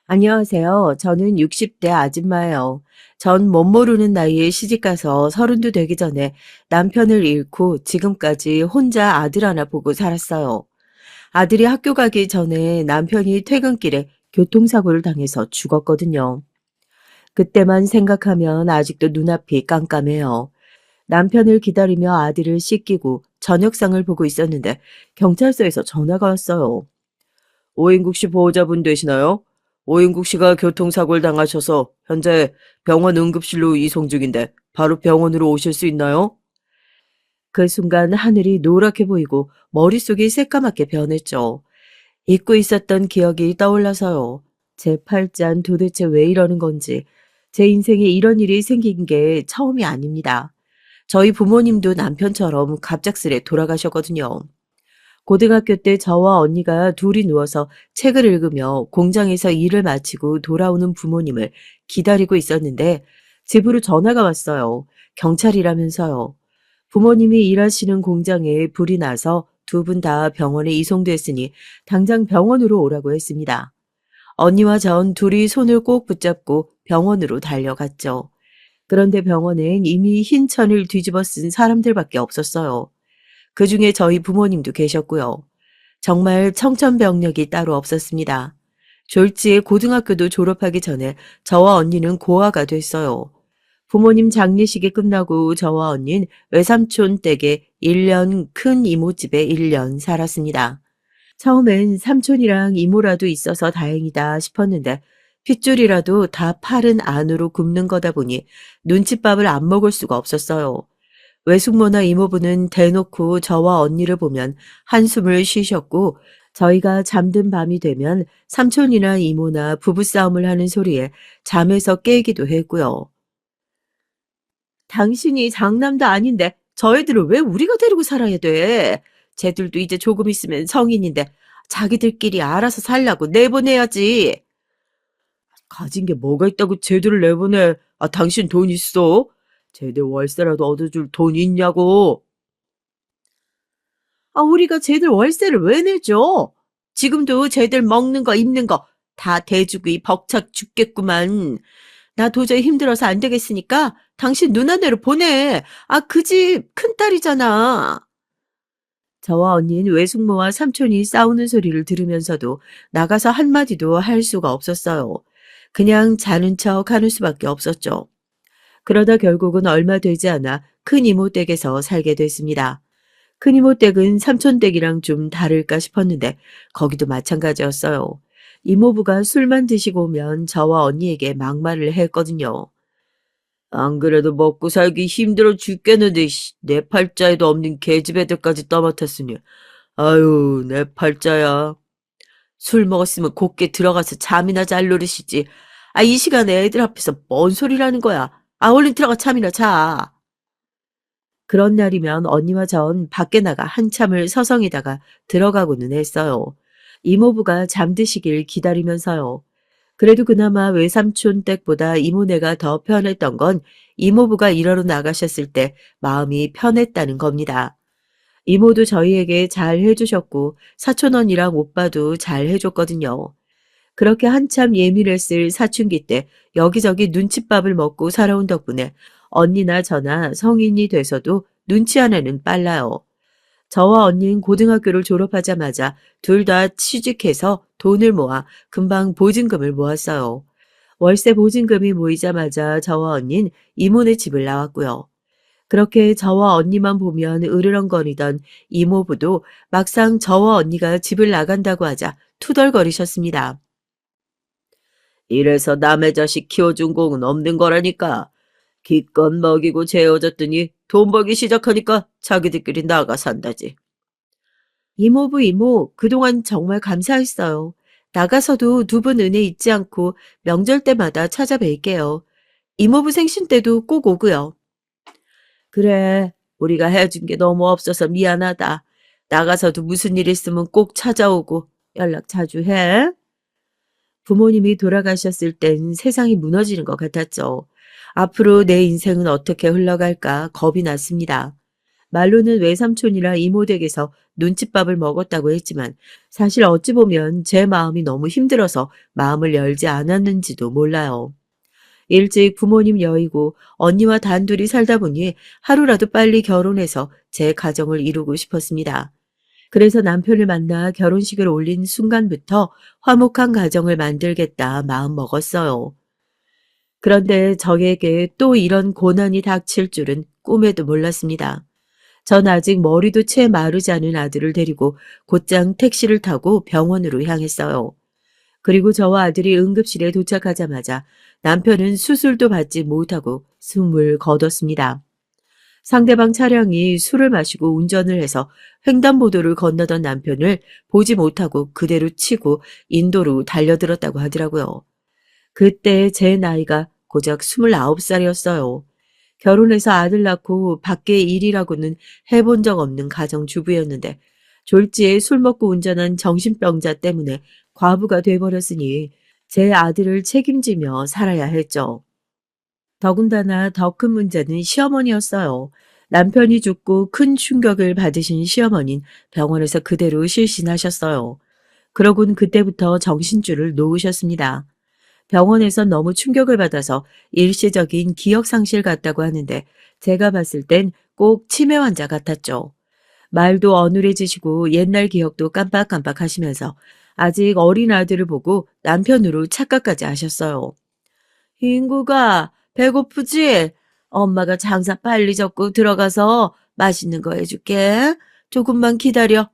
안녕하세요. 저는 60대 아줌마예요. 전 못 모르는 나이에 시집가서 서른도 되기 전에 남편을 잃고 지금까지 혼자 아들 하나 보고 살았어요. 아들이 학교 가기 전에 남편이 퇴근길에 교통사고를 당해서 죽었거든요. 그때만 생각하면 아직도 눈앞이 깜깜해요. 남편을 기다리며 아들을 씻기고 저녁상을 보고 있었는데 경찰서에서 전화가 왔어요. 오인국 씨 보호자분 되시나요? 오인국 씨가 교통사고를 당하셔서 현재 병원 응급실로 이송 중인데 바로 병원으로 오실 수 있나요? 그 순간 하늘이 노랗게 보이고 머릿속이 새까맣게 변했죠. 잊고 있었던 기억이 떠올라서요. 제 팔자는 도대체 왜 이러는 건지, 제 인생에 이런 일이 생긴 게 처음이 아닙니다. 저희 부모님도 남편처럼 갑작스레 돌아가셨거든요. 고등학교 때 저와 언니가 둘이 누워서 책을 읽으며 공장에서 일을 마치고 돌아오는 부모님을 기다리고 있었는데 집으로 전화가 왔어요. 경찰이라면서요. 부모님이 일하시는 공장에 불이 나서 두 분 다 병원에 이송됐으니 당장 병원으로 오라고 했습니다. 언니와 전 둘이 손을 꼭 붙잡고 병원으로 달려갔죠. 그런데 병원엔 이미 흰 천을 뒤집어 쓴 사람들밖에 없었어요. 그중에 저희 부모님도 계셨고요. 정말 청천벽력이 따로 없었습니다. 졸지에 고등학교도 졸업하기 전에 저와 언니는 고아가 됐어요. 부모님 장례식이 끝나고 저와 언니는 외삼촌 댁에 1년, 큰 이모 집에 1년 살았습니다. 처음엔 삼촌이랑 이모라도 있어서 다행이다 싶었는데 핏줄이라도 다 팔은 안으로 굽는 거다 보니 눈칫밥을 안 먹을 수가 없었어요. 외숙모나 이모부는 대놓고 저와 언니를 보면 한숨을 쉬셨고 저희가 잠든 밤이 되면 삼촌이나 이모나 부부싸움을 하는 소리에 잠에서 깨기도 했고요. 당신이 장남도 아닌데 저희들을 왜 우리가 데리고 살아야 돼? 쟤들도 이제 조금 있으면 성인인데 자기들끼리 알아서 살라고 내보내야지. 가진 게 뭐가 있다고 쟤들을 내보내. 아, 당신 돈 있어? 쟤들 월세라도 얻어줄 돈 있냐고. 아, 우리가 쟤들 월세를 왜 내줘? 지금도 쟤들 먹는 거 입는 거 다 대주고 벅차 죽겠구만. 나 도저히 힘들어서 안 되겠으니까 당신 누나네로 보내. 아, 그 집 큰딸이잖아. 저와 언니는 외숙모와 삼촌이 싸우는 소리를 들으면서도 나가서 한마디도 할 수가 없었어요. 그냥 자는 척 하는 수밖에 없었죠. 그러다 결국은 얼마 되지 않아 큰 이모 댁에서 살게 됐습니다. 큰이모 댁은 삼촌 댁이랑 좀 다를까 싶었는데 거기도 마찬가지였어요. 이모부가 술만 드시고 오면 저와 언니에게 막말을 했거든요. 안 그래도 먹고 살기 힘들어 죽겠는데 내 팔자에도 없는 계집 애들까지 떠맡았으니 아유 내 팔자야. 술 먹었으면 곱게 들어가서 잠이나 잘 노릇이지. 아, 이 시간에 애들 앞에서 뭔 소리라는 거야. 아, 얼른 들어가 잠이나 자. 그런 날이면 언니와 전 밖에 나가 한참을 서성이다가 들어가고는 했어요. 이모부가 잠드시길 기다리면서요. 그래도 그나마 외삼촌 댁보다 이모네가 더 편했던 건 이모부가 일하러 나가셨을 때 마음이 편했다는 겁니다. 이모도 저희에게 잘 해주셨고 사촌 언니랑 오빠도 잘 해줬거든요. 그렇게 한참 예민했을 사춘기 때 여기저기 눈칫밥을 먹고 살아온 덕분에 언니나 저나 성인이 돼서도 눈치 하나는 빨라요. 저와 언니는 고등학교를 졸업하자마자 둘 다 취직해서 돈을 모아 금방 보증금을 모았어요. 월세 보증금이 모이자마자 저와 언니는 이모네 집을 나왔고요. 그렇게 저와 언니만 보면 으르렁거리던 이모부도 막상 저와 언니가 집을 나간다고 하자 투덜거리셨습니다. 이래서 남의 자식 키워준 공은 없는 거라니까. 기껏 먹이고 재워줬더니 돈 벌기 시작하니까 자기들끼리 나가 산다지. 이모부 이모, 그동안 정말 감사했어요. 나가서도 두 분 은혜 잊지 않고 명절 때마다 찾아뵐게요. 이모부 생신 때도 꼭 오고요. 그래, 우리가 해준 게 너무 없어서 미안하다. 나가서도 무슨 일 있으면 꼭 찾아오고 연락 자주 해. 부모님이 돌아가셨을 땐 세상이 무너지는 것 같았죠. 앞으로 내 인생은 어떻게 흘러갈까 겁이 났습니다. 말로는 외삼촌이라 이모 댁에서 눈칫밥을 먹었다고 했지만 사실 어찌 보면 제 마음이 너무 힘들어서 마음을 열지 않았는지도 몰라요. 일찍 부모님 여의고 언니와 단둘이 살다 보니 하루라도 빨리 결혼해서 제 가정을 이루고 싶었습니다. 그래서 남편을 만나 결혼식을 올린 순간부터 화목한 가정을 만들겠다 마음 먹었어요. 그런데 저에게 또 이런 고난이 닥칠 줄은 꿈에도 몰랐습니다. 전 아직 머리도 채 마르지 않은 아들을 데리고 곧장 택시를 타고 병원으로 향했어요. 그리고 저와 아들이 응급실에 도착하자마자 남편은 수술도 받지 못하고 숨을 거뒀습니다. 상대방 차량이 술을 마시고 운전을 해서 횡단보도를 건너던 남편을 보지 못하고 그대로 치고 인도로 달려들었다고 하더라고요. 그때 제 나이가 고작 29살이었어요. 결혼해서 아들 낳고 밖에 일이라고는 해본 적 없는 가정주부였는데 졸지에 술 먹고 운전한 정신병자 때문에 과부가 돼버렸으니 제 아들을 책임지며 살아야 했죠. 더군다나 더 큰 문제는 시어머니였어요. 남편이 죽고 큰 충격을 받으신 시어머니는 병원에서 그대로 실신하셨어요. 그러곤 그때부터 정신줄을 놓으셨습니다. 병원에선 너무 충격을 받아서 일시적인 기억 상실 같다고 하는데 제가 봤을 땐 꼭 치매 환자 같았죠. 말도 어눌해지시고 옛날 기억도 깜빡깜빡 하시면서 아직 어린 아들을 보고 남편으로 착각까지 하셨어요. 인구가 배고프지? 엄마가 장사 빨리 접고 들어가서 맛있는 거 해줄게. 조금만 기다려.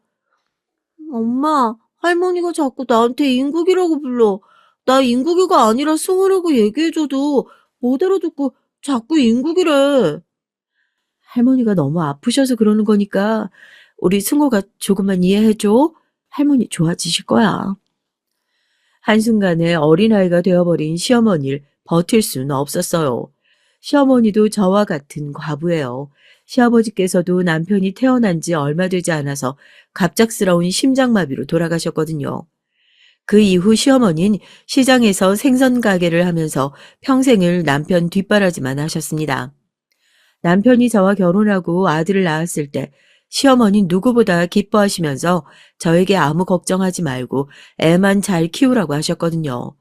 엄마, 할머니가 자꾸 나한테 인국이라고 불러. 나 인국이가 아니라 승우라고 얘기해줘도 못 알아듣고 자꾸 인국이래. 할머니가 너무 아프셔서 그러는 거니까 우리 승우가 조금만 이해해줘. 할머니 좋아지실 거야. 한순간에 어린아이가 되어버린 시어머니를 버틸 수는 없었어요. 시어머니도 저와 같은 과부예요. 시아버지께서도 남편이 태어난 지 얼마 되지 않아서 갑작스러운 심장마비로 돌아가셨거든요. 그 이후 시어머니는 시장에서 생선 가게를 하면서 평생을 남편 뒷바라지만 하셨습니다. 남편이 저와 결혼하고 아들을 낳았을 때 시어머니 누구보다 기뻐하시면서 저에게 아무 걱정하지 말고 애만 잘 키우라고 하셨거든요.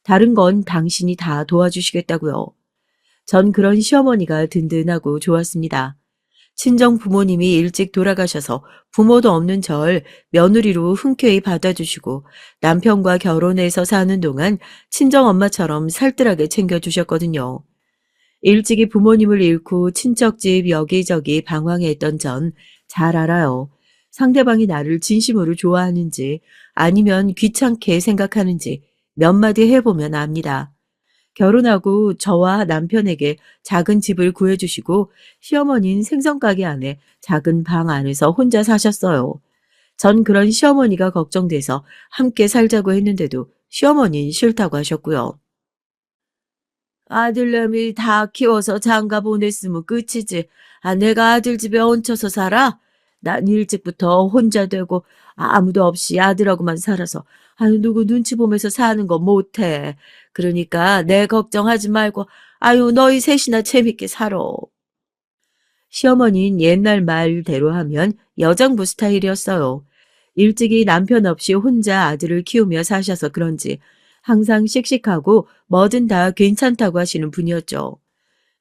다른 건 당신이 다 도와주시겠다고요. 전 그런 시어머니가 든든하고 좋았습니다. 친정 부모님이 일찍 돌아가셔서 부모도 없는 절 며느리로 흔쾌히 받아주시고 남편과 결혼해서 사는 동안 친정 엄마처럼 살뜰하게 챙겨주셨거든요. 일찍이 부모님을 잃고 친척집 여기저기 방황했던 전 잘 알아요. 상대방이 나를 진심으로 좋아하는지 아니면 귀찮게 생각하는지 몇 마디 해보면 압니다. 결혼하고 저와 남편에게 작은 집을 구해주시고 시어머니는 생선가게 안에 작은 방 안에서 혼자 사셨어요. 전 그런 시어머니가 걱정돼서 함께 살자고 했는데도 시어머니는 싫다고 하셨고요. 아들내미 다 키워서 장가 보냈으면 끝이지. 아, 내가 아들 집에 얹혀서 살아? 난 일찍부터 혼자 되고 아무도 없이 아들하고만 살아서 아유 누구 눈치 보면서 사는 거 못해. 그러니까 내 걱정하지 말고 아유 너희 셋이나 재밌게 살아. 시어머니는 옛날 말대로 하면 여장부 스타일이었어요. 일찍이 남편 없이 혼자 아들을 키우며 사셔서 그런지 항상 씩씩하고 뭐든 다 괜찮다고 하시는 분이었죠.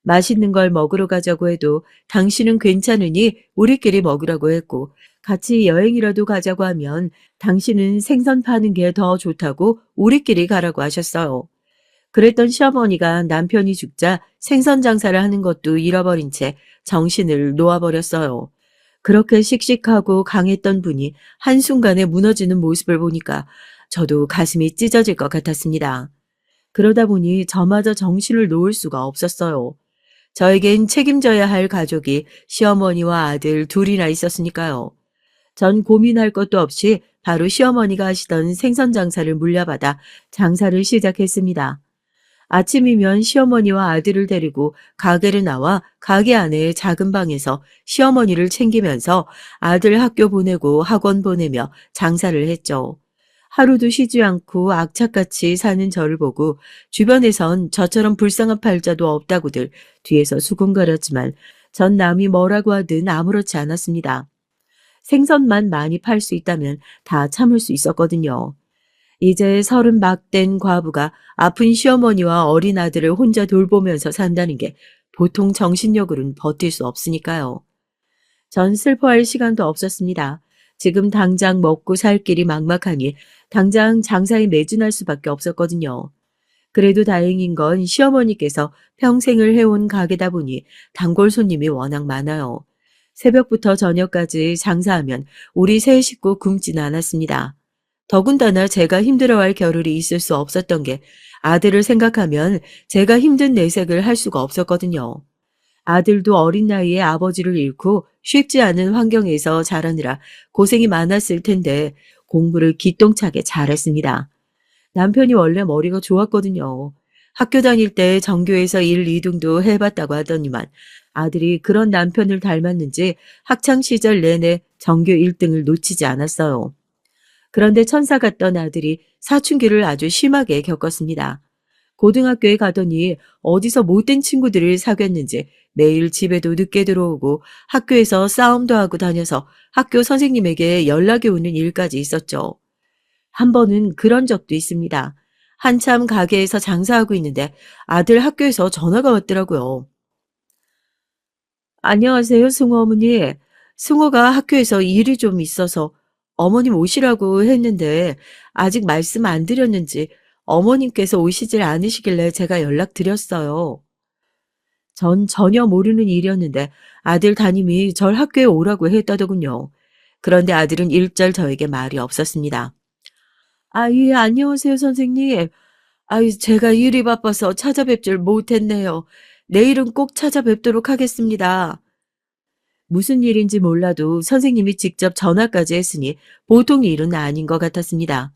맛있는 걸 먹으러 가자고 해도 당신은 괜찮으니 우리끼리 먹으라고 했고 같이 여행이라도 가자고 하면 당신은 생선 파는 게 더 좋다고 우리끼리 가라고 하셨어요. 그랬던 시어머니가 남편이 죽자 생선 장사를 하는 것도 잃어버린 채 정신을 놓아버렸어요. 그렇게 씩씩하고 강했던 분이 한순간에 무너지는 모습을 보니까 저도 가슴이 찢어질 것 같았습니다. 그러다 보니 저마저 정신을 놓을 수가 없었어요. 저에겐 책임져야 할 가족이 시어머니와 아들 둘이나 있었으니까요. 전 고민할 것도 없이 바로 시어머니가 하시던 생선 장사를 물려받아 장사를 시작했습니다. 아침이면 시어머니와 아들을 데리고 가게를 나와 가게 안에 작은 방에서 시어머니를 챙기면서 아들 학교 보내고 학원 보내며 장사를 했죠. 하루도 쉬지 않고 악착같이 사는 저를 보고 주변에선 저처럼 불쌍한 팔자도 없다고들 뒤에서 수군거렸지만 전 남이 뭐라고 하든 아무렇지 않았습니다. 생선만 많이 팔 수 있다면 다 참을 수 있었거든요. 이제 30 막 된 과부가 아픈 시어머니와 어린 아들을 혼자 돌보면서 산다는 게 보통 정신력으로는 버틸 수 없으니까요. 전 슬퍼할 시간도 없었습니다. 지금 당장 먹고 살 길이 막막하니 당장 장사에 매진할 수밖에 없었거든요. 그래도 다행인 건 시어머니께서 평생을 해온 가게다 보니 단골 손님이 워낙 많아요. 새벽부터 저녁까지 장사하면 우리 세 식구 굶지는 않았습니다. 더군다나 제가 힘들어할 겨를이 있을 수 없었던 게 아들을 생각하면 제가 힘든 내색을 할 수가 없었거든요. 아들도 어린 나이에 아버지를 잃고 쉽지 않은 환경에서 자라느라 고생이 많았을 텐데 공부를 기똥차게 잘했습니다. 남편이 원래 머리가 좋았거든요. 학교 다닐 때 전교에서 1, 2등도 해봤다고 하더니만 아들이 그런 남편을 닮았는지 학창 시절 내내 전교 1등을 놓치지 않았어요. 그런데 천사 같던 아들이 사춘기를 아주 심하게 겪었습니다. 고등학교에 가더니 어디서 못된 친구들을 사귀었는지 매일 집에도 늦게 들어오고 학교에서 싸움도 하고 다녀서 학교 선생님에게 연락이 오는 일까지 있었죠. 한 번은 그런 적도 있습니다. 한참 가게에서 장사하고 있는데 아들 학교에서 전화가 왔더라고요. 안녕하세요, 승호 어머니. 승호가 학교에서 일이 좀 있어서 어머님 오시라고 했는데 아직 말씀 안 드렸는지 어머님께서 오시질 않으시길래 제가 연락드렸어요. 전 전혀 모르는 일이었는데 아들 담임이 절 학교에 오라고 했다더군요. 그런데 아들은 일절 저에게 말이 없었습니다. 아, 예, 안녕하세요, 선생님. 아이, 제가 일이 바빠서 찾아뵙질 못했네요. 내일은 꼭 찾아뵙도록 하겠습니다. 무슨 일인지 몰라도 선생님이 직접 전화까지 했으니 보통 일은 아닌 것 같았습니다.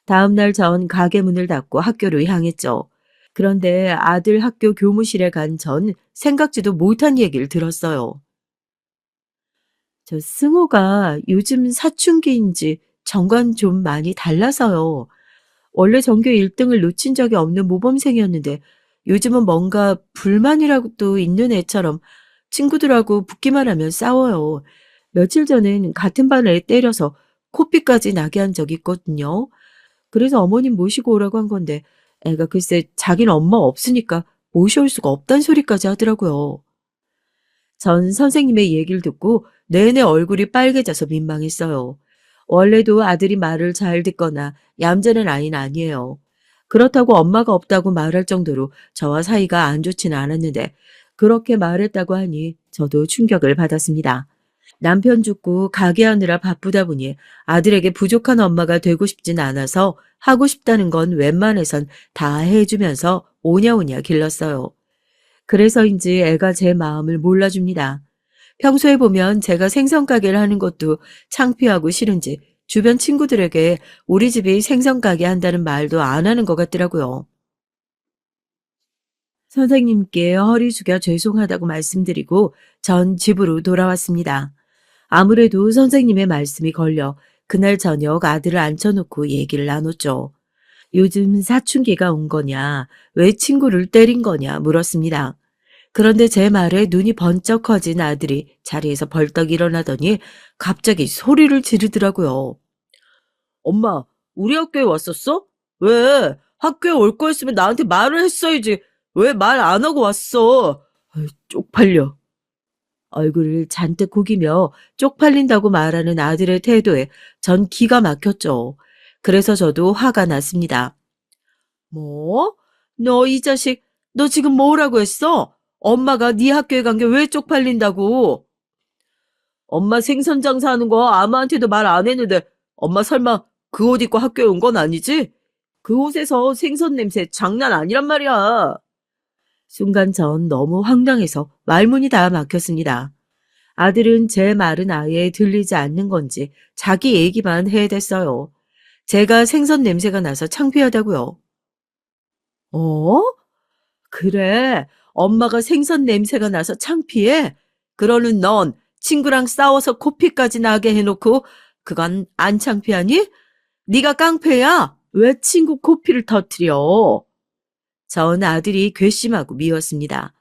다음 날 전 가게 문을 닫고 학교로 향했죠. 그런데 아들 학교 교무실에 간 전 생각지도 못한 얘기를 들었어요. 저 승호가 요즘 사춘기인지 정관 좀 많이 달라서요. 원래 전교 1등을 놓친 적이 없는 모범생이었는데 요즘은 뭔가 불만이라도 있는 애처럼 친구들하고 붙기만 하면 싸워요. 며칠 전엔 같은 반 애 때려서 코피까지 나게 한 적이 있거든요. 그래서 어머님 모시고 오라고 한 건데 애가 글쎄 자기는 엄마 없으니까 모셔올 수가 없단 소리까지 하더라고요. 전 선생님의 얘기를 듣고 내내 얼굴이 빨개져서 민망했어요. 원래도 아들이 말을 잘 듣거나 얌전한 아이는 아니에요. 그렇다고 엄마가 없다고 말할 정도로 저와 사이가 안 좋지는 않았는데 그렇게 말했다고 하니 저도 충격을 받았습니다. 남편 죽고 가게 하느라 바쁘다 보니 아들에게 부족한 엄마가 되고 싶진 않아서 하고 싶다는 건 웬만해선 다 해주면서 오냐오냐 길렀어요. 그래서인지 애가 제 마음을 몰라줍니다. 평소에 보면 제가 생선 가게를 하는 것도 창피하고 싫은지 주변 친구들에게 우리 집이 생선 가게 한다는 말도 안 하는 것 같더라고요. 선생님께 허리 숙여 죄송하다고 말씀드리고 전 집으로 돌아왔습니다. 아무래도 선생님의 말씀이 걸려 그날 저녁 아들을 앉혀놓고 얘기를 나눴죠. 요즘 사춘기가 온 거냐, 왜 친구를 때린 거냐 물었습니다. 그런데 제 말에 눈이 번쩍 커진 아들이 자리에서 벌떡 일어나더니 갑자기 소리를 지르더라고요. 엄마, 우리 학교에 왔었어? 왜? 학교에 올 거였으면 나한테 말을 했어야지. 왜 말 안 하고 왔어? 아이, 쪽팔려. 얼굴을 잔뜩 구기며 쪽팔린다고 말하는 아들의 태도에 전 기가 막혔죠. 그래서 저도 화가 났습니다. 뭐? 너 이 자식, 너 지금 뭐라고 했어? 엄마가 네 학교에 간 게 왜 쪽팔린다고? 엄마 생선 장사하는 거 아무한테도 말 안 했는데 엄마 설마 그 옷 입고 학교에 온 건 아니지? 그 옷에서 생선 냄새 장난 아니란 말이야. 순간 전 너무 황당해서 말문이 다 막혔습니다. 아들은 제 말은 아예 들리지 않는 건지 자기 얘기만 해댔어요. 제가 생선 냄새가 나서 창피하다고요. 어? 그래. 엄마가 생선 냄새가 나서 창피해? 그러는 넌 친구랑 싸워서 코피까지 나게 해놓고 그건 안 창피하니? 네가 깡패야? 왜 친구 코피를 터뜨려? 전 아들이 괘씸하고 미웠습니다.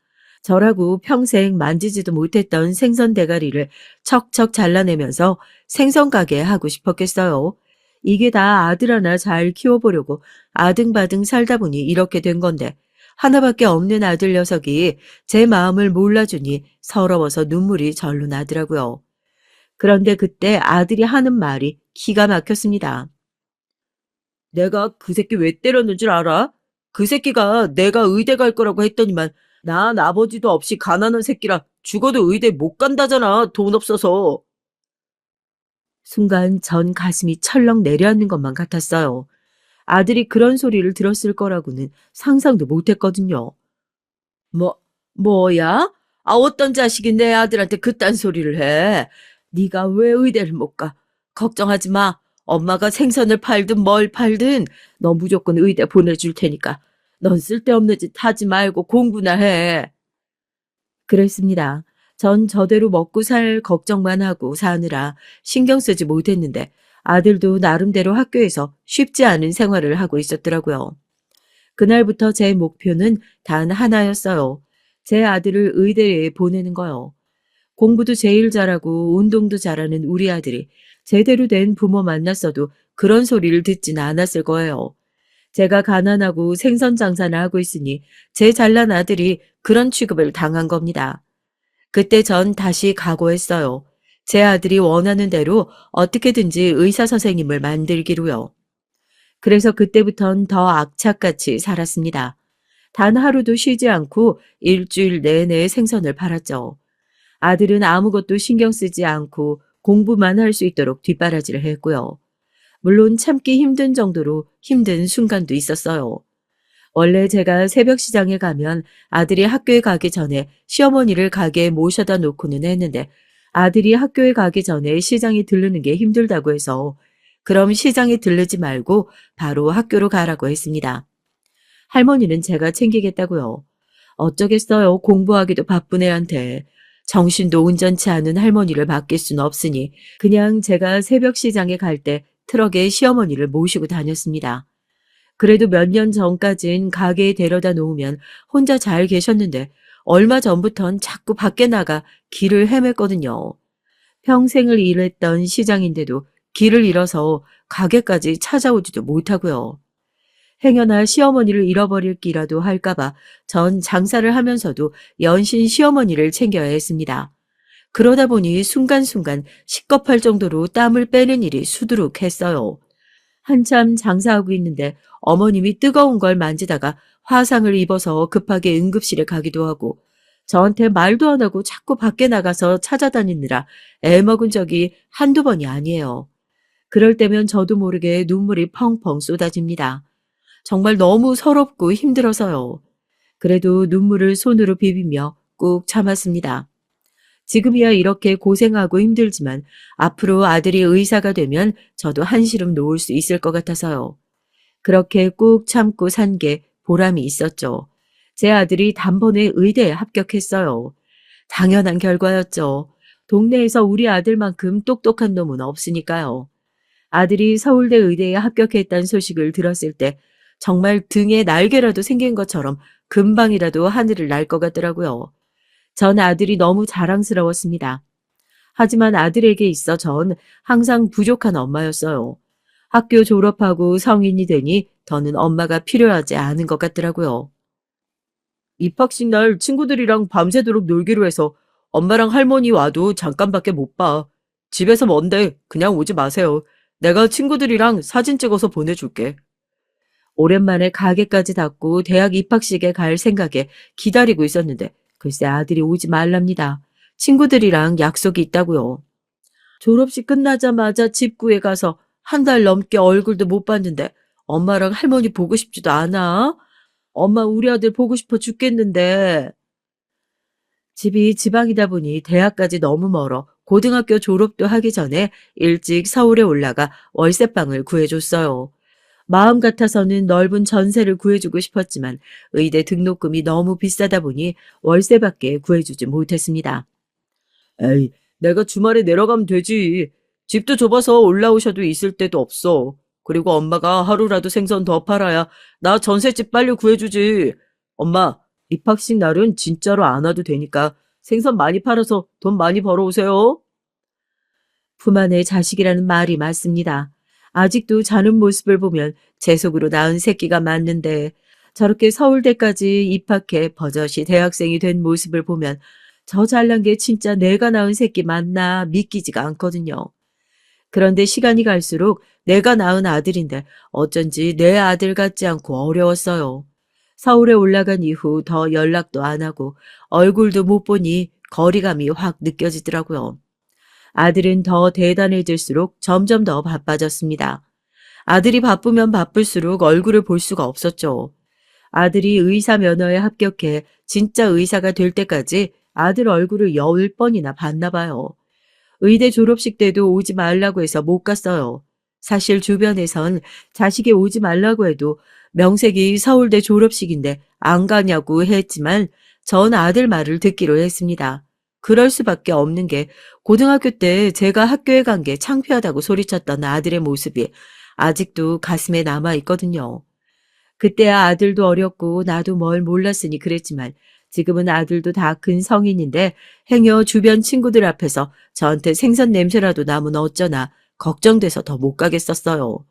저라고 평생 만지지도 못했던 생선 대가리를 척척 잘라내면서 생선 가게 하고 싶었겠어요. 이게 다 아들 하나 잘 키워보려고 아등바등 살다 보니 이렇게 된 건데 하나밖에 없는 아들 녀석이 제 마음을 몰라주니 서러워서 눈물이 절로 나더라고요. 그런데 그때 아들이 하는 말이 기가 막혔습니다. 내가 그 새끼 왜 때렸는 줄 알아? 그 새끼가 내가 의대 갈 거라고 했더니만 난 아버지도 없이 가난한 새끼라 죽어도 의대 못 간다잖아. 돈 없어서. 순간 전 가슴이 철렁 내려앉는 것만 같았어요. 아들이 그런 소리를 들었을 거라고는 상상도 못했거든요. 뭐, 뭐야? 아, 어떤 자식이 내 아들한테 그딴 소리를 해? 네가 왜 의대를 못 가? 걱정하지 마. 엄마가 생선을 팔든 뭘 팔든 너 무조건 의대 보내줄 테니까. 넌 쓸데없는 짓 하지 말고 공부나 해. 그랬습니다. 전 저대로 먹고 살 걱정만 하고 사느라 신경 쓰지 못했는데 아들도 나름대로 학교에서 쉽지 않은 생활을 하고 있었더라고요. 그날부터 제 목표는 단 하나였어요. 제 아들을 의대에 보내는 거요. 공부도 제일 잘하고 운동도 잘하는 우리 아들이 제대로 된 부모 만났어도 그런 소리를 듣지는 않았을 거예요. 제가 가난하고 생선 장사나 하고 있으니 제 잘난 아들이 그런 취급을 당한 겁니다. 그때 전 다시 각오했어요. 제 아들이 원하는 대로 어떻게든지 의사 선생님을 만들기로요. 그래서 그때부턴 더 악착같이 살았습니다. 단 하루도 쉬지 않고 일주일 내내 생선을 팔았죠. 아들은 아무것도 신경 쓰지 않고 공부만 할 수 있도록 뒷바라지를 했고요. 물론 참기 힘든 정도로 힘든 순간도 있었어요. 원래 제가 새벽 시장에 가면 아들이 학교에 가기 전에 시어머니를 가게에 모셔다 놓고는 했는데 아들이 학교에 가기 전에 시장에 들르는 게 힘들다고 해서 그럼 시장에 들르지 말고 바로 학교로 가라고 했습니다. 할머니는 제가 챙기겠다고요. 어쩌겠어요. 공부하기도 바쁜 애한테. 정신도 온전치 않은 할머니를 맡길 수는 없으니 그냥 제가 새벽 시장에 갈 때 트럭에 시어머니를 모시고 다녔습니다. 그래도 몇 년 전까진 가게에 데려다 놓으면 혼자 잘 계셨는데 얼마 전부턴 자꾸 밖에 나가 길을 헤맸거든요. 평생을 일했던 시장인데도 길을 잃어서 가게까지 찾아오지도 못하고요. 행여나 시어머니를 잃어버릴 기라도 할까봐 전 장사를 하면서도 연신 시어머니를 챙겨야 했습니다. 그러다 보니 순간순간 식겁할 정도로 땀을 빼는 일이 수두룩했어요. 한참 장사하고 있는데 어머님이 뜨거운 걸 만지다가 화상을 입어서 급하게 응급실에 가기도 하고 저한테 말도 안 하고 자꾸 밖에 나가서 찾아다니느라 애먹은 적이 한두 번이 아니에요. 그럴 때면 저도 모르게 눈물이 펑펑 쏟아집니다. 정말 너무 서럽고 힘들어서요. 그래도 눈물을 손으로 비비며 꾹 참았습니다. 지금이야 이렇게 고생하고 힘들지만 앞으로 아들이 의사가 되면 저도 한시름 놓을 수 있을 것 같아서요. 그렇게 꾹 참고 산 게 보람이 있었죠. 제 아들이 단번에 의대에 합격했어요. 당연한 결과였죠. 동네에서 우리 아들만큼 똑똑한 놈은 없으니까요. 아들이 서울대 의대에 합격했다는 소식을 들었을 때 정말 등에 날개라도 생긴 것처럼 금방이라도 하늘을 날 것 같더라고요. 전 아들이 너무 자랑스러웠습니다. 하지만 아들에게 있어 전 항상 부족한 엄마였어요. 학교 졸업하고 성인이 되니 더는 엄마가 필요하지 않은 것 같더라고요. 입학식 날 친구들이랑 밤새도록 놀기로 해서 엄마랑 할머니 와도 잠깐밖에 못 봐. 집에서 먼데 그냥 오지 마세요. 내가 친구들이랑 사진 찍어서 보내줄게. 오랜만에 가게까지 닫고 대학 입학식에 갈 생각에 기다리고 있었는데 글쎄 아들이 오지 말랍니다. 친구들이랑 약속이 있다고요. 졸업식 끝나자마자 집구에 가서 한 달 넘게 얼굴도 못 봤는데 엄마랑 할머니 보고 싶지도 않아? 엄마 우리 아들 보고 싶어 죽겠는데. 집이 지방이다 보니 대학까지 너무 멀어 고등학교 졸업도 하기 전에 일찍 서울에 올라가 월세방을 구해줬어요. 마음 같아서는 넓은 전세를 구해주고 싶었지만 의대 등록금이 너무 비싸다 보니 월세밖에 구해주지 못했습니다. 에이, 내가 주말에 내려가면 되지. 집도 좁아서 올라오셔도 있을 데도 없어. 그리고 엄마가 하루라도 생선 더 팔아야 나 전셋집 빨리 구해주지. 엄마, 입학식 날은 진짜로 안 와도 되니까 생선 많이 팔아서 돈 많이 벌어오세요. 품 안의 자식이라는 말이 맞습니다. 아직도 자는 모습을 보면 제 속으로 낳은 새끼가 맞는데 저렇게 서울대까지 입학해 버젓이 대학생이 된 모습을 보면 저 잘난 게 진짜 내가 낳은 새끼 맞나 믿기지가 않거든요. 그런데 시간이 갈수록 내가 낳은 아들인데 어쩐지 내 아들 같지 않고 어려웠어요. 서울에 올라간 이후 더 연락도 안 하고 얼굴도 못 보니 거리감이 확 느껴지더라고요. 아들은 더 대단해질수록 점점 더 바빠졌습니다. 아들이 바쁘면 바쁠수록 얼굴을 볼 수가 없었죠. 아들이 의사 면허에 합격해 진짜 의사가 될 때까지 아들 얼굴을 10번이나 봤나 봐요. 의대 졸업식 때도 오지 말라고 해서 못 갔어요. 사실 주변에선 자식이 오지 말라고 해도 명색이 서울대 졸업식인데 안 가냐고 했지만 전 아들 말을 듣기로 했습니다. 그럴 수밖에 없는 게 고등학교 때 제가 학교에 간 게 창피하다고 소리쳤던 아들의 모습이 아직도 가슴에 남아 있거든요. 그때야 아들도 어렸고 나도 뭘 몰랐으니 그랬지만 지금은 아들도 다 큰 성인인데 행여 주변 친구들 앞에서 저한테 생선 냄새라도 나면 어쩌나 걱정돼서 더 못 가겠었어요.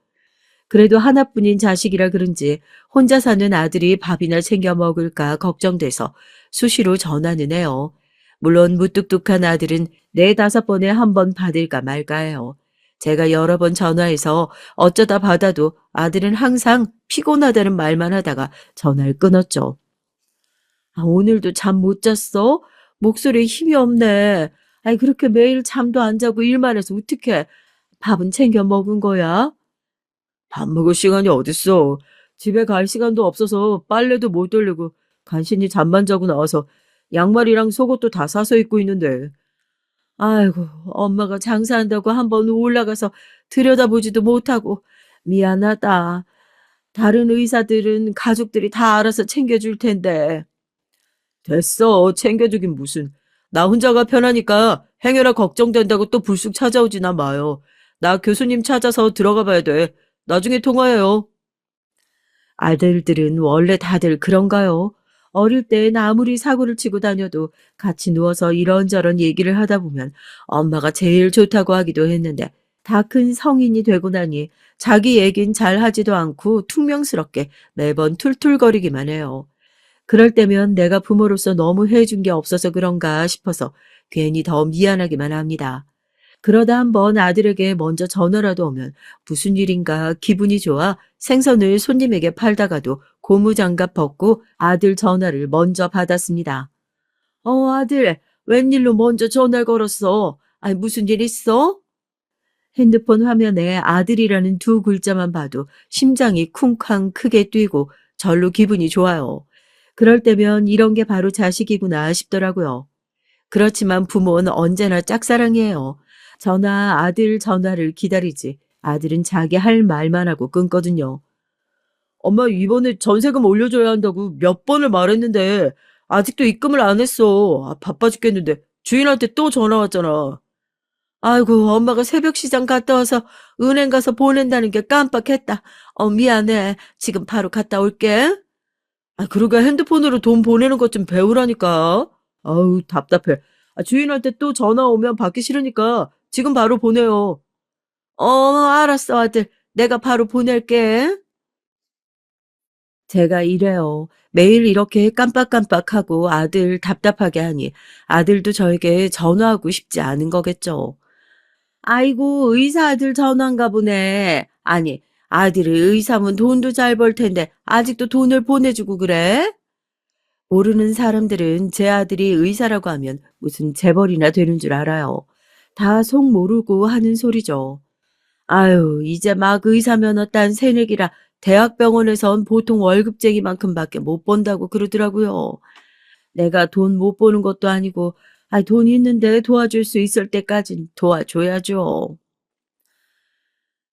그래도 하나뿐인 자식이라 그런지 혼자 사는 아들이 밥이나 챙겨 먹을까 걱정돼서 수시로 전화는 해요. 물론 무뚝뚝한 아들은 4~5번에 한 번 받을까 말까 해요. 제가 여러 번 전화해서 어쩌다 받아도 아들은 항상 피곤하다는 말만 하다가 전화를 끊었죠. 아, 오늘도 잠 못 잤어? 목소리에 힘이 없네. 아이, 그렇게 매일 잠도 안 자고 일만 해서 어떡해. 밥은 챙겨 먹은 거야? 밥 먹을 시간이 어딨어. 집에 갈 시간도 없어서 빨래도 못 돌리고 간신히 잠만 자고 나와서 양말이랑 속옷도 다 사서 입고 있는데. 아이고, 엄마가 장사한다고 한번 올라가서 들여다보지도 못하고 미안하다. 다른 의사들은 가족들이 다 알아서 챙겨줄 텐데. 됐어. 챙겨주긴 무슨. 나 혼자가 편하니까 행여나 걱정된다고 또 불쑥 찾아오지나 마요. 나 교수님 찾아서 들어가 봐야 돼. 나중에 통화해요. 아들들은 원래 다들 그런가요? 어릴 땐 아무리 사고를 치고 다녀도 같이 누워서 이런저런 얘기를 하다 보면 엄마가 제일 좋다고 하기도 했는데 다 큰 성인이 되고 나니 자기 얘긴 잘 하지도 않고 퉁명스럽게 매번 툴툴거리기만 해요. 그럴 때면 내가 부모로서 너무 해준 게 없어서 그런가 싶어서 괜히 더 미안하기만 합니다. 그러다 한번 아들에게 먼저 전화라도 오면 무슨 일인가 기분이 좋아 생선을 손님에게 팔다가도 고무장갑 벗고 아들 전화를 먼저 받았습니다. 아들, 웬일로 먼저 전화를 걸었어? 아니, 무슨 일 있어? 핸드폰 화면에 아들이라는 두 글자만 봐도 심장이 쿵쾅 크게 뛰고 절로 기분이 좋아요. 그럴 때면 이런 게 바로 자식이구나 싶더라고요. 그렇지만 부모는 언제나 짝사랑이에요. 저나 아들 전화를 기다리지. 아들은 자기 할 말만 하고 끊거든요. 엄마 이번에 전세금 올려줘야 한다고 몇 번을 말했는데 아직도 입금을 안 했어. 아, 바빠 죽겠는데 주인한테 또 전화 왔잖아. 아이고, 엄마가 새벽 시장 갔다 와서 은행 가서 보낸다는 게 깜빡했다. 미안해. 지금 바로 갔다 올게. 아, 그러게 핸드폰으로 돈 보내는 것 좀 배우라니까. 아우, 답답해. 아, 주인한테 또 전화 오면 받기 싫으니까 지금 바로 보내요. 알았어, 아들. 내가 바로 보낼게. 제가 이래요. 매일 이렇게 깜빡깜빡하고 아들 답답하게 하니 아들도 저에게 전화하고 싶지 않은 거겠죠. 아이고, 의사 아들 전화인가 보네. 아니, 아들이 의사면 돈도 잘 벌 텐데 아직도 돈을 보내주고 그래? 모르는 사람들은 제 아들이 의사라고 하면 무슨 재벌이나 되는 줄 알아요. 다 속 모르고 하는 소리죠. 아유, 이제 막 의사 면허 딴 새내기라 대학병원에선 보통 월급쟁이만큼밖에 못 번다고 그러더라고요. 내가 돈 못 버는 것도 아니고, 돈 있는데 도와줄 수 있을 때까진 도와줘야죠.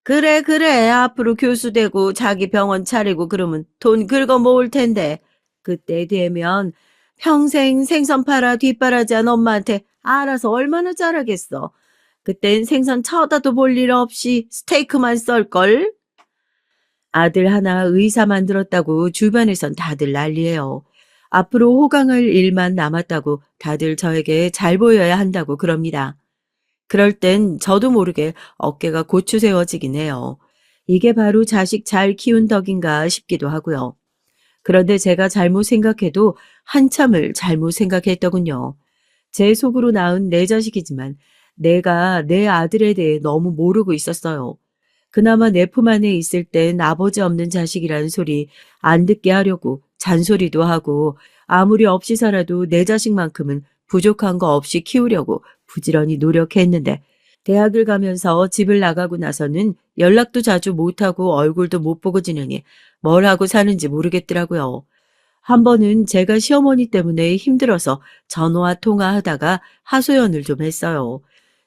그래, 그래. 앞으로 교수 되고 자기 병원 차리고 그러면 돈 긁어 모을 텐데. 그때 되면 평생 생선 팔아 뒷바라지한 엄마한테 알아서 얼마나 잘하겠어. 그땐 생선 쳐다도 볼 일 없이 스테이크만 썰걸. 아들 하나 의사 만들었다고 주변에선 다들 난리예요. 앞으로 호강할 일만 남았다고 다들 저에게 잘 보여야 한다고 그럽니다. 그럴 땐 저도 모르게 어깨가 고추세워지긴 해요. 이게 바로 자식 잘 키운 덕인가 싶기도 하고요. 그런데 제가 잘못 생각해도 한참을 잘못 생각했더군요. 제 속으로 낳은 내 자식이지만 내가 내 아들에 대해 너무 모르고 있었어요. 그나마 내 품 안에 있을 땐 아버지 없는 자식이라는 소리 안 듣게 하려고 잔소리도 하고 아무리 없이 살아도 내 자식만큼은 부족한 거 없이 키우려고 부지런히 노력했는데 대학을 가면서 집을 나가고 나서는 연락도 자주 못하고 얼굴도 못 보고 지내니 뭘 하고 사는지 모르겠더라고요. 한 번은 제가 시어머니 때문에 힘들어서 전화 통화하다가 하소연을 좀 했어요.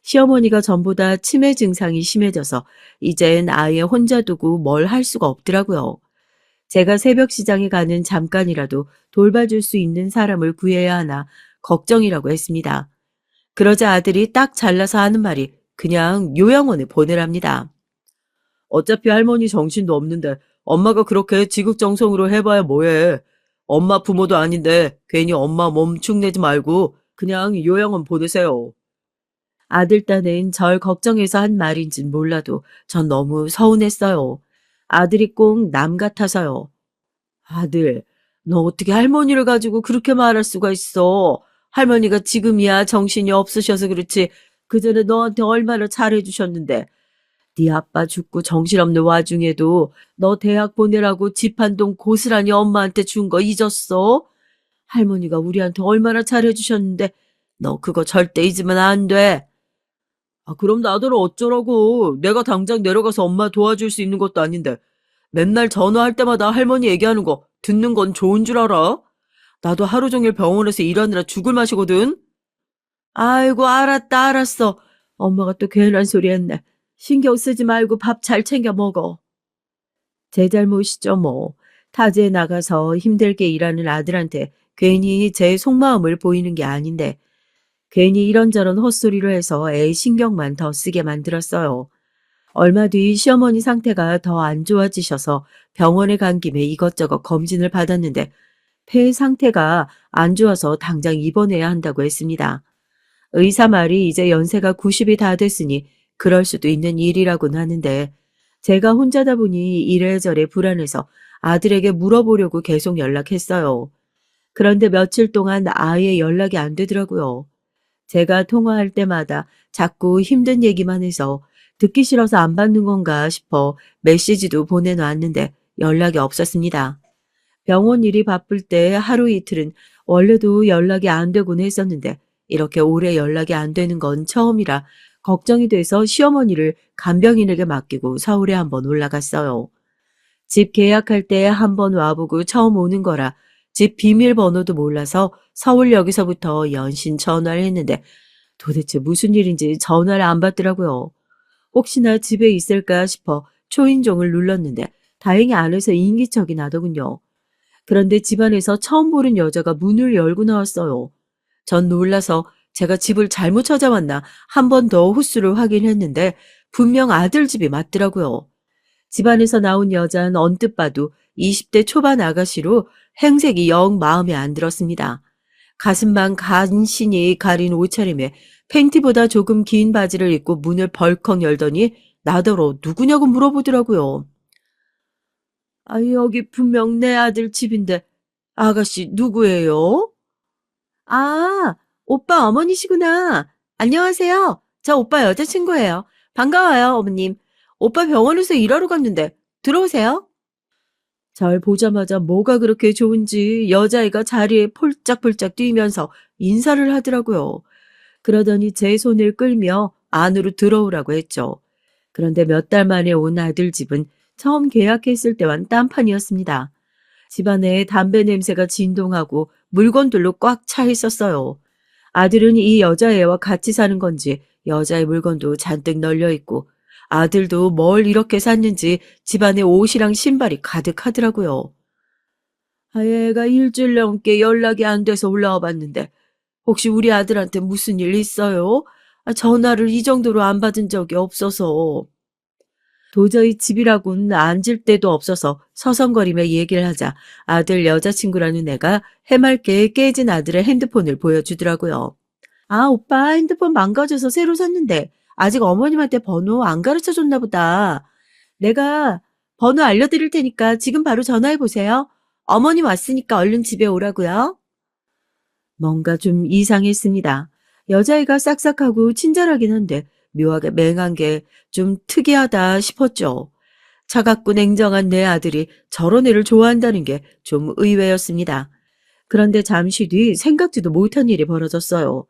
시어머니가 전보다 치매 증상이 심해져서 이젠 아예 혼자 두고 뭘 할 수가 없더라고요. 제가 새벽 시장에 가는 잠깐이라도 돌봐줄 수 있는 사람을 구해야 하나 걱정이라고 했습니다. 그러자 아들이 딱 잘라서 하는 말이 그냥 요양원에 보내랍니다. 어차피 할머니 정신도 없는데 엄마가 그렇게 지극정성으로 해봐야 뭐해. 엄마 부모도 아닌데 괜히 엄마 몸 축내지 말고 그냥 요양원 보내세요. 아들 딴엔 절 걱정해서 한 말인진 몰라도 전 너무 서운했어요. 아들이 꼭 남 같아서요. 아들, 너 어떻게 할머니를 가지고 그렇게 말할 수가 있어? 할머니가 지금이야 정신이 없으셔서 그렇지. 그전에 너한테 얼마나 잘해주셨는데. 네 아빠 죽고 정신없는 와중에도 너 대학 보내라고 집 한 동 고스란히 엄마한테 준 거 잊었어? 할머니가 우리한테 얼마나 잘해주셨는데 너 그거 절대 잊으면 안 돼. 아, 그럼 나더러 어쩌라고. 내가 당장 내려가서 엄마 도와줄 수 있는 것도 아닌데. 맨날 전화할 때마다 할머니 얘기하는 거 듣는 건 좋은 줄 알아? 나도 하루 종일 병원에서 일하느라 죽을 맛이거든. 아이고, 알았다, 알았어. 엄마가 또 괜한 소리 했네. 신경 쓰지 말고 밥 잘 챙겨 먹어. 제 잘못이죠, 뭐. 타지에 나가서 힘들게 일하는 아들한테 괜히 제 속마음을 보이는 게 아닌데, 괜히 이런저런 헛소리를 해서 애 신경만 더 쓰게 만들었어요. 얼마 뒤 시어머니 상태가 더 안 좋아지셔서 병원에 간 김에 이것저것 검진을 받았는데, 폐 상태가 안 좋아서 당장 입원해야 한다고 했습니다. 의사 말이 이제 연세가 90이 다 됐으니 그럴 수도 있는 일이라고는 하는데 제가 혼자다 보니 이래저래 불안해서 아들에게 물어보려고 계속 연락했어요. 그런데 며칠 동안 아예 연락이 안 되더라고요. 제가 통화할 때마다 자꾸 힘든 얘기만 해서 듣기 싫어서 안 받는 건가 싶어 메시지도 보내놨는데 연락이 없었습니다. 병원 일이 바쁠 때 하루 이틀은 원래도 연락이 안 되곤 했었는데 이렇게 오래 연락이 안 되는 건 처음이라 걱정이 돼서 시어머니를 간병인에게 맡기고 서울에 한번 올라갔어요. 집 계약할 때 한번 와보고 처음 오는 거라 집 비밀번호도 몰라서 서울역에서부터 연신 전화를 했는데 도대체 무슨 일인지 전화를 안 받더라고요. 혹시나 집에 있을까 싶어 초인종을 눌렀는데 다행히 안에서 인기척이 나더군요. 그런데 집안에서 처음 보는 여자가 문을 열고 나왔어요. 전 놀라서 제가 집을 잘못 찾아왔나 한 번 더 호수를 확인했는데 분명 아들 집이 맞더라고요. 집안에서 나온 여자는 언뜻 봐도 20대 초반 아가씨로 행색이 영 마음에 안 들었습니다. 가슴만 간신히 가린 옷차림에 팬티보다 조금 긴 바지를 입고 문을 벌컥 열더니 나더러 누구냐고 물어보더라고요. 아, 여기 분명 내 아들 집인데 아가씨 누구예요? 아, 오빠 어머니시구나. 안녕하세요. 저 오빠 여자친구예요. 반가워요, 어머님. 오빠 병원에서 일하러 갔는데 들어오세요. 절 보자마자 뭐가 그렇게 좋은지 여자애가 자리에 폴짝폴짝 뛰면서 인사를 하더라고요. 그러더니 제 손을 끌며 안으로 들어오라고 했죠. 그런데 몇 달 만에 온 아들 집은 처음 계약했을 때와는 딴판이었습니다. 집안에 담배 냄새가 진동하고 물건들로 꽉 차 있었어요. 아들은 이 여자애와 같이 사는 건지 여자의 물건도 잔뜩 널려 있고 아들도 뭘 이렇게 샀는지 집안에 옷이랑 신발이 가득하더라고요. 아, 얘가 일주일 넘게 연락이 안 돼서 올라와 봤는데 혹시 우리 아들한테 무슨 일 있어요? 아, 전화를 이 정도로 안 받은 적이 없어서. 도저히 집이라곤 앉을 데도 없어서 서성거리며 얘기를 하자 아들 여자친구라는 애가 해맑게 깨진 아들의 핸드폰을 보여주더라고요. 아, 오빠 핸드폰 망가져서 새로 샀는데 아직 어머님한테 번호 안 가르쳐 줬나 보다. 내가 번호 알려드릴 테니까 지금 바로 전화해 보세요. 어머님 왔으니까 얼른 집에 오라고요. 뭔가 좀 이상했습니다. 여자애가 싹싹하고 친절하긴 한데 묘하게 맹한 게 좀 특이하다 싶었죠. 차갑고 냉정한 내 아들이 저런 애를 좋아한다는 게 좀 의외였습니다. 그런데 잠시 뒤 생각지도 못한 일이 벌어졌어요.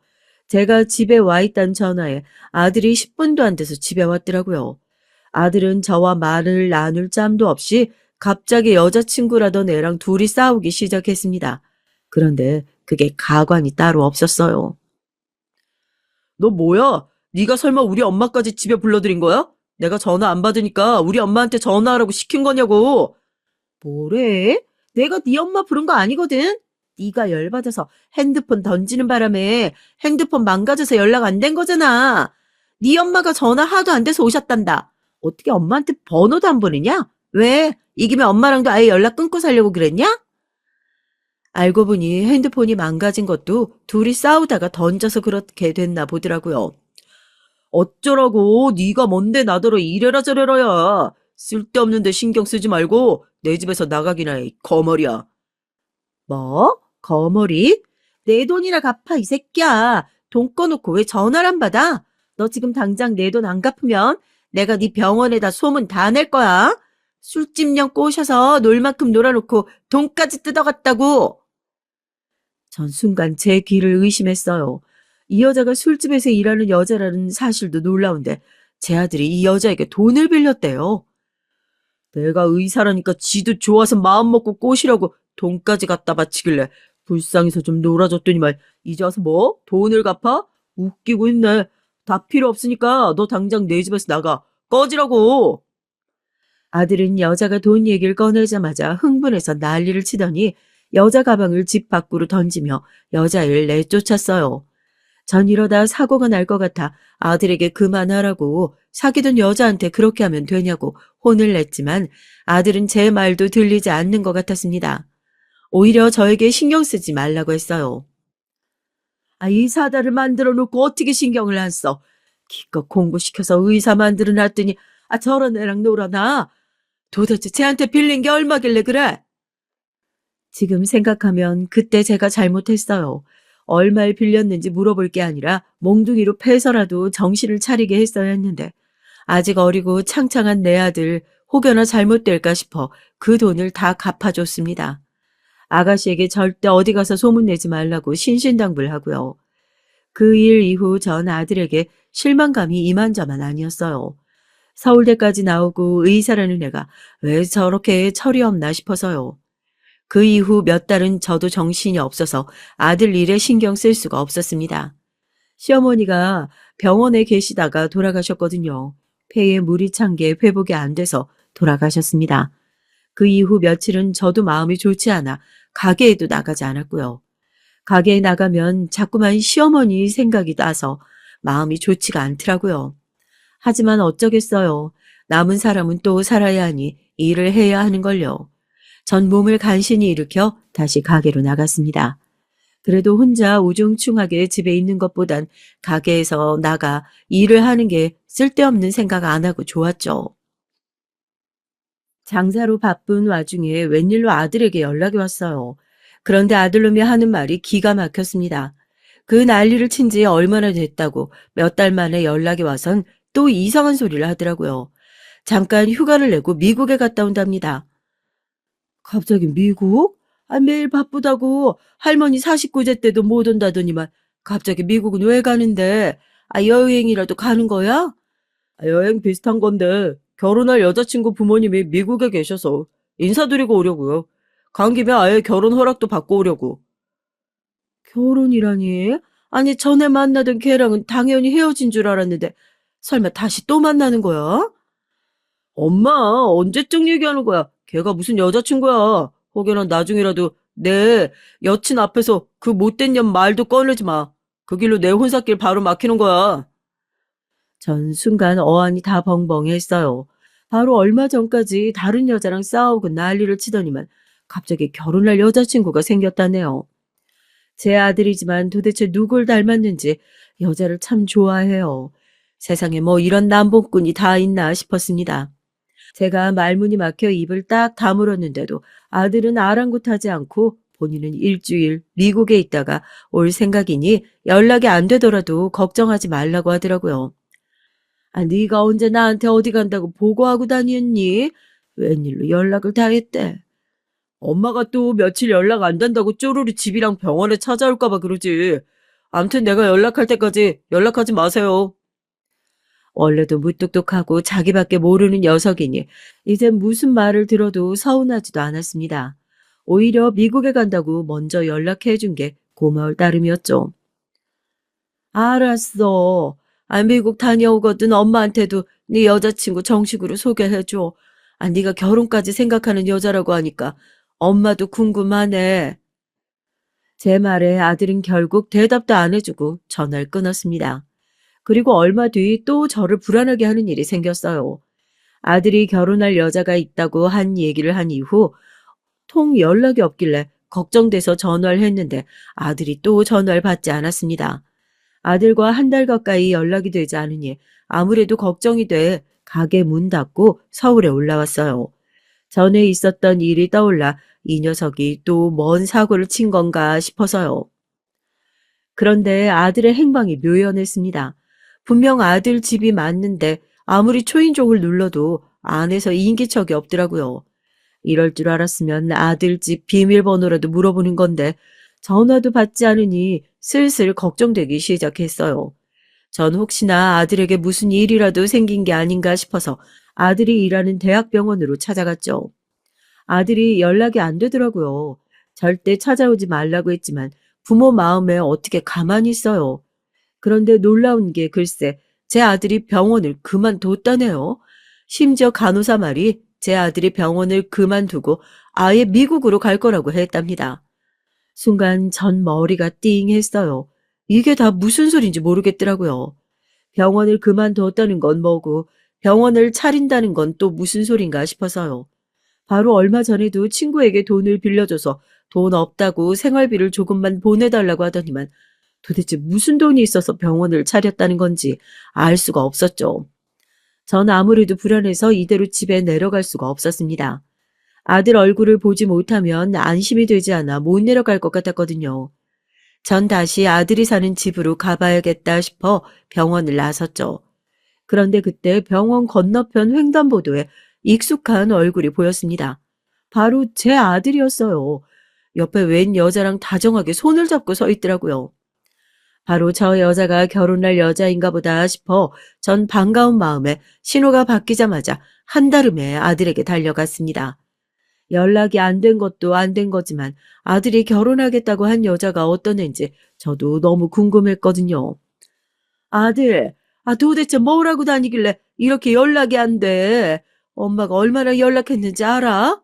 제가 집에 와 있다는 전화에 아들이 10분도 안 돼서 집에 왔더라고요. 아들은 저와 말을 나눌 짬도 없이 갑자기 여자친구라던 애랑 둘이 싸우기 시작했습니다. 그런데 그게 가관이 따로 없었어요. 너 뭐야? 네가 설마 우리 엄마까지 집에 불러들인 거야? 내가 전화 안 받으니까 우리 엄마한테 전화하라고 시킨 거냐고. 뭐래? 내가 네 엄마 부른 거 아니거든? 네가 열받아서 핸드폰 던지는 바람에 핸드폰 망가져서 연락 안 된 거잖아. 네 엄마가 전화 하도 안 돼서 오셨단다. 어떻게 엄마한테 번호도 안 보내냐? 왜? 이기면 엄마랑도 아예 연락 끊고 살려고 그랬냐? 알고 보니 핸드폰이 망가진 것도 둘이 싸우다가 던져서 그렇게 됐나 보더라고요. 어쩌라고 네가 뭔데 나더러 이래라 저래라야. 쓸데없는데 신경 쓰지 말고 내 집에서 나가기나 해, 거머리야. 뭐? 거머리? 내 돈이나 갚아, 이 새끼야. 돈 꺼놓고 왜 전화를 안 받아? 너 지금 당장 내 돈 안 갚으면 내가 네 병원에다 소문 다 낼 거야. 술집년 꼬셔서 놀 만큼 놀아놓고 돈까지 뜯어갔다고. 전 순간 제 귀를 의심했어요. 이 여자가 술집에서 일하는 여자라는 사실도 놀라운데 제 아들이 이 여자에게 돈을 빌렸대요. 내가 의사라니까 지도 좋아서 마음먹고 꼬시려고 돈까지 갖다 바치길래 불쌍해서 좀 놀아줬더니만 이제 와서 뭐? 돈을 갚아? 웃기고 있네. 다 필요 없으니까 너 당장 내 집에서 나가. 꺼지라고. 아들은 여자가 돈 얘기를 꺼내자마자 흥분해서 난리를 치더니 여자 가방을 집 밖으로 던지며 여자애를 내쫓았어요. 전 이러다 사고가 날 것 같아 아들에게 그만하라고 사귀던 여자한테 그렇게 하면 되냐고 혼을 냈지만 아들은 제 말도 들리지 않는 것 같았습니다. 오히려 저에게 신경 쓰지 말라고 했어요. 아, 이 사다를 만들어 놓고 어떻게 신경을 안 써? 기껏 공부시켜서 의사 만들어 놨더니 저런 애랑 놀아나? 도대체 쟤한테 빌린 게 얼마길래 그래? 지금 생각하면 그때 제가 잘못했어요. 얼마를 빌렸는지 물어볼 게 아니라 몽둥이로 패서라도 정신을 차리게 했어야 했는데 아직 어리고 창창한 내 아들 혹여나 잘못될까 싶어 그 돈을 다 갚아줬습니다. 아가씨에게 절대 어디 가서 소문내지 말라고 신신당부하고요. 그 일 이후 전 아들에게 실망감이 이만저만 아니었어요. 서울대까지 나오고 의사라는 애가 왜 저렇게 철이 없나 싶어서요. 그 이후 몇 달은 저도 정신이 없어서 아들 일에 신경 쓸 수가 없었습니다. 시어머니가 병원에 계시다가 돌아가셨거든요. 폐에 물이 찬 게 회복이 안 돼서 돌아가셨습니다. 그 이후 며칠은 저도 마음이 좋지 않아 가게에도 나가지 않았고요. 가게에 나가면 자꾸만 시어머니 생각이 나서 마음이 좋지가 않더라고요. 하지만 어쩌겠어요. 남은 사람은 또 살아야 하니 일을 해야 하는 걸요. 전 몸을 간신히 일으켜 다시 가게로 나갔습니다. 그래도 혼자 우중충하게 집에 있는 것보단 가게에서 나가 일을 하는 게 쓸데없는 생각 안 하고 좋았죠. 장사로 바쁜 와중에 웬일로 아들에게 연락이 왔어요. 그런데 아들놈이 하는 말이 기가 막혔습니다. 그 난리를 친 지 얼마나 됐다고 몇 달 만에 연락이 와선 또 이상한 소리를 하더라고요. 잠깐 휴가를 내고 미국에 갔다 온답니다. 갑자기 미국? 매일 바쁘다고 할머니 49제 때도 못 온다더니만 갑자기 미국은 왜 가는데? 여행이라도 가는 거야? 여행 비슷한 건데 결혼할 여자친구 부모님이 미국에 계셔서 인사드리고 오려고요. 간 김에 아예 결혼 허락도 받고 오려고. 결혼이라니? 아니 전에 만나던 걔랑은 당연히 헤어진 줄 알았는데 설마 다시 또 만나는 거야? 엄마, 언제적 얘기하는 거야? 걔가 무슨 여자친구야. 혹여나 나중이라도 내 여친 앞에서 그 못된 년 말도 꺼내지 마. 그 길로 내 혼사길 바로 막히는 거야. 전 순간 어안이 다 벙벙했어요. 바로 얼마 전까지 다른 여자랑 싸우고 난리를 치더니만 갑자기 결혼할 여자친구가 생겼다네요. 제 아들이지만 도대체 누굴 닮았는지 여자를 참 좋아해요. 세상에 뭐 이런 남봉꾼이 다 있나 싶었습니다. 제가 말문이 막혀 입을 딱 다물었는데도 아들은 아랑곳하지 않고 본인은 일주일 미국에 있다가 올 생각이니 연락이 안 되더라도 걱정하지 말라고 하더라고요. 아, 네가 언제 나한테 어디 간다고 보고하고 다녔니? 웬일로 연락을 다 했대. 엄마가 또 며칠 연락 안 된다고 쪼르르 집이랑 병원에 찾아올까 봐 그러지. 암튼 내가 연락할 때까지 연락하지 마세요. 원래도 무뚝뚝하고 자기밖에 모르는 녀석이니 이제 무슨 말을 들어도 서운하지도 않았습니다. 오히려 미국에 간다고 먼저 연락해 준 게 고마울 따름이었죠. 알았어. 아, 미국 다녀오거든 엄마한테도 네 여자친구 정식으로 소개해줘. 아, 네가 결혼까지 생각하는 여자라고 하니까 엄마도 궁금하네. 제 말에 아들은 결국 대답도 안 해주고 전화를 끊었습니다. 그리고 얼마 뒤 또 저를 불안하게 하는 일이 생겼어요. 아들이 결혼할 여자가 있다고 한 얘기를 한 이후 통 연락이 없길래 걱정돼서 전화를 했는데 아들이 또 전화를 받지 않았습니다. 아들과 한 달 가까이 연락이 되지 않으니 아무래도 걱정이 돼 가게 문 닫고 서울에 올라왔어요. 전에 있었던 일이 떠올라 이 녀석이 또 뭔 사고를 친 건가 싶어서요. 그런데 아들의 행방이 묘연했습니다. 분명 아들 집이 맞는데 아무리 초인종을 눌러도 안에서 인기척이 없더라고요. 이럴 줄 알았으면 아들 집 비밀번호라도 물어보는 건데 전화도 받지 않으니 슬슬 걱정되기 시작했어요. 전 혹시나 아들에게 무슨 일이라도 생긴 게 아닌가 싶어서 아들이 일하는 대학병원으로 찾아갔죠. 아들이 연락이 안 되더라고요. 절대 찾아오지 말라고 했지만 부모 마음에 어떻게 가만히 있어요. 그런데 놀라운 게 글쎄 제 아들이 병원을 그만뒀다네요. 심지어 간호사 말이 제 아들이 병원을 그만두고 아예 미국으로 갈 거라고 했답니다. 순간 전 머리가 띵했어요. 이게 다 무슨 소린지 모르겠더라고요. 병원을 그만뒀다는 건 뭐고 병원을 차린다는 건 또 무슨 소린가 싶어서요. 바로 얼마 전에도 친구에게 돈을 빌려줘서 돈 없다고 생활비를 조금만 보내달라고 하더니만 도대체 무슨 돈이 있어서 병원을 차렸다는 건지 알 수가 없었죠. 전 아무래도 불안해서 이대로 집에 내려갈 수가 없었습니다. 아들 얼굴을 보지 못하면 안심이 되지 않아 못 내려갈 것 같았거든요. 전 다시 아들이 사는 집으로 가봐야겠다 싶어 병원을 나섰죠. 그런데 그때 병원 건너편 횡단보도에 익숙한 얼굴이 보였습니다. 바로 제 아들이었어요. 옆에 웬 여자랑 다정하게 손을 잡고 서 있더라고요. 바로 저 여자가 결혼할 여자인가 보다 싶어 전 반가운 마음에 신호가 바뀌자마자 한달음에 아들에게 달려갔습니다. 연락이 안 된 것도 안 된 거지만 아들이 결혼하겠다고 한 여자가 어떤 앤지 저도 너무 궁금했거든요. 아들, 아, 도대체 뭐라고 다니길래 이렇게 연락이 안 돼? 엄마가 얼마나 연락했는지 알아?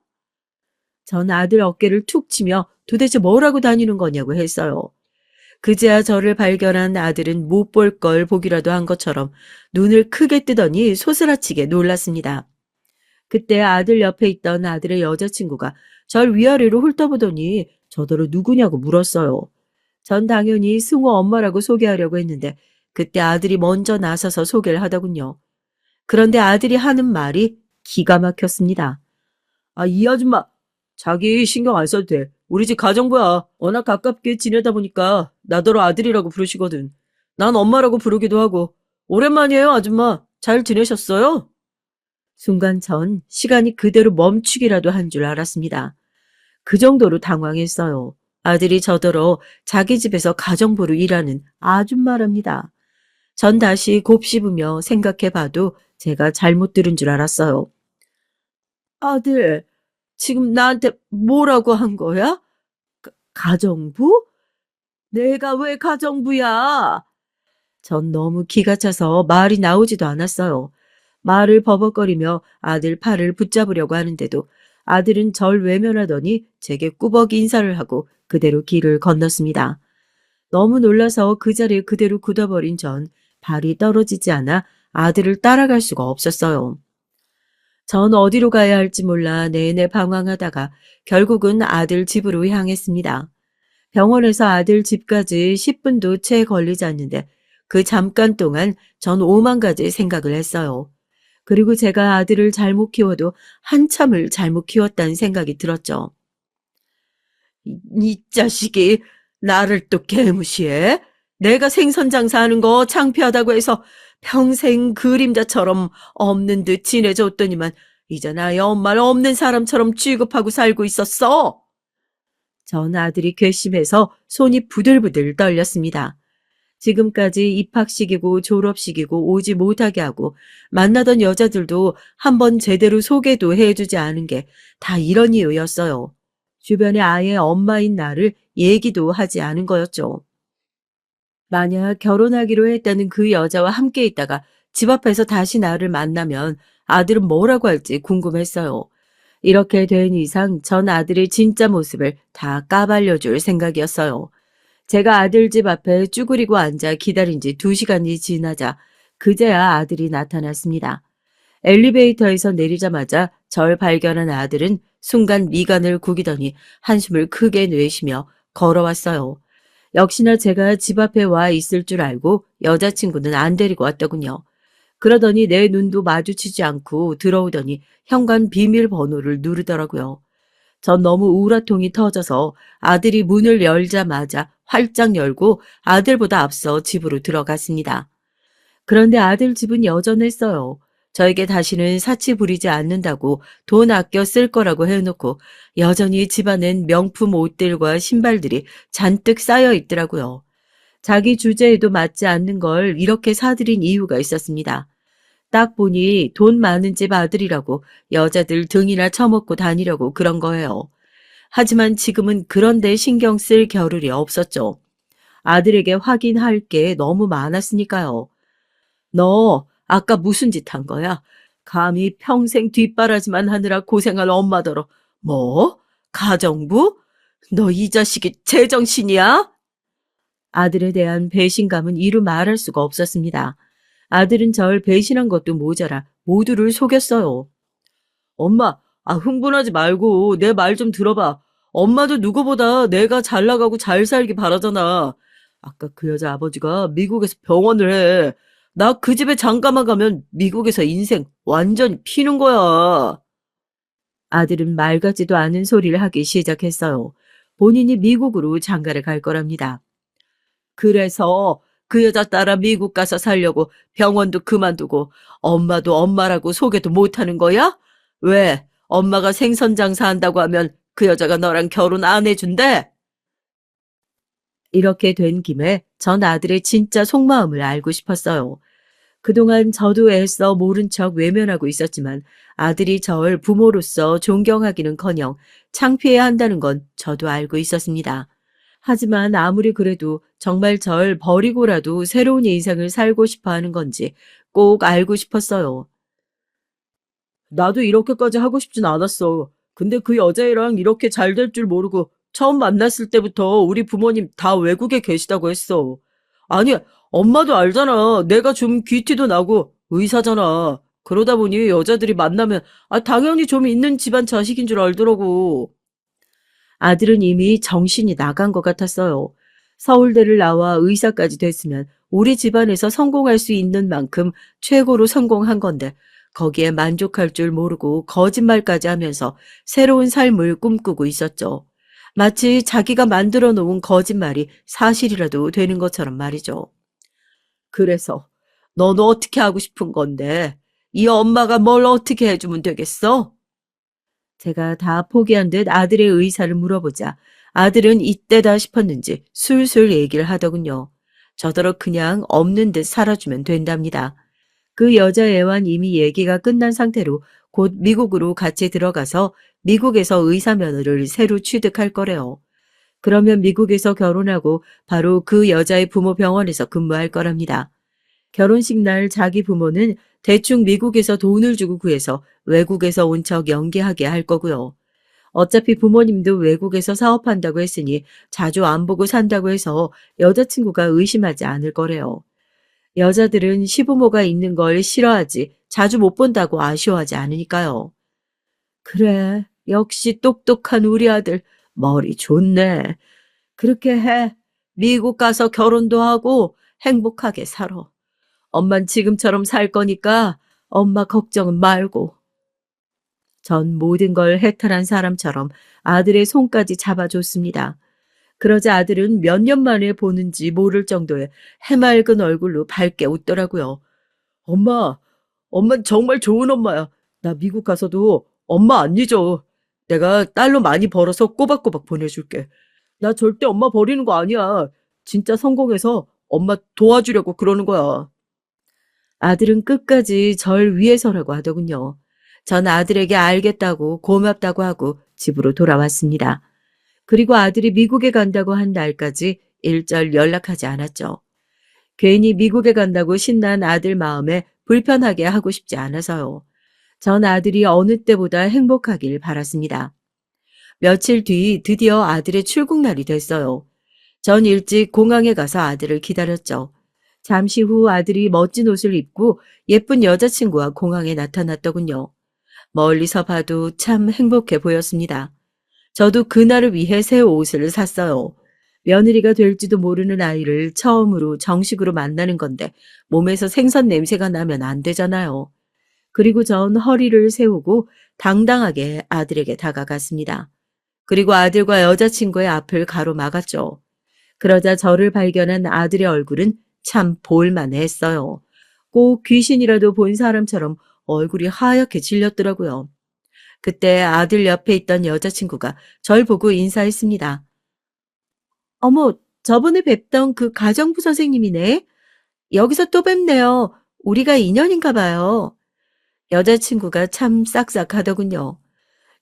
전 아들 어깨를 툭 치며 도대체 뭐라고 다니는 거냐고 했어요. 그제야 저를 발견한 아들은 못 볼 걸 보기라도 한 것처럼 눈을 크게 뜨더니 소스라치게 놀랐습니다. 그때 아들 옆에 있던 아들의 여자친구가 절 위아래로 훑어보더니 저더러 누구냐고 물었어요. 전 당연히 승호 엄마라고 소개하려고 했는데 그때 아들이 먼저 나서서 소개를 하더군요. 그런데 아들이 하는 말이 기가 막혔습니다. 아, 이 아줌마 자기 신경 안 써도 돼. 우리 집 가정부야. 워낙 가깝게 지내다 보니까 나더러 아들이라고 부르시거든. 난 엄마라고 부르기도 하고. 오랜만이에요, 아줌마. 잘 지내셨어요? 순간 전 시간이 그대로 멈추기라도 한 줄 알았습니다. 그 정도로 당황했어요. 아들이 저더러 자기 집에서 가정부로 일하는 아줌마랍니다. 전 다시 곱씹으며 생각해봐도 제가 잘못 들은 줄 알았어요. 아들, 지금 나한테 뭐라고 한 거야? 가정부? 내가 왜 가정부야? 전 너무 기가 차서 말이 나오지도 않았어요. 말을 버벅거리며 아들 팔을 붙잡으려고 하는데도 아들은 절 외면하더니 제게 꾸벅 인사를 하고 그대로 길을 건넜습니다. 너무 놀라서 그 자리에 그대로 굳어버린 전 발이 떨어지지 않아 아들을 따라갈 수가 없었어요. 전 어디로 가야 할지 몰라 내내 방황하다가 결국은 아들 집으로 향했습니다. 병원에서 아들 집까지 10분도 채 걸리지 않는데 그 잠깐 동안 전 오만 가지 생각을 했어요. 그리고 제가 아들을 잘못 키워도 한참을 잘못 키웠다는 생각이 들었죠. 이 자식이 나를 또 개무시해? 내가 생선 장사하는 거 창피하다고 해서 평생 그림자처럼 없는 듯 지내줬더니만 이제 나의 엄마를 없는 사람처럼 취급하고 살고 있었어. 전 아들이 괘씸해서 손이 부들부들 떨렸습니다. 지금까지 입학시키고 졸업시키고 오지 못하게 하고 만나던 여자들도 한번 제대로 소개도 해주지 않은 게 다 이런 이유였어요. 주변에 아예 엄마인 나를 얘기도 하지 않은 거였죠. 만약 결혼하기로 했다는 그 여자와 함께 있다가 집 앞에서 다시 나를 만나면 아들은 뭐라고 할지 궁금했어요. 이렇게 된 이상 전 아들의 진짜 모습을 다 까발려줄 생각이었어요. 제가 아들 집 앞에 쭈그리고 앉아 기다린 지 2시간이 지나자 그제야 아들이 나타났습니다. 엘리베이터에서 내리자마자 절 발견한 아들은 순간 미간을 구기더니 한숨을 크게 내쉬며 걸어왔어요. 역시나 제가 집 앞에 와 있을 줄 알고 여자친구는 안 데리고 왔더군요. 그러더니 내 눈도 마주치지 않고 들어오더니 현관 비밀번호를 누르더라고요. 전 너무 우라통이 터져서 아들이 문을 열자마자 활짝 열고 아들보다 앞서 집으로 들어갔습니다. 그런데 아들 집은 여전했어요. 저에게 다시는 사치 부리지 않는다고 돈 아껴 쓸 거라고 해놓고 여전히 집안엔 명품 옷들과 신발들이 잔뜩 쌓여 있더라고요. 자기 주제에도 맞지 않는 걸 이렇게 사들인 이유가 있었습니다. 딱 보니 돈 많은 집 아들이라고 여자들 등이나 처먹고 다니려고 그런 거예요. 하지만 지금은 그런 데 신경 쓸 겨를이 없었죠. 아들에게 확인할 게 너무 많았으니까요. 너 아까 무슨 짓 한 거야? 감히 평생 뒷바라지만 하느라 고생할 엄마더러 뭐? 가정부? 너 이 자식이 제정신이야? 아들에 대한 배신감은 이루 말할 수가 없었습니다. 아들은 절 배신한 것도 모자라 모두를 속였어요. 엄마, 흥분하지 말고 내 말 좀 들어봐. 엄마도 누구보다 내가 잘 나가고 잘 살기 바라잖아. 아까 그 여자 아버지가 미국에서 병원을 해. 나 그 집에 잠깐만 가면 미국에서 인생 완전히 피는 거야. 아들은 말 같지도 않은 소리를 하기 시작했어요. 본인이 미국으로 장가를 갈 거랍니다. 그래서 그 여자 따라 미국 가서 살려고 병원도 그만두고 엄마도 엄마라고 소개도 못하는 거야? 왜? 엄마가 생선 장사한다고 하면 그 여자가 너랑 결혼 안 해준대? 이렇게 된 김에 전 아들의 진짜 속마음을 알고 싶었어요. 그동안 저도 애써 모른 척 외면하고 있었지만 아들이 절 부모로서 존경하기는커녕 창피해야 한다는 건 저도 알고 있었습니다. 하지만 아무리 그래도 정말 절 버리고라도 새로운 인생을 살고 싶어 하는 건지 꼭 알고 싶었어요. 나도 이렇게까지 하고 싶진 않았어. 근데 그 여자애랑 이렇게 잘 될 줄 모르고 처음 만났을 때부터 우리 부모님 다 외국에 계시다고 했어. 아니, 엄마도 알잖아. 내가 좀 귀티도 나고 의사잖아. 그러다 보니 여자들이 만나면 당연히 좀 있는 집안 자식인 줄 알더라고. 아들은 이미 정신이 나간 것 같았어요. 서울대를 나와 의사까지 됐으면 우리 집안에서 성공할 수 있는 만큼 최고로 성공한 건데 거기에 만족할 줄 모르고 거짓말까지 하면서 새로운 삶을 꿈꾸고 있었죠. 마치 자기가 만들어 놓은 거짓말이 사실이라도 되는 것처럼 말이죠. 그래서 너는 어떻게 하고 싶은 건데? 이 엄마가 뭘 어떻게 해주면 되겠어? 제가 다 포기한 듯 아들의 의사를 물어보자 아들은 이때다 싶었는지 술술 얘기를 하더군요. 저더러 그냥 없는 듯 살아주면 된답니다. 그 여자애와는 이미 얘기가 끝난 상태로 곧 미국으로 같이 들어가서 미국에서 의사 면허를 새로 취득할 거래요. 그러면 미국에서 결혼하고 바로 그 여자의 부모 병원에서 근무할 거랍니다. 결혼식 날 자기 부모는 대충 미국에서 돈을 주고 구해서 외국에서 온 척 연기하게 할 거고요. 어차피 부모님도 외국에서 사업한다고 했으니 자주 안 보고 산다고 해서 여자친구가 의심하지 않을 거래요. 여자들은 시부모가 있는 걸 싫어하지 자주 못 본다고 아쉬워하지 않으니까요. 그래, 역시 똑똑한 우리 아들. 머리 좋네. 그렇게 해. 미국 가서 결혼도 하고 행복하게 살아. 엄만 지금처럼 살 거니까 엄마 걱정은 말고. 전 모든 걸 해탈한 사람처럼 아들의 손까지 잡아줬습니다. 그러자 아들은 몇 년 만에 보는지 모를 정도의 해맑은 얼굴로 밝게 웃더라고요. 엄마, 엄만 정말 좋은 엄마야. 나 미국 가서도 엄마 안 잊어. 내가 달러 많이 벌어서 꼬박꼬박 보내줄게. 나 절대 엄마 버리는 거 아니야. 진짜 성공해서 엄마 도와주려고 그러는 거야. 아들은 끝까지 절 위해서라고 하더군요. 전 아들에게 알겠다고 고맙다고 하고 집으로 돌아왔습니다. 그리고 아들이 미국에 간다고 한 날까지 일절 연락하지 않았죠. 괜히 미국에 간다고 신난 아들 마음에 불편하게 하고 싶지 않아서요. 전 아들이 어느 때보다 행복하길 바랐습니다. 며칠 뒤 드디어 아들의 출국 날이 됐어요. 전 일찍 공항에 가서 아들을 기다렸죠. 잠시 후 아들이 멋진 옷을 입고 예쁜 여자친구와 공항에 나타났더군요. 멀리서 봐도 참 행복해 보였습니다. 저도 그날을 위해 새 옷을 샀어요. 며느리가 될지도 모르는 아이를 처음으로 정식으로 만나는 건데 몸에서 생선 냄새가 나면 안 되잖아요. 그리고 전 허리를 세우고 당당하게 아들에게 다가갔습니다. 그리고 아들과 여자친구의 앞을 가로막았죠. 그러자 저를 발견한 아들의 얼굴은 참 볼만해 했어요. 꼭 귀신이라도 본 사람처럼 얼굴이 하얗게 질렸더라고요. 그때 아들 옆에 있던 여자친구가 절 보고 인사했습니다. 어머, 저번에 뵙던 그 가정부 선생님이네. 여기서 또 뵙네요. 우리가 인연인가 봐요. 여자친구가 참 싹싹하더군요.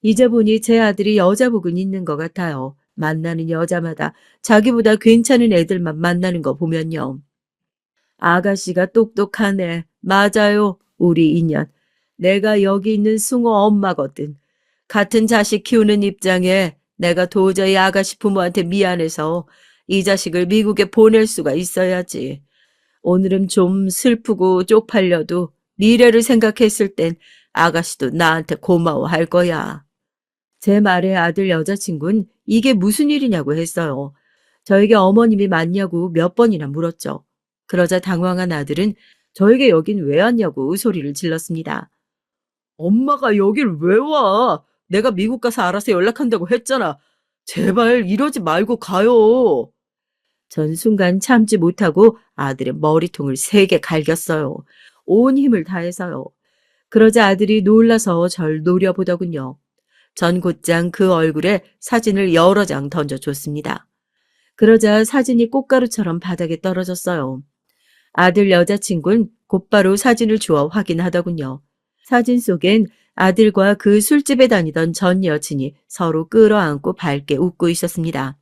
이제 보니 제 아들이 여자복은 있는 것 같아요. 만나는 여자마다 자기보다 괜찮은 애들만 만나는 거 보면요. 아가씨가 똑똑하네. 맞아요. 우리 인연. 내가 여기 있는 숭어 엄마거든. 같은 자식 키우는 입장에 내가 도저히 아가씨 부모한테 미안해서 이 자식을 미국에 보낼 수가 있어야지. 오늘은 좀 슬프고 쪽팔려도 미래를 생각했을 땐 아가씨도 나한테 고마워할 거야. 제 말에 아들 여자친구는 이게 무슨 일이냐고 했어요. 저에게 어머님이 맞냐고 몇 번이나 물었죠. 그러자 당황한 아들은 저에게 여긴 왜 왔냐고 소리를 질렀습니다. 엄마가 여길 왜 와? 내가 미국 가서 알아서 연락한다고 했잖아. 제발 이러지 말고 가요. 전 순간 참지 못하고 아들의 머리통을 세게 갈겼어요. 온 힘을 다해서요. 그러자 아들이 놀라서 절 노려보더군요. 전 곧장 그 얼굴에 사진을 여러 장 던져줬습니다. 그러자 사진이 꽃가루처럼 바닥에 떨어졌어요. 아들 여자친구는 곧바로 사진을 주워 확인하더군요. 사진 속엔 아들과 그 술집에 다니던 전 여친이 서로 끌어안고 밝게 웃고 있었습니다.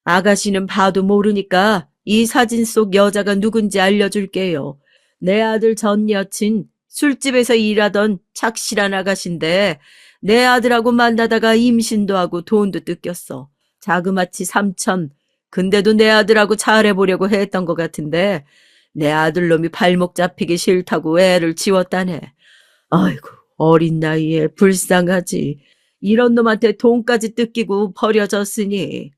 아가씨는 봐도 모르니까 이 사진 속 여자가 누군지 알려줄게요. 내 아들 전 여친 술집에서 일하던 착실한 아가씨인데 내 아들하고 만나다가 임신도 하고 돈도 뜯겼어. 자그마치 3천. 근데도 내 아들하고 잘해보려고 했던 것 같은데 내 아들놈이 발목 잡히기 싫다고 애를 지웠다네. 아이고 어린 나이에 불쌍하지. 이런 놈한테 돈까지 뜯기고 버려졌으니.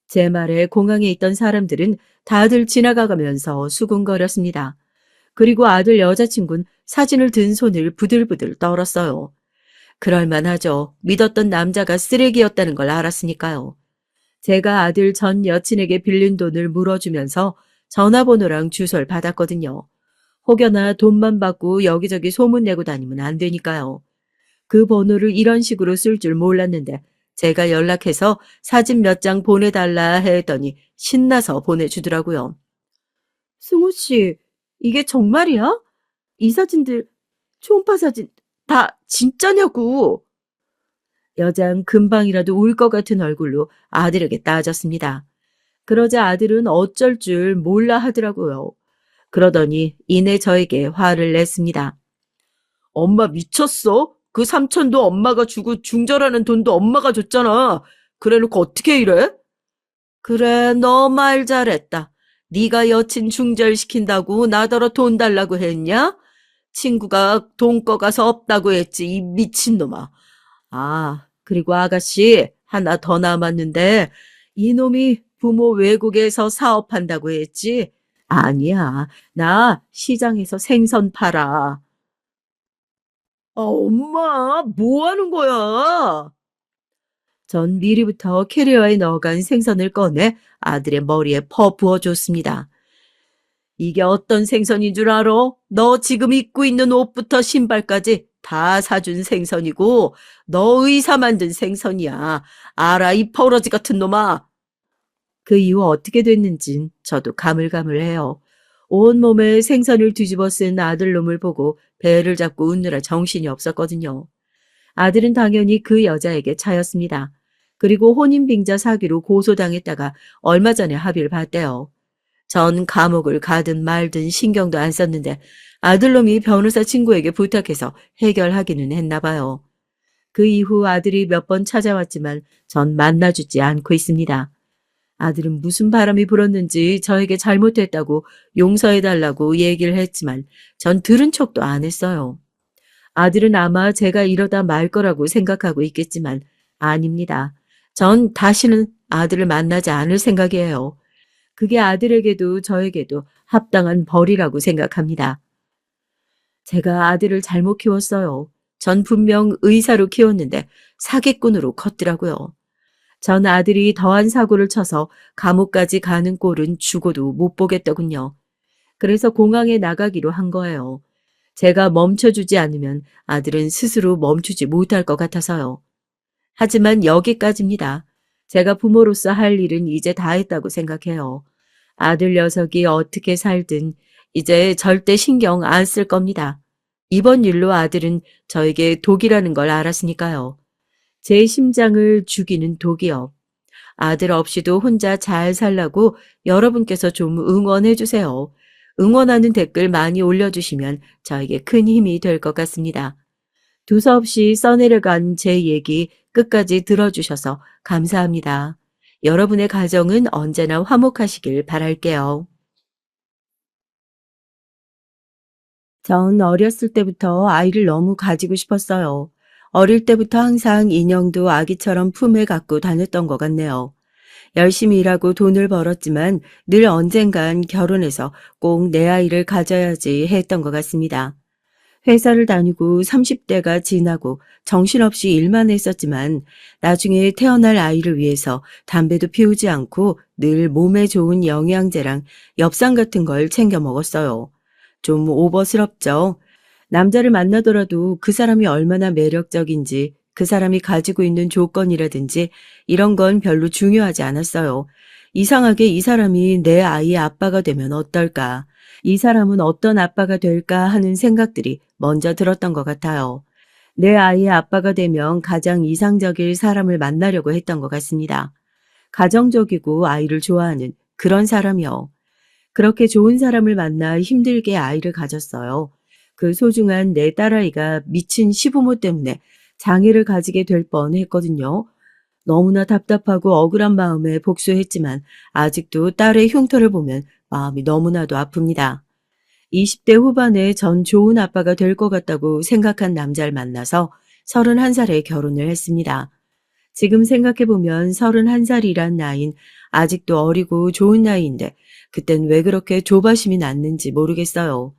제 말에 공항에 있던 사람들은 다들 지나가면서 수군거렸습니다. 그리고 아들 여자친구는 사진을 든 손을 부들부들 떨었어요. 그럴만하죠. 믿었던 남자가 쓰레기였다는 걸 알았으니까요. 제가 아들 전 여친에게 빌린 돈을 물어주면서 전화번호랑 주소를 받았거든요. 혹여나 돈만 받고 여기저기 소문내고 다니면 안 되니까요. 그 번호를 이런 식으로 쓸 줄 몰랐는데 제가 연락해서 사진 몇 장 보내달라 했더니 신나서 보내주더라고요. 승우 씨, 이게 정말이야? 이 사진들, 초음파 사진 다 진짜냐고. 여장 금방이라도 울 것 같은 얼굴로 아들에게 따졌습니다. 그러자 아들은 어쩔 줄 몰라 하더라고요. 그러더니 이내 저에게 화를 냈습니다. 엄마 미쳤어? 그 삼천도 엄마가 주고 중절하는 돈도 엄마가 줬잖아. 그래놓고 어떻게 이래? 그래, 너 말 잘했다. 네가 여친 중절시킨다고 나더러 돈 달라고 했냐? 친구가 돈 꺼가서 없다고 했지, 이 미친놈아. 아, 그리고 아가씨, 하나 더 남았는데, 이놈이 부모 외국에서 사업한다고 했지? 아니야, 나 시장에서 생선 팔아. 엄마, 뭐 하는 거야? 전 미리부터 캐리어에 넣어간 생선을 꺼내 아들의 머리에 퍼 부어줬습니다. 이게 어떤 생선인 줄 알아? 너 지금 입고 있는 옷부터 신발까지 다 사준 생선이고 너 의사 만든 생선이야. 알아, 이 버러지 같은 놈아. 그 이후 어떻게 됐는진 저도 가물가물해요. 온몸에 생선을 뒤집어 쓴 아들놈을 보고 배를 잡고 웃느라 정신이 없었거든요. 아들은 당연히 그 여자에게 차였습니다. 그리고 혼인빙자 사기로 고소당했다가 얼마 전에 합의를 봤대요. 전 감옥을 가든 말든 신경도 안 썼는데 아들놈이 변호사 친구에게 부탁해서 해결하기는 했나 봐요. 그 이후 아들이 몇 번 찾아왔지만 전 만나주지 않고 있습니다. 아들은 무슨 바람이 불었는지 저에게 잘못했다고 용서해달라고 얘기를 했지만 전 들은 척도 안 했어요. 아들은 아마 제가 이러다 말 거라고 생각하고 있겠지만 아닙니다. 전 다시는 아들을 만나지 않을 생각이에요. 그게 아들에게도 저에게도 합당한 벌이라고 생각합니다. 제가 아들을 잘못 키웠어요. 전 분명 의사로 키웠는데 사기꾼으로 컸더라고요. 전 아들이 더한 사고를 쳐서 감옥까지 가는 꼴은 죽어도 못 보겠더군요. 그래서 공항에 나가기로 한 거예요. 제가 멈춰주지 않으면 아들은 스스로 멈추지 못할 것 같아서요. 하지만 여기까지입니다. 제가 부모로서 할 일은 이제 다 했다고 생각해요. 아들 녀석이 어떻게 살든 이제 절대 신경 안 쓸 겁니다. 이번 일로 아들은 저에게 독이라는 걸 알았으니까요. 제 심장을 죽이는 독이요. 아들 없이도 혼자 잘 살라고 여러분께서 좀 응원해 주세요. 응원하는 댓글 많이 올려주시면 저에게 큰 힘이 될 것 같습니다. 두서없이 써내려간 제 얘기 끝까지 들어주셔서 감사합니다. 여러분의 가정은 언제나 화목하시길 바랄게요. 전 어렸을 때부터 아이를 너무 가지고 싶었어요. 어릴 때부터 항상 인형도 아기처럼 품에 갖고 다녔던 것 같네요. 열심히 일하고 돈을 벌었지만 늘 언젠간 결혼해서 꼭 내 아이를 가져야지 했던 것 같습니다. 회사를 다니고 30대가 지나고 정신없이 일만 했었지만 나중에 태어날 아이를 위해서 담배도 피우지 않고 늘 몸에 좋은 영양제랑 엽산 같은 걸 챙겨 먹었어요. 좀 오버스럽죠? 남자를 만나더라도 그 사람이 얼마나 매력적인지 그 사람이 가지고 있는 조건이라든지 이런 건 별로 중요하지 않았어요. 이상하게 이 사람이 내 아이의 아빠가 되면 어떨까? 이 사람은 어떤 아빠가 될까 하는 생각들이 먼저 들었던 것 같아요. 내 아이의 아빠가 되면 가장 이상적일 사람을 만나려고 했던 것 같습니다. 가정적이고 아이를 좋아하는 그런 사람이요. 그렇게 좋은 사람을 만나 힘들게 아이를 가졌어요. 그 소중한 내 딸아이가 미친 시부모 때문에 장애를 가지게 될 뻔했거든요. 너무나 답답하고 억울한 마음에 복수했지만 아직도 딸의 흉터를 보면 마음이 너무나도 아픕니다. 20대 후반에 전 좋은 아빠가 될 것 같다고 생각한 남자를 만나서 31살에 결혼을 했습니다. 지금 생각해보면 31살이란 나이는 아직도 어리고 좋은 나이인데 그땐 왜 그렇게 조바심이 났는지 모르겠어요.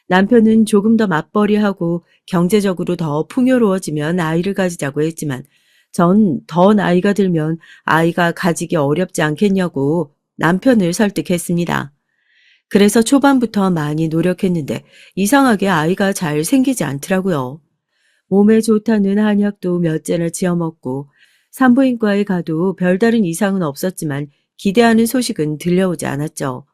남편은 조금 더 맞벌이하고 경제적으로 더 풍요로워지면 아이를 가지자고 했지만 전 더 나이가 들면 아이가 가지기 어렵지 않겠냐고 남편을 설득했습니다. 그래서 초반부터 많이 노력했는데 이상하게 아이가 잘 생기지 않더라고요. 몸에 좋다는 한약도 몇 개나 지어먹고 산부인과에 가도 별다른 이상은 없었지만 기대하는 소식은 들려오지 않았죠.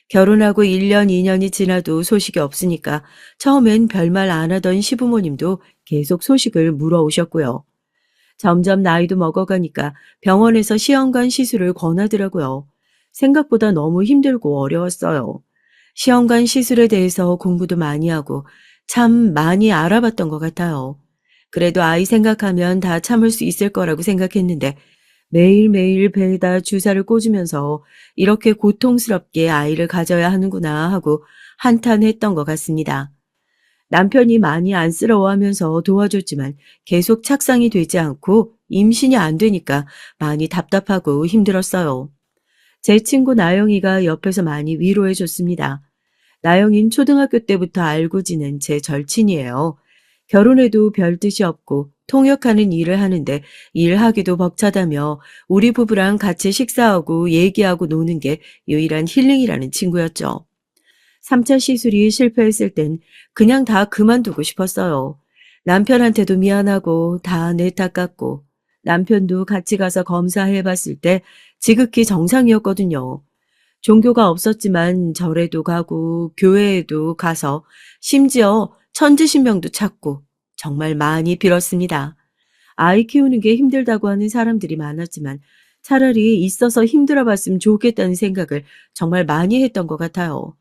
결혼하고 1년, 2년이 지나도 소식이 없으니까 처음엔 별말 안 하던 시부모님도 계속 소식을 물어오셨고요. 점점 나이도 먹어가니까 병원에서 시험관 시술을 권하더라고요. 생각보다 너무 힘들고 어려웠어요. 시험관 시술에 대해서 공부도 많이 하고 참 많이 알아봤던 것 같아요. 그래도 아이 생각하면 다 참을 수 있을 거라고 생각했는데 매일매일 배에다 주사를 꽂으면서 이렇게 고통스럽게 아이를 가져야 하는구나 하고 한탄했던 것 같습니다. 남편이 많이 안쓰러워하면서 도와줬지만 계속 착상이 되지 않고 임신이 안 되니까 많이 답답하고 힘들었어요. 제 친구 나영이가 옆에서 많이 위로해 줬습니다. 나영인 초등학교 때부터 알고 지낸 제 절친이에요. 결혼해도 별 뜻이 없고 통역하는 일을 하는데 일하기도 벅차다며 우리 부부랑 같이 식사하고 얘기하고 노는 게 유일한 힐링이라는 친구였죠. 3차 시술이 실패했을 땐 그냥 다 그만두고 싶었어요. 남편한테도 미안하고 다 내 탓 같고 남편도 같이 가서 검사해봤을 때 지극히 정상이었거든요. 종교가 없었지만 절에도 가고 교회에도 가서 심지어 천지신명도 찾고 정말 많이 빌었습니다. 아이 키우는 게 힘들다고 하는 사람들이 많았지만 차라리 있어서 힘들어 봤으면 좋겠다는 생각을 정말 많이 했던 것 같아요.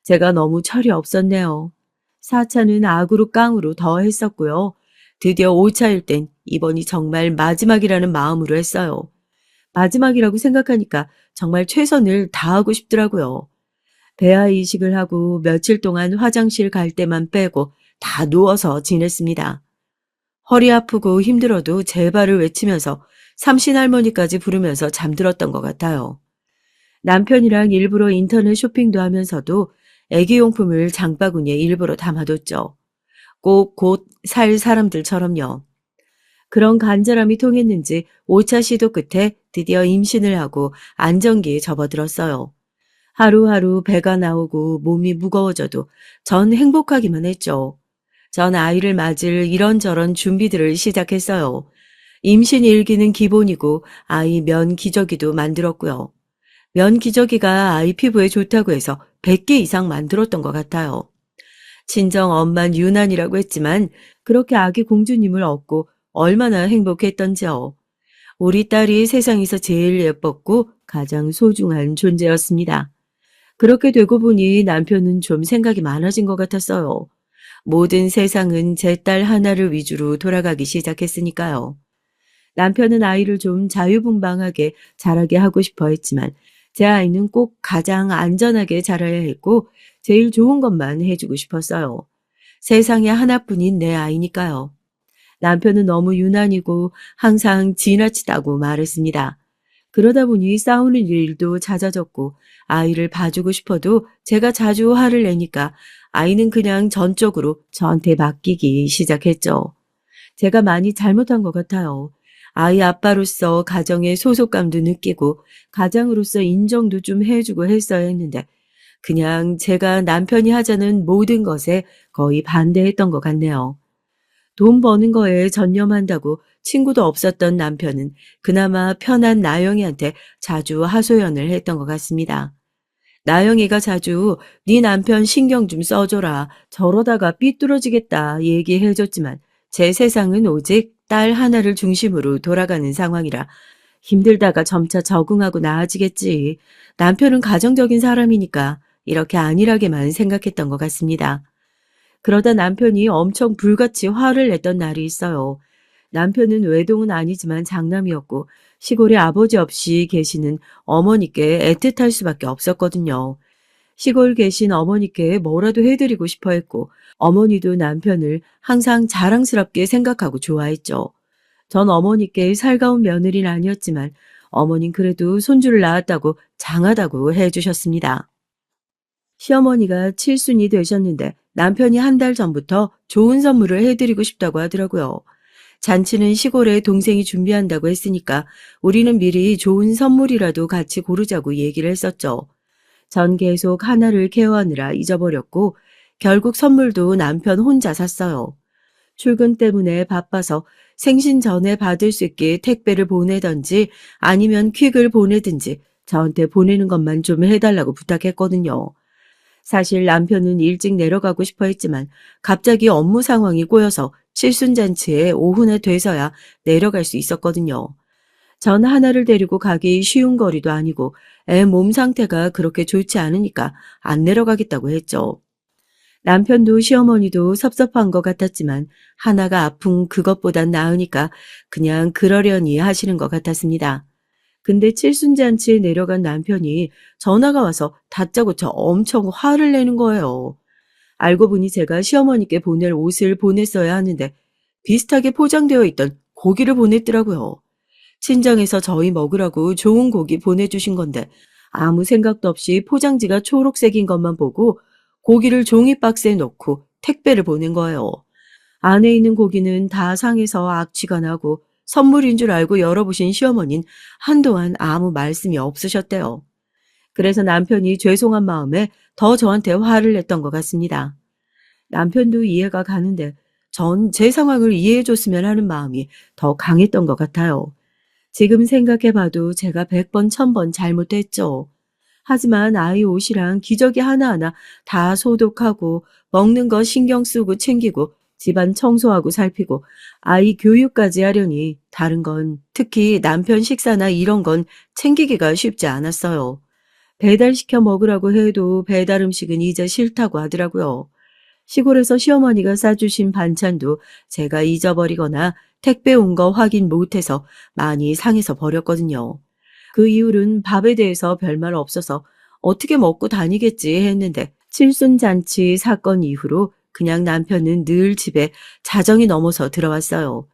제가 너무 철이 없었네요. 4차는 악으로 깡으로 더 했었고요. 드디어 5차일 땐 이번이 정말 마지막이라는 마음으로 했어요. 마지막이라고 생각하니까 정말 최선을 다하고 싶더라고요. 배아 이식을 하고 며칠 동안 화장실 갈 때만 빼고 다 누워서 지냈습니다. 허리 아프고 힘들어도 제발을 외치면서 삼신할머니까지 부르면서 잠들었던 것 같아요. 남편이랑 일부러 인터넷 쇼핑도 하면서도 애기용품을 장바구니에 일부러 담아뒀죠. 꼭 곧 살 사람들처럼요. 그런 간절함이 통했는지 5차 시도 끝에 드디어 임신을 하고 안정기에 접어들었어요. 하루하루 배가 나오고 몸이 무거워져도 전 행복하기만 했죠. 전 아이를 맞을 이런저런 준비들을 시작했어요. 임신 일기는 기본이고 아이 면 기저귀도 만들었고요. 면 기저귀가 아이 피부에 좋다고 해서 100개 이상 만들었던 것 같아요. 친정 엄만 유난이라고 했지만 그렇게 아기 공주님을 얻고 얼마나 행복했던지요. 우리 딸이 세상에서 제일 예뻤고 가장 소중한 존재였습니다. 그렇게 되고 보니 남편은 좀 생각이 많아진 것 같았어요. 모든 세상은 제 딸 하나를 위주로 돌아가기 시작했으니까요. 남편은 아이를 좀 자유분방하게 자라게 하고 싶어 했지만 제 아이는 꼭 가장 안전하게 자라야 했고 제일 좋은 것만 해주고 싶었어요. 세상에 하나뿐인 내 아이니까요. 남편은 너무 유난이고 항상 지나치다고 말했습니다. 그러다 보니 싸우는 일도 잦아졌고 아이를 봐주고 싶어도 제가 자주 화를 내니까 아이는 그냥 전적으로 저한테 맡기기 시작했죠. 제가 많이 잘못한 것 같아요. 아이 아빠로서 가정의 소속감도 느끼고 가장으로서 인정도 좀 해주고 했어야 했는데 그냥 제가 남편이 하자는 모든 것에 거의 반대했던 것 같네요. 돈 버는 거에 전념한다고 친구도 없었던 남편은 그나마 편한 나영이한테 자주 하소연을 했던 것 같습니다. 나영이가 자주 네 남편 신경 좀 써줘라. 저러다가 삐뚤어지겠다 얘기해줬지만 제 세상은 오직 딸 하나를 중심으로 돌아가는 상황이라 힘들다가 점차 적응하고 나아지겠지. 남편은 가정적인 사람이니까 이렇게 안일하게만 생각했던 것 같습니다. 그러다 남편이 엄청 불같이 화를 냈던 날이 있어요. 남편은 외동은 아니지만 장남이었고 시골에 아버지 없이 계시는 어머니께 애틋할 수밖에 없었거든요. 시골 계신 어머니께 뭐라도 해드리고 싶어 했고 어머니도 남편을 항상 자랑스럽게 생각하고 좋아했죠. 전 어머니께 살가운 며느리는 아니었지만 어머닌 그래도 손주를 낳았다고 장하다고 해주셨습니다. 시어머니가 칠순이 되셨는데 남편이 한 달 전부터 좋은 선물을 해드리고 싶다고 하더라고요. 잔치는 시골에 동생이 준비한다고 했으니까 우리는 미리 좋은 선물이라도 같이 고르자고 얘기를 했었죠. 전 계속 하나를 케어하느라 잊어버렸고 결국 선물도 남편 혼자 샀어요. 출근 때문에 바빠서 생신 전에 받을 수 있게 택배를 보내든지 아니면 퀵을 보내든지 저한테 보내는 것만 좀 해달라고 부탁했거든요. 사실 남편은 일찍 내려가고 싶어 했지만 갑자기 업무 상황이 꼬여서 칠순잔치에 오후나 돼서야 내려갈 수 있었거든요. 전 하나를 데리고 가기 쉬운 거리도 아니고 애 몸 상태가 그렇게 좋지 않으니까 안 내려가겠다고 했죠. 남편도 시어머니도 섭섭한 것 같았지만 하나가 아픈 그것보단 나으니까 그냥 그러려니 하시는 것 같았습니다. 근데 칠순잔치에 내려간 남편이 전화가 와서 다짜고짜 엄청 화를 내는 거예요. 알고 보니 제가 시어머니께 보낼 옷을 보냈어야 하는데 비슷하게 포장되어 있던 고기를 보냈더라고요. 친정에서 저희 먹으라고 좋은 고기 보내주신 건데 아무 생각도 없이 포장지가 초록색인 것만 보고 고기를 종이 박스에 넣고 택배를 보낸 거예요. 안에 있는 고기는 다 상해서 악취가 나고 선물인 줄 알고 열어보신 시어머니는 한동안 아무 말씀이 없으셨대요. 그래서 남편이 죄송한 마음에 더 저한테 화를 냈던 것 같습니다. 남편도 이해가 가는데 전 제 상황을 이해해줬으면 하는 마음이 더 강했던 것 같아요. 지금 생각해봐도 제가 100번, 1000번 잘못했죠. 하지만 아이 옷이랑 기저귀 하나하나 다 소독하고 먹는 거 신경 쓰고 챙기고 집안 청소하고 살피고 아이 교육까지 하려니 다른 건 특히 남편 식사나 이런 건 챙기기가 쉽지 않았어요. 배달시켜 먹으라고 해도 배달 음식은 이제 싫다고 하더라고요. 시골에서 시어머니가 싸주신 반찬도 제가 잊어버리거나 택배 온 거 확인 못해서 많이 상해서 버렸거든요. 그 이후로는 밥에 대해서 별말 없어서 어떻게 먹고 다니겠지 했는데 칠순잔치 사건 이후로 그냥 남편은 늘 집에 자정이 넘어서 들어왔어요.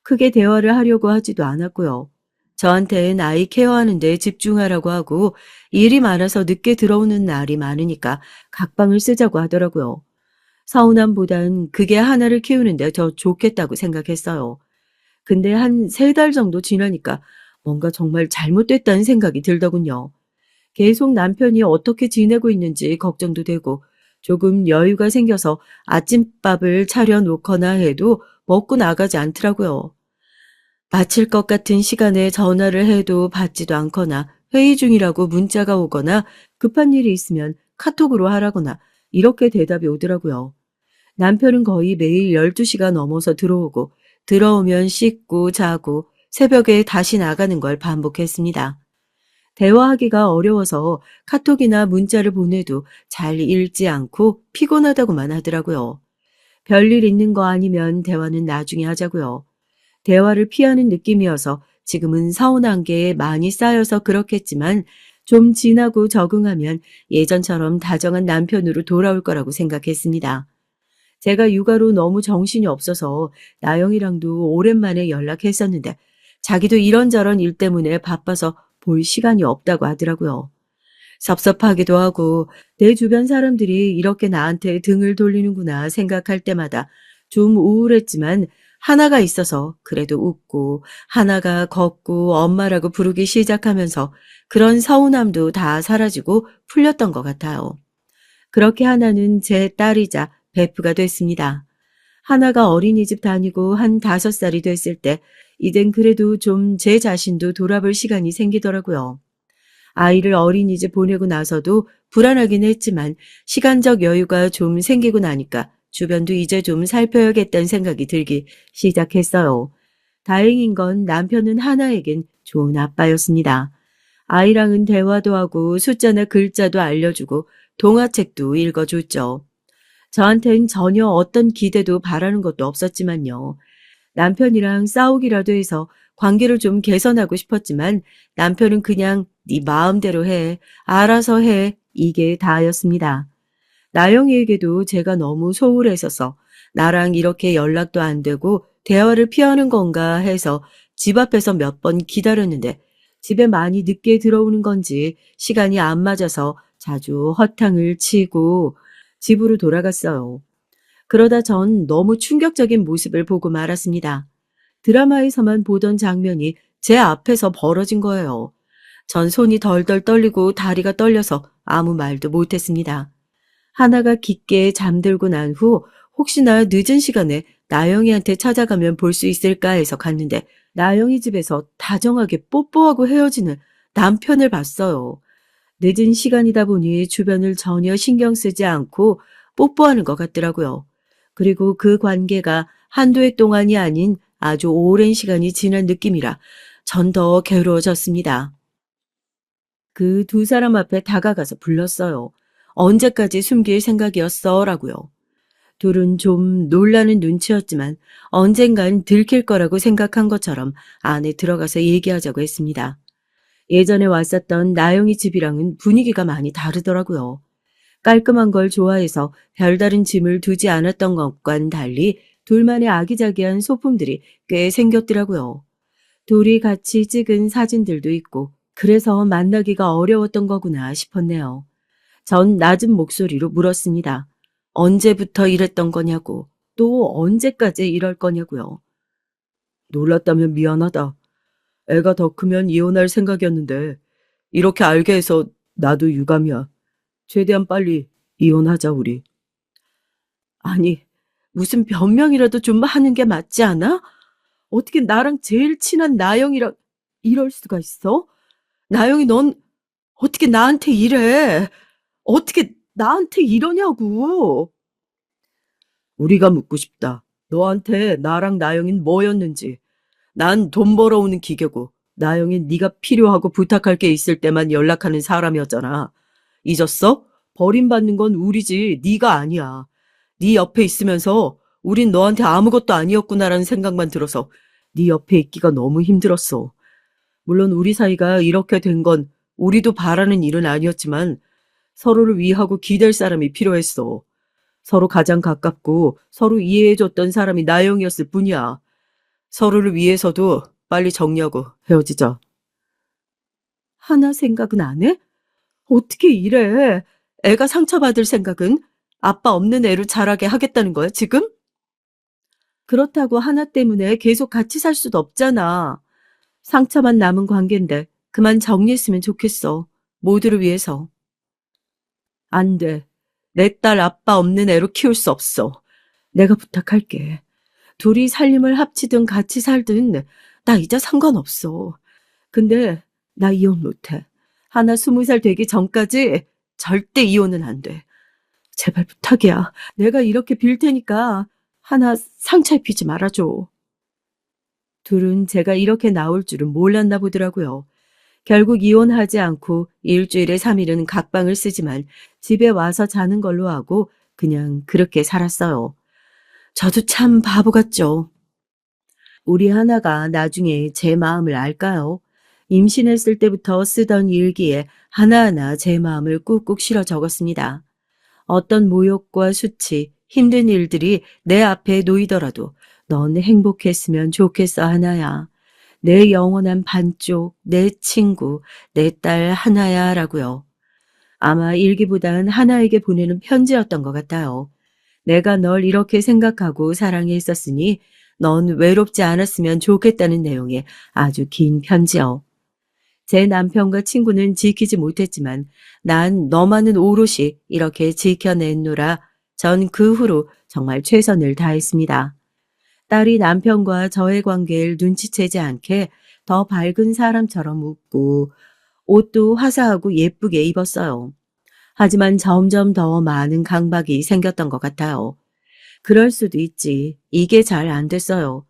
크게 대화를 하려고 하지도 않았고요. 저한테는 아이 케어하는 데 집중하라고 하고 일이 많아서 늦게 들어오는 날이 많으니까 각방을 쓰자고 하더라고요. 서운함보단 그게 하나를 키우는데 더 좋겠다고 생각했어요. 근데 한 3달 정도 지나니까 뭔가 정말 잘못됐다는 생각이 들더군요. 계속 남편이 어떻게 지내고 있는지 걱정도 되고 조금 여유가 생겨서 아침밥을 차려 놓거나 해도 먹고 나가지 않더라고요. 마칠 것 같은 시간에 전화를 해도 받지도 않거나 회의 중이라고 문자가 오거나 급한 일이 있으면 카톡으로 하라거나 이렇게 대답이 오더라고요. 남편은 거의 매일 12시가 넘어서 들어오고 들어오면 씻고 자고 새벽에 다시 나가는 걸 반복했습니다. 대화하기가 어려워서 카톡이나 문자를 보내도 잘 읽지 않고 피곤하다고만 하더라고요. 별일 있는 거 아니면 대화는 나중에 하자고요. 대화를 피하는 느낌이어서 지금은 서운한 게 많이 쌓여서 그렇겠지만 좀 지나고 적응하면 예전처럼 다정한 남편으로 돌아올 거라고 생각했습니다. 제가 육아로 너무 정신이 없어서 나영이랑도 오랜만에 연락했었는데 자기도 이런저런 일 때문에 바빠서 볼 시간이 없다고 하더라고요. 섭섭하기도 하고 내 주변 사람들이 이렇게 나한테 등을 돌리는구나 생각할 때마다 좀 우울했지만 하나가 있어서 그래도 웃고 하나가 걷고 엄마라고 부르기 시작하면서 그런 서운함도 다 사라지고 풀렸던 것 같아요. 그렇게 하나는 제 딸이자 베프가 됐습니다. 하나가 어린이집 다니고 한 5살이 됐을 때 이젠 그래도 좀 제 자신도 돌아볼 시간이 생기더라고요. 아이를 어린이집 보내고 나서도 불안하긴 했지만 시간적 여유가 좀 생기고 나니까 주변도 이제 좀 살펴야겠다는 생각이 들기 시작했어요. 다행인 건 남편은 하나에겐 좋은 아빠였습니다. 아이랑은 대화도 하고 숫자나 글자도 알려주고 동화책도 읽어줬죠. 저한텐 전혀 어떤 기대도 바라는 것도 없었지만요. 남편이랑 싸우기라도 해서 관계를 좀 개선하고 싶었지만 남편은 그냥 네 마음대로 해, 알아서 해, 이게 다였습니다. 나영이에게도 제가 너무 소홀했어서 나랑 이렇게 연락도 안 되고 대화를 피하는 건가 해서 집 앞에서 몇 번 기다렸는데 집에 많이 늦게 들어오는 건지 시간이 안 맞아서 자주 허탕을 치고 집으로 돌아갔어요. 그러다 전 너무 충격적인 모습을 보고 말았습니다. 드라마에서만 보던 장면이 제 앞에서 벌어진 거예요. 전 손이 덜덜 떨리고 다리가 떨려서 아무 말도 못했습니다. 하나가 깊게 잠들고 난 후 혹시나 늦은 시간에 나영이한테 찾아가면 볼 수 있을까 해서 갔는데 나영이 집에서 다정하게 뽀뽀하고 헤어지는 남편을 봤어요. 늦은 시간이다 보니 주변을 전혀 신경 쓰지 않고 뽀뽀하는 것 같더라고요. 그리고 그 관계가 한두 해 동안이 아닌 아주 오랜 시간이 지난 느낌이라 전 더 괴로워졌습니다. 그 두 사람 앞에 다가가서 불렀어요. 언제까지 숨길 생각이었어? 라고요. 둘은 좀 놀라는 눈치였지만 언젠간 들킬 거라고 생각한 것처럼 안에 들어가서 얘기하자고 했습니다. 예전에 왔었던 나영이 집이랑은 분위기가 많이 다르더라고요. 깔끔한 걸 좋아해서 별다른 짐을 두지 않았던 것과는 달리 둘만의 아기자기한 소품들이 꽤 생겼더라고요. 둘이 같이 찍은 사진들도 있고 그래서 만나기가 어려웠던 거구나 싶었네요. 전 낮은 목소리로 물었습니다. 언제부터 이랬던 거냐고, 또 언제까지 이럴 거냐고요. 놀랐다면 미안하다. 애가 더 크면 이혼할 생각이었는데 이렇게 알게 해서 나도 유감이야. 최대한 빨리 이혼하자 우리. 아니, 무슨 변명이라도 좀 하는 게 맞지 않아? 어떻게 나랑 제일 친한 나영이랑 이럴 수가 있어? 나영이 넌 어떻게 나한테 이래? 어떻게 나한테 이러냐고. 우리가 묻고 싶다. 너한테 나랑 나영인 뭐였는지. 난 돈 벌어오는 기계고 나영인 네가 필요하고 부탁할 게 있을 때만 연락하는 사람이었잖아. 잊었어? 버림받는 건 우리지 네가 아니야. 네 옆에 있으면서 우린 너한테 아무것도 아니었구나라는 생각만 들어서 네 옆에 있기가 너무 힘들었어. 물론 우리 사이가 이렇게 된 건 우리도 바라는 일은 아니었지만 서로를 위하고 기댈 사람이 필요했어. 서로 가장 가깝고 서로 이해해줬던 사람이 나영이었을 뿐이야. 서로를 위해서도 빨리 정리하고 헤어지자. 하나 생각은 안 해? 어떻게 이래? 애가 상처받을 생각은 아빠 없는 애로 자라게 하겠다는 거야, 지금? 그렇다고 하나 때문에 계속 같이 살 수도 없잖아. 상처만 남은 관계인데 그만 정리했으면 좋겠어. 모두를 위해서. 안 돼. 내 딸 아빠 없는 애로 키울 수 없어. 내가 부탁할게. 둘이 살림을 합치든 같이 살든 나 이제 상관없어. 근데 나 이혼 못해. 하나 20살 되기 전까지 절대 이혼은 안 돼. 제발 부탁이야. 내가 이렇게 빌 테니까 하나 상처 입히지 말아줘. 둘은 제가 이렇게 나올 줄은 몰랐나 보더라고요. 결국 이혼하지 않고 일주일에 3일은 각방을 쓰지만 집에 와서 자는 걸로 하고 그냥 그렇게 살았어요. 저도 참 바보 같죠. 우리 하나가 나중에 제 마음을 알까요? 임신했을 때부터 쓰던 일기에 하나하나 제 마음을 꾹꾹 실어 적었습니다. 어떤 모욕과 수치, 힘든 일들이 내 앞에 놓이더라도 넌 행복했으면 좋겠어 하나야. 내 영원한 반쪽, 내 친구, 내 딸 하나야 라고요. 아마 일기보단 하나에게 보내는 편지였던 것 같아요. 내가 널 이렇게 생각하고 사랑했었으니 넌 외롭지 않았으면 좋겠다는 내용의 아주 긴 편지요. 제 남편과 친구는 지키지 못했지만 난 너만은 오롯이 이렇게 지켜냈노라. 전 그 후로 정말 최선을 다했습니다. 딸이 남편과 저의 관계를 눈치채지 않게 더 밝은 사람처럼 웃고 옷도 화사하고 예쁘게 입었어요. 하지만 점점 더 많은 강박이 생겼던 것 같아요. 그럴 수도 있지. 이게 잘 안 됐어요.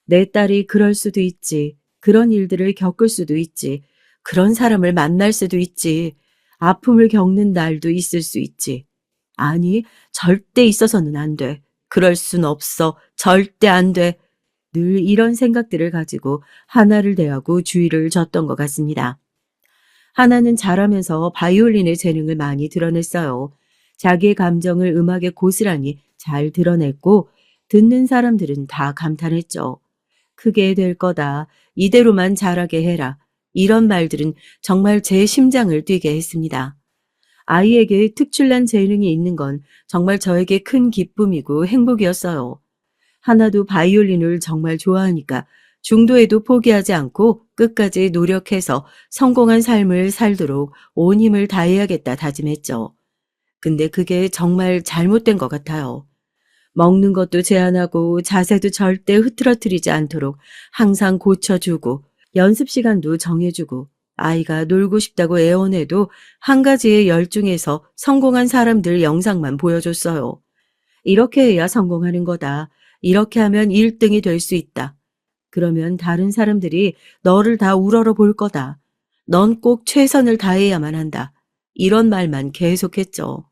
내 딸이 그럴 수도 있지. 그런 일들을 겪을 수도 있지. 그런 사람을 만날 수도 있지. 아픔을 겪는 날도 있을 수 있지. 아니, 절대 있어서는 안 돼. 그럴 순 없어. 절대 안 돼. 늘 이런 생각들을 가지고 하나를 대하고 주의를 줬던 것 같습니다. 하나는 자라면서 바이올린의 재능을 많이 드러냈어요. 자기의 감정을 음악에 고스란히 잘 드러냈고 듣는 사람들은 다 감탄했죠. 크게 될 거다. 이대로만 자라게 해라. 이런 말들은 정말 제 심장을 뛰게 했습니다. 아이에게 특출난 재능이 있는 건 정말 저에게 큰 기쁨이고 행복이었어요. 하나도 바이올린을 정말 좋아하니까 중도에도 포기하지 않고 끝까지 노력해서 성공한 삶을 살도록 온 힘을 다해야겠다 다짐했죠. 근데 그게 정말 잘못된 것 같아요. 먹는 것도 제한하고 자세도 절대 흐트러뜨리지 않도록 항상 고쳐주고 연습 시간도 정해주고 아이가 놀고 싶다고 애원해도 한 가지에 열중해서 성공한 사람들 영상만 보여줬어요. 이렇게 해야 성공하는 거다. 이렇게 하면 1등이 될 수 있다. 그러면 다른 사람들이 너를 다 우러러 볼 거다. 넌 꼭 최선을 다해야만 한다. 이런 말만 계속했죠.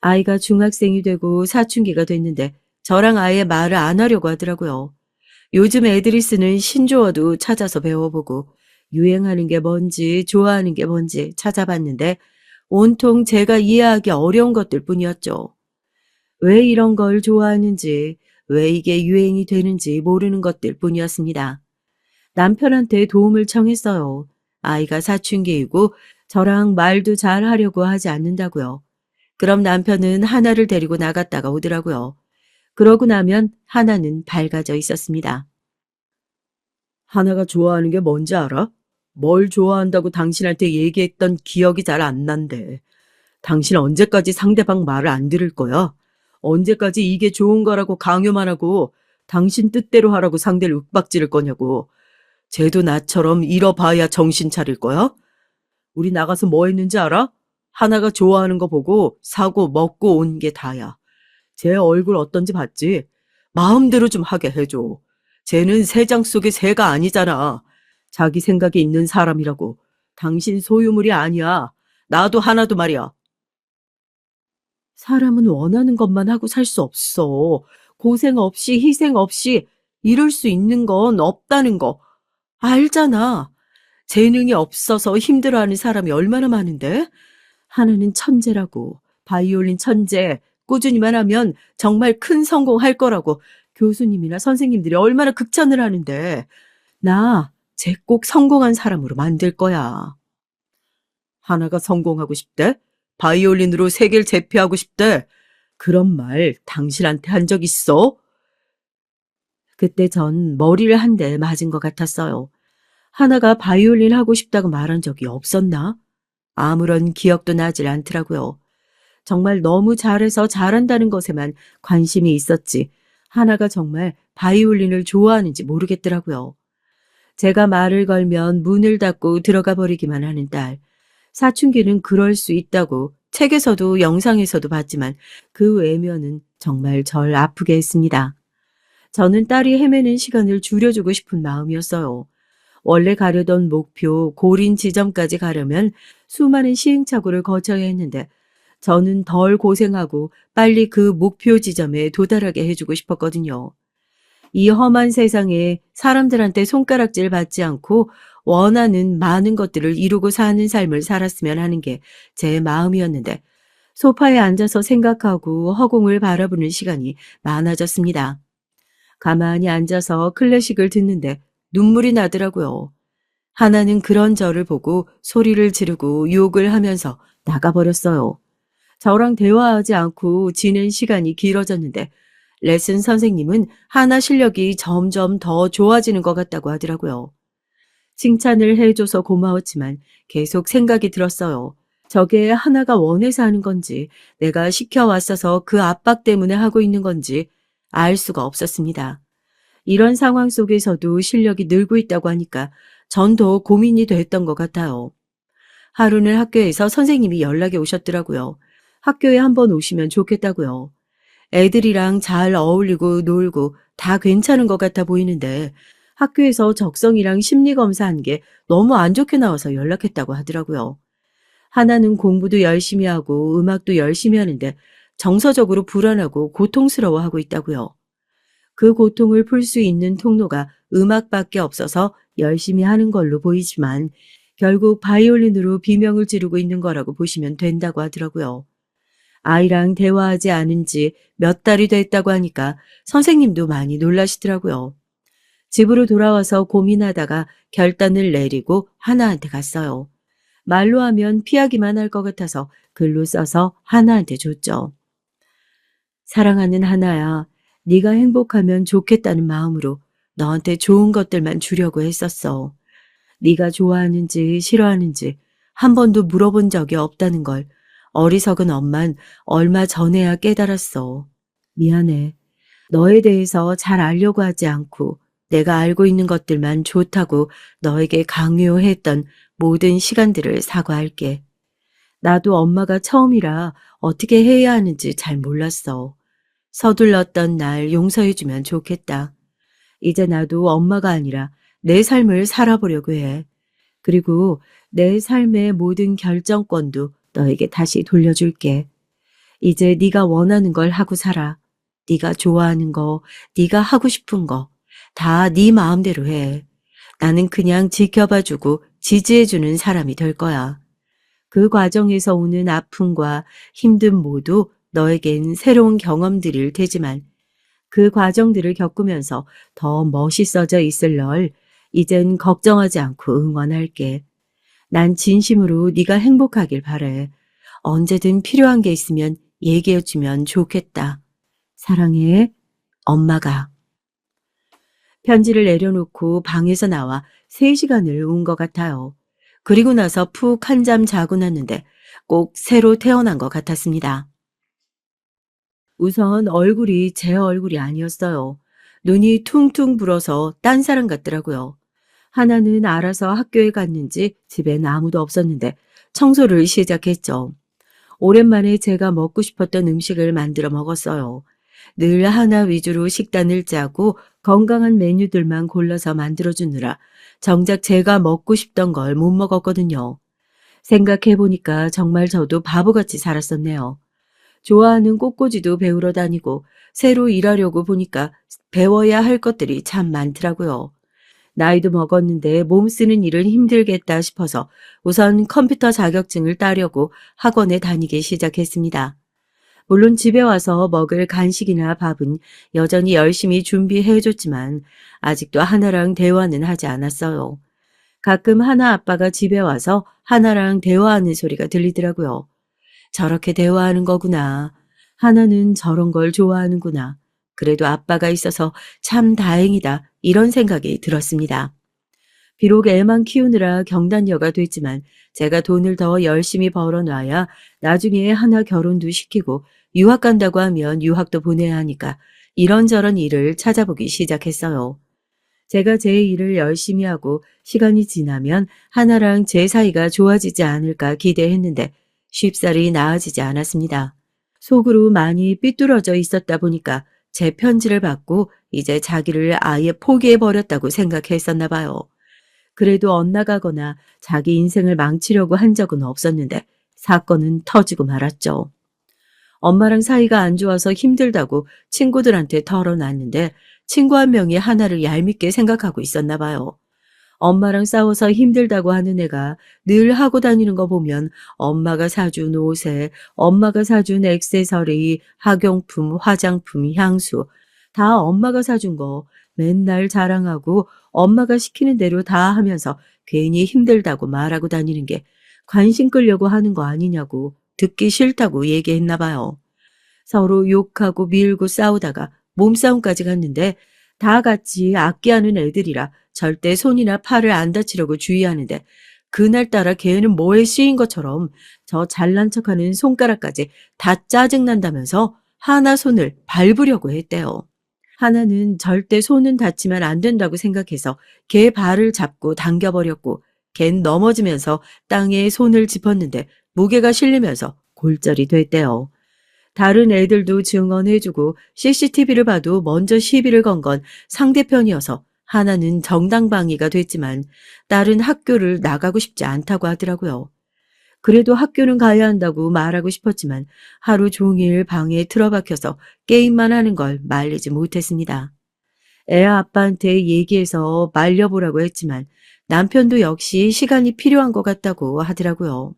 아이가 중학생이 되고 사춘기가 됐는데 저랑 아예 말을 안 하려고 하더라고요. 요즘 애들이 쓰는 신조어도 찾아서 배워보고 유행하는 게 뭔지 좋아하는 게 뭔지 찾아봤는데 온통 제가 이해하기 어려운 것들 뿐이었죠. 왜 이런 걸 좋아하는지, 왜 이게 유행이 되는지 모르는 것들 뿐이었습니다. 남편한테 도움을 청했어요. 아이가 사춘기이고 저랑 말도 잘 하려고 하지 않는다고요. 그럼 남편은 하나를 데리고 나갔다가 오더라고요. 그러고 나면 하나는 밝아져 있었습니다. 하나가 좋아하는 게 뭔지 알아? 뭘 좋아한다고 당신한테 얘기했던 기억이 잘 안 난대. 당신 언제까지 상대방 말을 안 들을 거야? 언제까지 이게 좋은 거라고 강요만 하고 당신 뜻대로 하라고 상대를 윽박지를 거냐고. 쟤도 나처럼 잃어봐야 정신 차릴 거야? 우리 나가서 뭐 했는지 알아? 하나가 좋아하는 거 보고 사고 먹고 온 게 다야. 쟤 얼굴 어떤지 봤지? 마음대로 좀 하게 해줘. 쟤는 새장 속의 새가 아니잖아. 자기 생각이 있는 사람이라고. 당신 소유물이 아니야. 나도 하나도 말이야. 사람은 원하는 것만 하고 살 수 없어. 고생 없이 희생 없이 이룰 수 있는 건 없다는 거 알잖아. 재능이 없어서 힘들어하는 사람이 얼마나 많은데? 하나는 천재라고. 바이올린 천재. 꾸준히만 하면 정말 큰 성공할 거라고. 교수님이나 선생님들이 얼마나 극찬을 하는데. 나, 쟤 꼭 성공한 사람으로 만들 거야. 하나가 성공하고 싶대? 바이올린으로 세계를 제패하고 싶대? 그런 말 당신한테 한 적 있어? 그때 전 머리를 한 대 맞은 것 같았어요. 하나가 바이올린 하고 싶다고 말한 적이 없었나? 아무런 기억도 나질 않더라고요. 정말 너무 잘해서 잘한다는 것에만 관심이 있었지. 하나가 정말 바이올린을 좋아하는지 모르겠더라고요. 제가 말을 걸면 문을 닫고 들어가 버리기만 하는 딸. 사춘기는 그럴 수 있다고 책에서도 영상에서도 봤지만 그 외면은 정말 절 아프게 했습니다. 저는 딸이 헤매는 시간을 줄여주고 싶은 마음이었어요. 원래 가려던 목표 고린 지점까지 가려면 수많은 시행착오를 거쳐야 했는데 저는 덜 고생하고 빨리 그 목표 지점에 도달하게 해주고 싶었거든요. 이 험한 세상에 사람들한테 손가락질 받지 않고 원하는 많은 것들을 이루고 사는 삶을 살았으면 하는 게 제 마음이었는데 소파에 앉아서 생각하고 허공을 바라보는 시간이 많아졌습니다. 가만히 앉아서 클래식을 듣는데 눈물이 나더라고요. 하나는 그런 저를 보고 소리를 지르고 욕을 하면서 나가버렸어요. 저랑 대화하지 않고 지낸 시간이 길어졌는데 레슨 선생님은 하나 실력이 점점 더 좋아지는 것 같다고 하더라고요. 칭찬을 해줘서 고마웠지만 계속 생각이 들었어요. 저게 하나가 원해서 하는 건지 내가 시켜왔어서 그 압박 때문에 하고 있는 건지 알 수가 없었습니다. 이런 상황 속에서도 실력이 늘고 있다고 하니까 전 더 고민이 됐던 것 같아요. 하루는 학교에서 선생님이 연락이 오셨더라고요. 학교에 한번 오시면 좋겠다고요. 애들이랑 잘 어울리고 놀고 다 괜찮은 것 같아 보이는데 학교에서 적성이랑 심리 검사한 게 너무 안 좋게 나와서 연락했다고 하더라고요. 하나는 공부도 열심히 하고 음악도 열심히 하는데 정서적으로 불안하고 고통스러워하고 있다고요. 그 고통을 풀 수 있는 통로가 음악밖에 없어서 열심히 하는 걸로 보이지만 결국 바이올린으로 비명을 지르고 있는 거라고 보시면 된다고 하더라고요. 아이랑 대화하지 않은 지 몇 달이 됐다고 하니까 선생님도 많이 놀라시더라고요. 집으로 돌아와서 고민하다가 결단을 내리고 하나한테 갔어요. 말로 하면 피하기만 할 것 같아서 글로 써서 하나한테 줬죠. 사랑하는 하나야, 네가 행복하면 좋겠다는 마음으로 너한테 좋은 것들만 주려고 했었어. 네가 좋아하는지 싫어하는지 한 번도 물어본 적이 없다는 걸 어리석은 엄만 얼마 전에야 깨달았어. 미안해. 너에 대해서 잘 알려고 하지 않고 내가 알고 있는 것들만 좋다고 너에게 강요했던 모든 시간들을 사과할게. 나도 엄마가 처음이라 어떻게 해야 하는지 잘 몰랐어. 서둘렀던 날 용서해주면 좋겠다. 이제 나도 엄마가 아니라 내 삶을 살아보려고 해. 그리고 내 삶의 모든 결정권도 너에게 다시 돌려줄게. 이제 네가 원하는 걸 하고 살아. 네가 좋아하는 거, 네가 하고 싶은 거, 다 네 마음대로 해. 나는 그냥 지켜봐주고 지지해주는 사람이 될 거야. 그 과정에서 오는 아픔과 힘듦 모두 너에겐 새로운 경험들일 테지만 그 과정들을 겪으면서 더 멋있어져 있을 널 이젠 걱정하지 않고 응원할게. 난 진심으로 네가 행복하길 바래. 언제든 필요한 게 있으면 얘기해주면 좋겠다. 사랑해. 엄마가. 편지를 내려놓고 방에서 나와 3시간을 운 것 같아요. 그리고 나서 푹 한잠 자고 났는데 꼭 새로 태어난 것 같았습니다. 우선 얼굴이 제 얼굴이 아니었어요. 눈이 퉁퉁 불어서 딴 사람 같더라고요. 하나는 알아서 학교에 갔는지 집엔 아무도 없었는데 청소를 시작했죠. 오랜만에 제가 먹고 싶었던 음식을 만들어 먹었어요. 늘 하나 위주로 식단을 짜고 건강한 메뉴들만 골라서 만들어주느라 정작 제가 먹고 싶던 걸 못 먹었거든요. 생각해보니까 정말 저도 바보같이 살았었네요. 좋아하는 꽃꽂이도 배우러 다니고 새로 일하려고 보니까 배워야 할 것들이 참 많더라고요. 나이도 먹었는데 몸 쓰는 일은 힘들겠다 싶어서 우선 컴퓨터 자격증을 따려고 학원에 다니기 시작했습니다. 물론 집에 와서 먹을 간식이나 밥은 여전히 열심히 준비해줬지만 아직도 하나랑 대화는 하지 않았어요. 가끔 하나 아빠가 집에 와서 하나랑 대화하는 소리가 들리더라고요. 저렇게 대화하는 거구나. 하나는 저런 걸 좋아하는구나. 그래도 아빠가 있어서 참 다행이다. 이런 생각이 들었습니다. 비록 애만 키우느라 경단녀가 됐지만 제가 돈을 더 열심히 벌어놔야 나중에 하나 결혼도 시키고 유학 간다고 하면 유학도 보내야 하니까 이런저런 일을 찾아보기 시작했어요. 제가 제 일을 열심히 하고 시간이 지나면 하나랑 제 사이가 좋아지지 않을까 기대했는데 쉽사리 나아지지 않았습니다. 속으로 많이 삐뚤어져 있었다 보니까 제 편지를 받고 이제 자기를 아예 포기해버렸다고 생각했었나 봐요. 그래도 엇나가거나 자기 인생을 망치려고 한 적은 없었는데 사건은 터지고 말았죠. 엄마랑 사이가 안 좋아서 힘들다고 친구들한테 털어놨는데 친구 한 명이 하나를 얄밉게 생각하고 있었나 봐요. 엄마랑 싸워서 힘들다고 하는 애가 늘 하고 다니는 거 보면 엄마가 사준 옷에, 엄마가 사준 액세서리, 학용품, 화장품, 향수 다 엄마가 사준 거 맨날 자랑하고 엄마가 시키는 대로 다 하면서 괜히 힘들다고 말하고 다니는 게 관심 끌려고 하는 거 아니냐고 듣기 싫다고 얘기했나 봐요. 서로 욕하고 밀고 싸우다가 몸싸움까지 갔는데 다 같이 악기하는 애들이라 절대 손이나 팔을 안 다치려고 주의하는데 그날따라 걔는 뭐에 씌인 것처럼 저 잘난 척하는 손가락까지 다 짜증난다면서 하나 손을 밟으려고 했대요. 하나는 절대 손은 다치면 안 된다고 생각해서 걔 발을 잡고 당겨버렸고 걘 넘어지면서 땅에 손을 짚었는데 무게가 실리면서 골절이 됐대요. 다른 애들도 증언해주고 CCTV를 봐도 먼저 시비를 건 건 상대편이어서 하나는 정당방위가 됐지만 딸은 학교를 나가고 싶지 않다고 하더라고요. 그래도 학교는 가야 한다고 말하고 싶었지만 하루 종일 방에 틀어박혀서 게임만 하는 걸 말리지 못했습니다. 애 아빠한테 얘기해서 말려보라고 했지만 남편도 역시 시간이 필요한 것 같다고 하더라고요.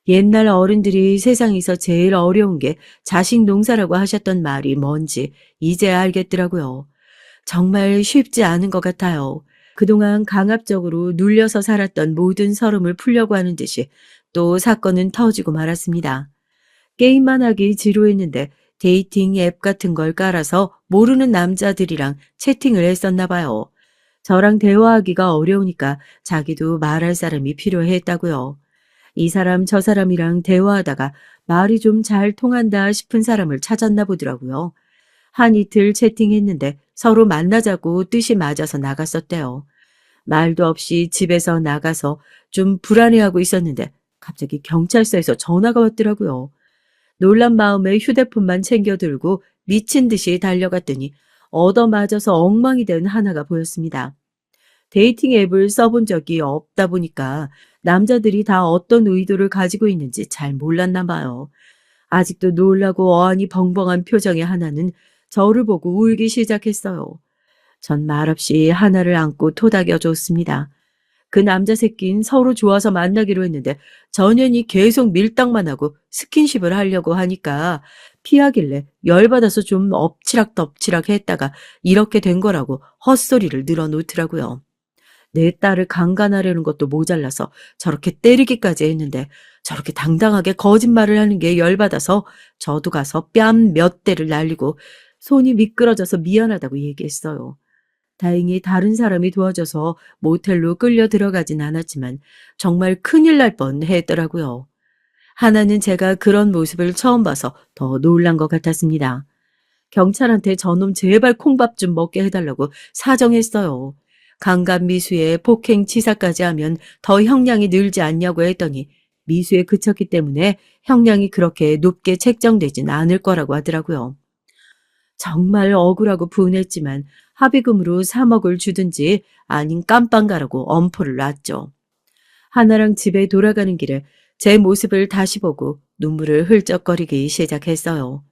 옛날 어른들이 세상에서 제일 어려운 게 자식 농사라고 하셨던 말이 뭔지 이제 알겠더라고요. 정말 쉽지 않은 것 같아요. 그동안 강압적으로 눌려서 살았던 모든 서름을 풀려고 하는 듯이 또 사건은 터지고 말았습니다. 게임만 하기 지루했는데 데이팅 앱 같은 걸 깔아서 모르는 남자들이랑 채팅을 했었나 봐요. 저랑 대화하기가 어려우니까 자기도 말할 사람이 필요했다고요. 이 사람 저 사람이랑 대화하다가 말이 좀 잘 통한다 싶은 사람을 찾았나 보더라고요. 한 이틀 채팅했는데 서로 만나자고 뜻이 맞아서 나갔었대요. 말도 없이 집에서 나가서 좀 불안해하고 있었는데 갑자기 경찰서에서 전화가 왔더라고요. 놀란 마음에 휴대폰만 챙겨 들고 미친 듯이 달려갔더니 얻어맞아서 엉망이 된 하나가 보였습니다. 데이팅 앱을 써본 적이 없다 보니까 남자들이 다 어떤 의도를 가지고 있는지 잘 몰랐나 봐요. 아직도 놀라고 어안이 벙벙한 표정의 하나는 저를 보고 울기 시작했어요. 전 말없이 하나를 안고 토닥여 줬습니다. 그 남자 새끼는 서로 좋아서 만나기로 했는데 전현이 계속 밀당만 하고 스킨십을 하려고 하니까 피하길래 열받아서 좀 엎치락덮치락 했다가 이렇게 된 거라고 헛소리를 늘어놓더라고요. 내 딸을 강간하려는 것도 모자라서 저렇게 때리기까지 했는데 저렇게 당당하게 거짓말을 하는 게 열받아서 저도 가서 뺨 몇 대를 날리고 손이 미끄러져서 미안하다고 얘기했어요. 다행히 다른 사람이 도와줘서 모텔로 끌려 들어가진 않았지만 정말 큰일 날 뻔했더라고요. 하나는 제가 그런 모습을 처음 봐서 더 놀란 것 같았습니다. 경찰한테 저놈 제발 콩밥 좀 먹게 해달라고 사정했어요. 강간 미수에 폭행 치사까지 하면 더 형량이 늘지 않냐고 했더니 미수에 그쳤기 때문에 형량이 그렇게 높게 책정되진 않을 거라고 하더라고요. 정말 억울하고 분했지만 합의금으로 3억을 주든지 아닌 깜빵 가라고 엄포를 놨죠. 하나랑 집에 돌아가는 길에 제 모습을 다시 보고 눈물을 흘쩍거리기 시작했어요.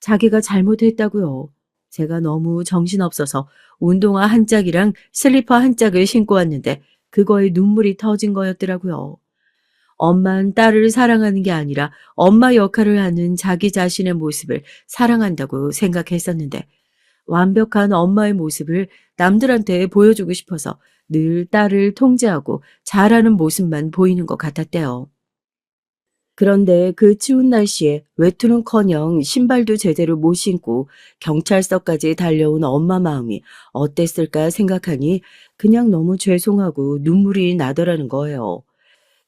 자기가 잘못했다고요. 제가 너무 정신없어서 운동화 한 짝이랑 슬리퍼 한 짝을 신고 왔는데 그거에 눈물이 터진 거였더라고요. 엄만 딸을 사랑하는 게 아니라 엄마 역할을 하는 자기 자신의 모습을 사랑한다고 생각했었는데 완벽한 엄마의 모습을 남들한테 보여주고 싶어서 늘 딸을 통제하고 잘하는 모습만 보이는 것 같았대요. 그런데 그 추운 날씨에 외투는커녕 신발도 제대로 못 신고 경찰서까지 달려온 엄마 마음이 어땠을까 생각하니 그냥 너무 죄송하고 눈물이 나더라는 거예요.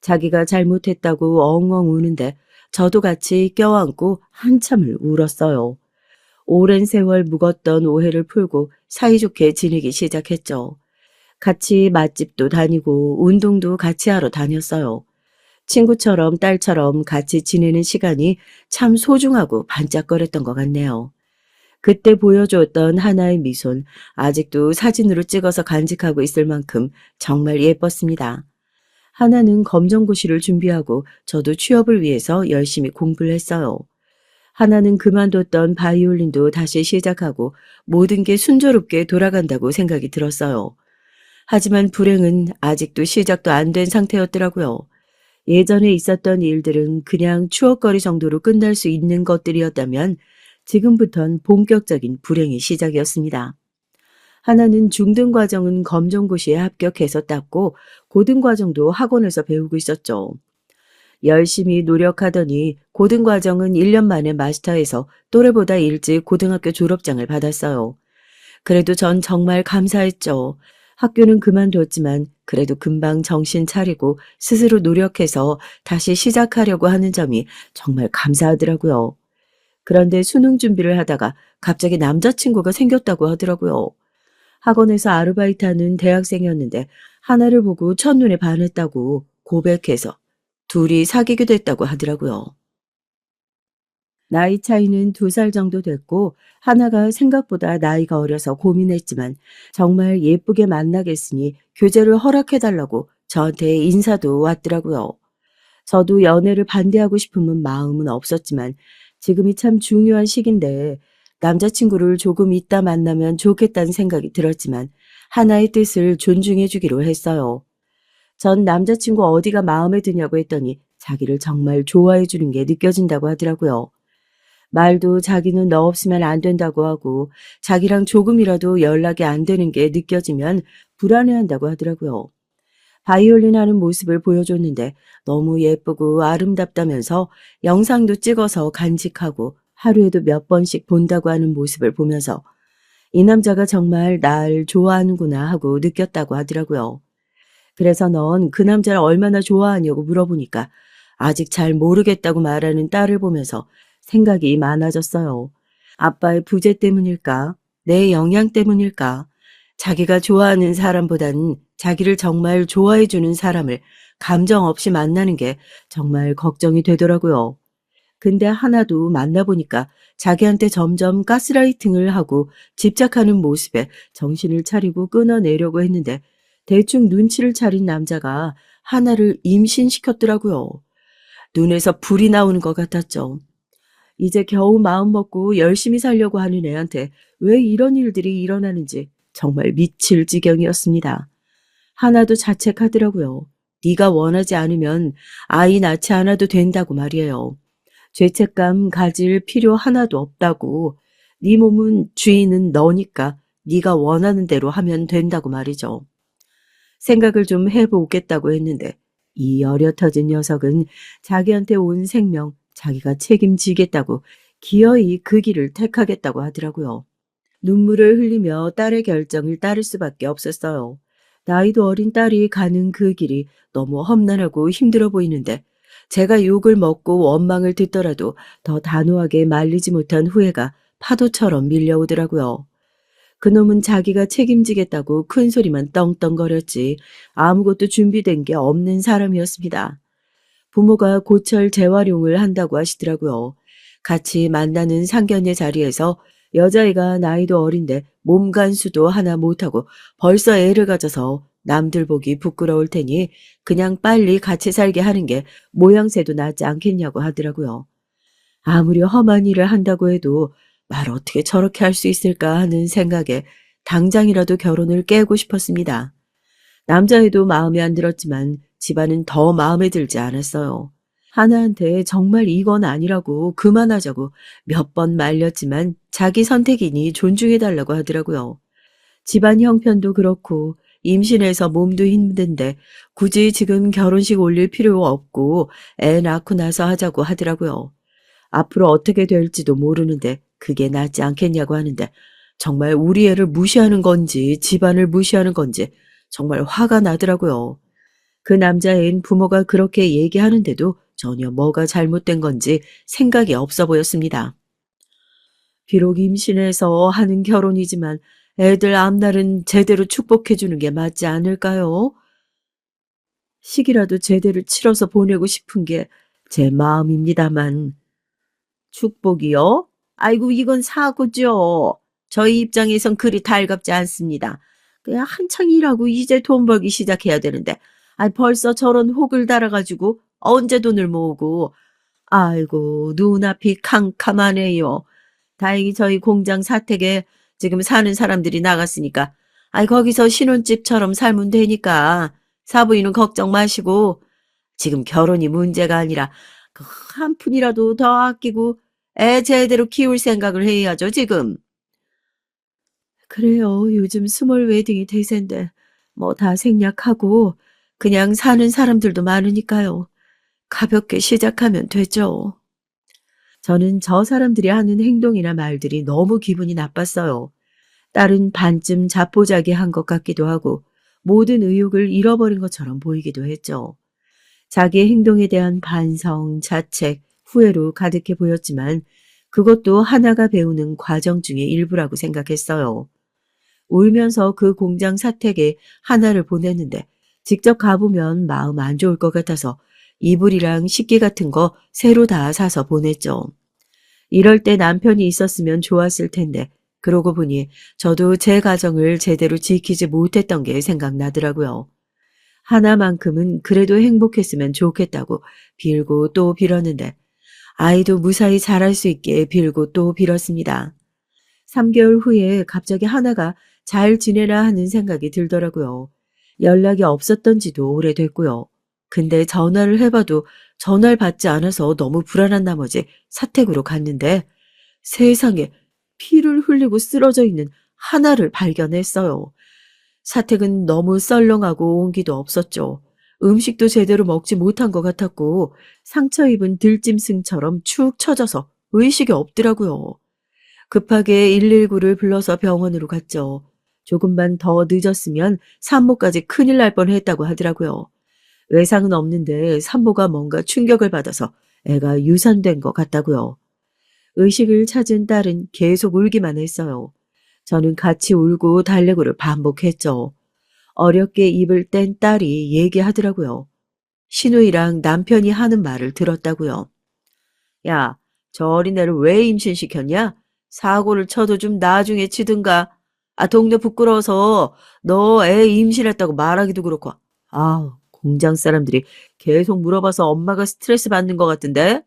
자기가 잘못했다고 엉엉 우는데 저도 같이 껴안고 한참을 울었어요. 오랜 세월 묵었던 오해를 풀고 사이좋게 지내기 시작했죠. 같이 맛집도 다니고 운동도 같이 하러 다녔어요. 친구처럼 딸처럼 같이 지내는 시간이 참 소중하고 반짝거렸던 것 같네요. 그때 보여주었던 하나의 미소는 아직도 사진으로 찍어서 간직하고 있을 만큼 정말 예뻤습니다. 하나는 검정고시를 준비하고 저도 취업을 위해서 열심히 공부를 했어요. 하나는 그만뒀던 바이올린도 다시 시작하고 모든 게 순조롭게 돌아간다고 생각이 들었어요. 하지만 불행은 아직도 시작도 안 된 상태였더라고요. 예전에 있었던 일들은 그냥 추억거리 정도로 끝날 수 있는 것들이었다면 지금부턴 본격적인 불행의 시작이었습니다. 하나는 중등과정은 검정고시에 합격해서 땄고 고등과정도 학원에서 배우고 있었죠. 열심히 노력하더니 고등과정은 1년 만에 마스터해서 또래보다 일찍 고등학교 졸업장을 받았어요. 그래도 전 정말 감사했죠. 학교는 그만뒀지만 그래도 금방 정신 차리고 스스로 노력해서 다시 시작하려고 하는 점이 정말 감사하더라고요. 그런데 수능 준비를 하다가 갑자기 남자친구가 생겼다고 하더라고요. 학원에서 아르바이트하는 대학생이었는데 하나를 보고 첫눈에 반했다고 고백해서 둘이 사귀게 됐다고 하더라고요. 나이 차이는 2살 정도 됐고 하나가 생각보다 나이가 어려서 고민했지만 정말 예쁘게 만나겠으니 교제를 허락해달라고 저한테 인사도 왔더라고요. 저도 연애를 반대하고 싶은 마음은 없었지만 지금이 참 중요한 시기인데 남자친구를 조금 이따 만나면 좋겠다는 생각이 들었지만 하나의 뜻을 존중해 주기로 했어요. 전 남자친구 어디가 마음에 드냐고 했더니 자기를 정말 좋아해 주는 게 느껴진다고 하더라고요. 말도 자기는 너 없으면 안 된다고 하고 자기랑 조금이라도 연락이 안 되는 게 느껴지면 불안해한다고 하더라고요. 바이올린 하는 모습을 보여줬는데 너무 예쁘고 아름답다면서 영상도 찍어서 간직하고 하루에도 몇 번씩 본다고 하는 모습을 보면서 이 남자가 정말 날 좋아하는구나 하고 느꼈다고 하더라고요. 그래서 넌 그 남자를 얼마나 좋아하냐고 물어보니까 아직 잘 모르겠다고 말하는 딸을 보면서 생각이 많아졌어요. 아빠의 부재 때문일까? 내 영향 때문일까? 자기가 좋아하는 사람보다는 자기를 정말 좋아해주는 사람을 감정 없이 만나는 게 정말 걱정이 되더라고요. 근데 하나도 만나보니까 자기한테 점점 가스라이팅을 하고 집착하는 모습에 정신을 차리고 끊어내려고 했는데 대충 눈치를 차린 남자가 하나를 임신시켰더라고요. 눈에서 불이 나오는 것 같았죠. 이제 겨우 마음 먹고 열심히 살려고 하는 애한테 왜 이런 일들이 일어나는지 정말 미칠 지경이었습니다. 하나도 자책하더라고요. 네가 원하지 않으면 아이 낳지 않아도 된다고 말이에요. 죄책감 가질 필요 하나도 없다고. 네 몸은 주인은 너니까 네가 원하는 대로 하면 된다고 말이죠. 생각을 좀 해보겠다고 했는데 이 어려 터진 녀석은 자기한테 온 생명 자기가 책임지겠다고 기어이 그 길을 택하겠다고 하더라고요. 눈물을 흘리며 딸의 결정을 따를 수밖에 없었어요. 나이도 어린 딸이 가는 그 길이 너무 험난하고 힘들어 보이는데 제가 욕을 먹고 원망을 듣더라도 더 단호하게 말리지 못한 후회가 파도처럼 밀려오더라고요. 그놈은 자기가 책임지겠다고 큰 소리만 떵떵거렸지 아무것도 준비된 게 없는 사람이었습니다. 부모가 고철 재활용을 한다고 하시더라고요. 같이 만나는 상견례 자리에서 여자애가 나이도 어린데 몸간수도 하나 못하고 벌써 애를 가져서 남들 보기 부끄러울 테니 그냥 빨리 같이 살게 하는 게 모양새도 낫지 않겠냐고 하더라고요. 아무리 험한 일을 한다고 해도 말 어떻게 저렇게 할 수 있을까 하는 생각에 당장이라도 결혼을 깨고 싶었습니다. 남자애도 마음에 안 들었지만 집안은 더 마음에 들지 않았어요. 하나한테 정말 이건 아니라고 그만하자고 몇 번 말렸지만 자기 선택이니 존중해달라고 하더라고요. 집안 형편도 그렇고 임신해서 몸도 힘든데 굳이 지금 결혼식 올릴 필요 없고 애 낳고 나서 하자고 하더라고요. 앞으로 어떻게 될지도 모르는데 그게 낫지 않겠냐고 하는데 정말 우리 애를 무시하는 건지 집안을 무시하는 건지 정말 화가 나더라고요. 그 남자애인 부모가 그렇게 얘기하는데도 전혀 뭐가 잘못된 건지 생각이 없어 보였습니다. 비록 임신해서 하는 결혼이지만 애들 앞날은 제대로 축복해 주는 게 맞지 않을까요? 시기라도 제대로 치러서 보내고 싶은 게 제 마음입니다만. 축복이요? 아이고 이건 사고죠. 저희 입장에선 그리 달갑지 않습니다. 그냥 한창 일하고 이제 돈 벌기 시작해야 되는데 벌써 저런 혹을 달아가지고 언제 돈을 모으고 아이고 눈앞이 캄캄하네요. 다행히 저희 공장 사택에 지금 사는 사람들이 나갔으니까 거기서 신혼집처럼 살면 되니까 사부인은 걱정 마시고 지금 결혼이 문제가 아니라 그 한 푼이라도 더 아끼고 애 제대로 키울 생각을 해야죠, 지금. 그래요. 요즘 스몰 웨딩이 대세인데 뭐 다 생략하고 그냥 사는 사람들도 많으니까요. 가볍게 시작하면 되죠. 저는 저 사람들이 하는 행동이나 말들이 너무 기분이 나빴어요. 딸은 반쯤 자포자기한 것 같기도 하고 모든 의욕을 잃어버린 것처럼 보이기도 했죠. 자기의 행동에 대한 반성, 자책, 후회로 가득해 보였지만 그것도 하나가 배우는 과정 중의 일부라고 생각했어요. 울면서 그 공장 사택에 하나를 보냈는데 직접 가보면 마음 안 좋을 것 같아서 이불이랑 식기 같은 거 새로 다 사서 보냈죠. 이럴 때 남편이 있었으면 좋았을 텐데 그러고 보니 저도 제 가정을 제대로 지키지 못했던 게 생각나더라고요. 하나만큼은 그래도 행복했으면 좋겠다고 빌고 또 빌었는데 아이도 무사히 자랄 수 있게 빌고 또 빌었습니다. 3개월 후에 갑자기 하나가 잘 지내나 하는 생각이 들더라고요. 연락이 없었던 지도 오래됐고요. 근데 전화를 해봐도 전화를 받지 않아서 너무 불안한 나머지 사택으로 갔는데 세상에 피를 흘리고 쓰러져 있는 하나를 발견했어요. 사택은 너무 썰렁하고 온기도 없었죠. 음식도 제대로 먹지 못한 것 같았고 상처 입은 들짐승처럼 축 처져서 의식이 없더라고요. 급하게 119를 불러서 병원으로 갔죠. 조금만 더 늦었으면 산모까지 큰일 날 뻔했다고 하더라고요. 외상은 없는데 산모가 뭔가 충격을 받아서 애가 유산된 것 같다고요. 의식을 찾은 딸은 계속 울기만 했어요. 저는 같이 울고 달래고를 반복했죠. 어렵게 입을 뗀 딸이 얘기하더라고요. 신우이랑 남편이 하는 말을 들었다고요. 야, 저 어린애를 왜 임신시켰냐? 사고를 쳐도 좀 나중에 치든가. 동네 부끄러워서 너 애 임신했다고 말하기도 그렇고. 공장 사람들이 계속 물어봐서 엄마가 스트레스 받는 것 같은데?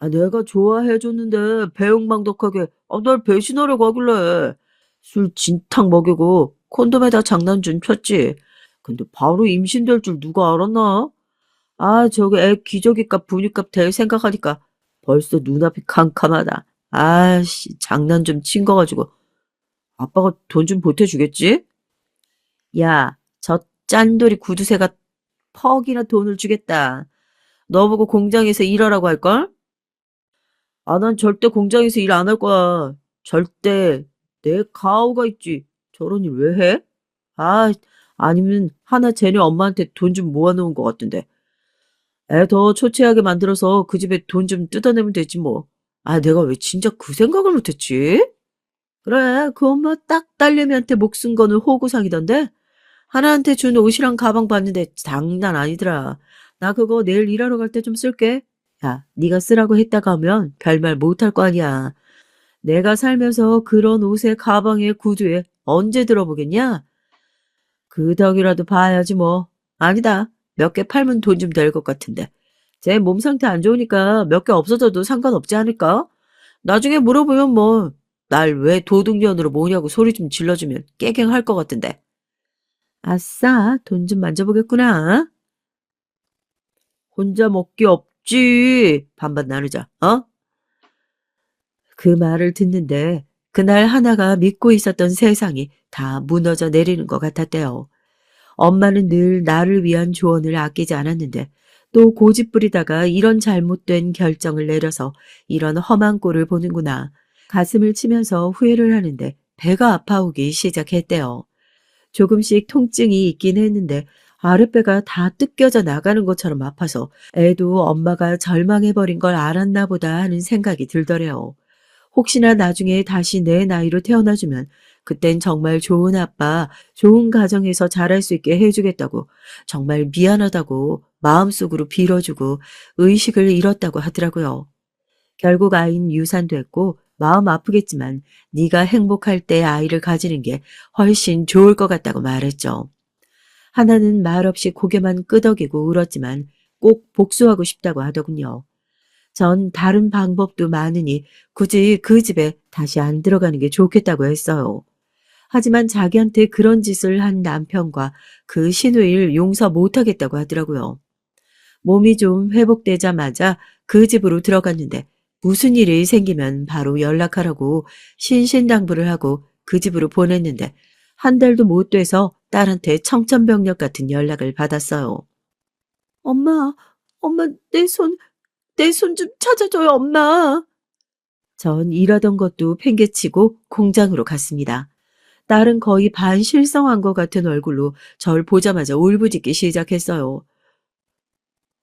내가 좋아해줬는데 배은망덕하게 날 배신하려고 하길래 술 진탕 먹이고 콘돔에다 장난좀 폈지. 근데 바로 임신될 줄 누가 알았나? 저기 애 기저귀값 분유값 댈 생각하니까 벌써 눈앞이 캄캄하다. 아씨, 장난 좀 친 거 가지고 아빠가 돈 좀 보태주겠지? 야, 저 짠돌이 구두쇠가 퍽이나 돈을 주겠다. 너 보고 공장에서 일하라고 할걸? 난 절대 공장에서 일 안 할 거야. 절대. 내 가오가 있지. 저런 일 왜 해? 아, 아니면 하나 쟤네 엄마한테 돈 좀 모아놓은 것 같은데. 애 더 초췌하게 만들어서 그 집에 돈 좀 뜯어내면 되지 뭐. 내가 왜 진짜 그 생각을 못했지? 그래, 그 엄마 딱 딸내미한테 목숨 거는 호구상이던데? 하나한테 준 옷이랑 가방 봤는데 장난 아니더라. 나 그거 내일 일하러 갈 때 좀 쓸게. 야, 네가 쓰라고 했다가 하면 별말 못할 거 아니야. 내가 살면서 그런 옷에 가방에 구두에 언제 들어보겠냐? 그 덕이라도 봐야지 뭐. 아니다. 몇 개 팔면 돈 좀 될 것 같은데. 제 몸 상태 안 좋으니까 몇 개 없어져도 상관없지 않을까? 나중에 물어보면 뭐 날 왜 도둑년으로 모으냐고 소리 좀 질러주면 깨갱할 것 같은데. 아싸, 돈 좀 만져보겠구나. 혼자 먹기 없지. 반반 나누자. 어? 그 말을 듣는데 그날 하나가 믿고 있었던 세상이 다 무너져 내리는 것 같았대요. 엄마는 늘 나를 위한 조언을 아끼지 않았는데 또 고집 부리다가 이런 잘못된 결정을 내려서 이런 험한 꼴을 보는구나. 가슴을 치면서 후회를 하는데 배가 아파오기 시작했대요. 조금씩 통증이 있긴 했는데 아랫배가 다 뜯겨져 나가는 것처럼 아파서 애도 엄마가 절망해버린 걸 알았나 보다 하는 생각이 들더래요. 혹시나 나중에 다시 내 나이로 태어나주면 그땐 정말 좋은 아빠, 좋은 가정에서 자랄 수 있게 해주겠다고 정말 미안하다고 마음속으로 빌어주고 의식을 잃었다고 하더라고요. 결국 아이는 유산됐고 마음 아프겠지만 네가 행복할 때 아이를 가지는 게 훨씬 좋을 것 같다고 말했죠. 하나는 말없이 고개만 끄덕이고 울었지만 꼭 복수하고 싶다고 하더군요. 전 다른 방법도 많으니 굳이 그 집에 다시 안 들어가는 게 좋겠다고 했어요. 하지만 자기한테 그런 짓을 한 남편과 그 시누이를 용서 못하겠다고 하더라고요. 몸이 좀 회복되자마자 그 집으로 들어갔는데 무슨 일이 생기면 바로 연락하라고 신신당부를 하고 그 집으로 보냈는데 한 달도 못 돼서 딸한테 청천벽력 같은 연락을 받았어요. 엄마, 엄마, 내 손 좀 찾아줘요, 엄마. 전 일하던 것도 팽개치고 공장으로 갔습니다. 딸은 거의 반실성한 것 같은 얼굴로 절 보자마자 울부짖기 시작했어요.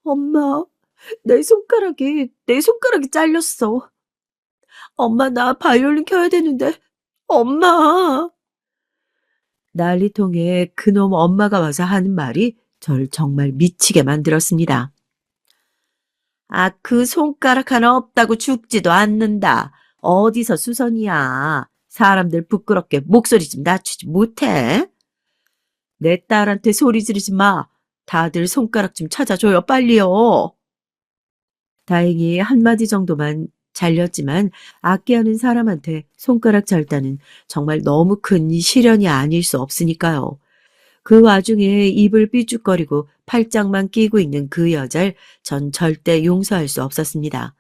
엄마, 내 손가락이 잘렸어. 엄마, 나 바이올린 켜야 되는데. 엄마. 난리통에 그놈 엄마가 와서 하는 말이 절 정말 미치게 만들었습니다. 그 손가락 하나 없다고 죽지도 않는다. 어디서 수선이야. 사람들 부끄럽게 목소리 좀 낮추지 못해. 내 딸한테 소리 지르지 마. 다들 손가락 좀 찾아줘요, 빨리요. 다행히 한마디 정도만 잘렸지만 악기하는 사람한테 손가락 절단은 정말 너무 큰 시련이 아닐 수 없으니까요. 그 와중에 입을 삐죽거리고 팔짱만 끼고 있는 그 여자를 전 절대 용서할 수 없었습니다.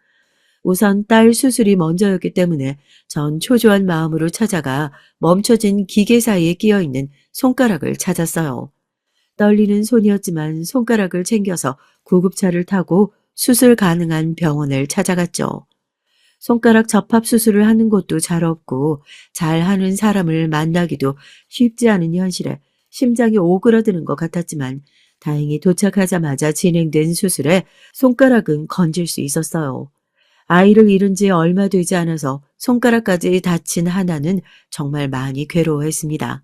우선 딸 수술이 먼저였기 때문에 전 초조한 마음으로 찾아가 멈춰진 기계 사이에 끼어있는 손가락을 찾았어요. 떨리는 손이었지만 손가락을 챙겨서 구급차를 타고 수술 가능한 병원을 찾아갔죠. 손가락 접합 수술을 하는 곳도 잘 없고 잘하는 사람을 만나기도 쉽지 않은 현실에 심장이 오그라드는 것 같았지만 다행히 도착하자마자 진행된 수술에 손가락은 건질 수 있었어요. 아이를 잃은 지 얼마 되지 않아서 손가락까지 다친 하나는 정말 많이 괴로워했습니다.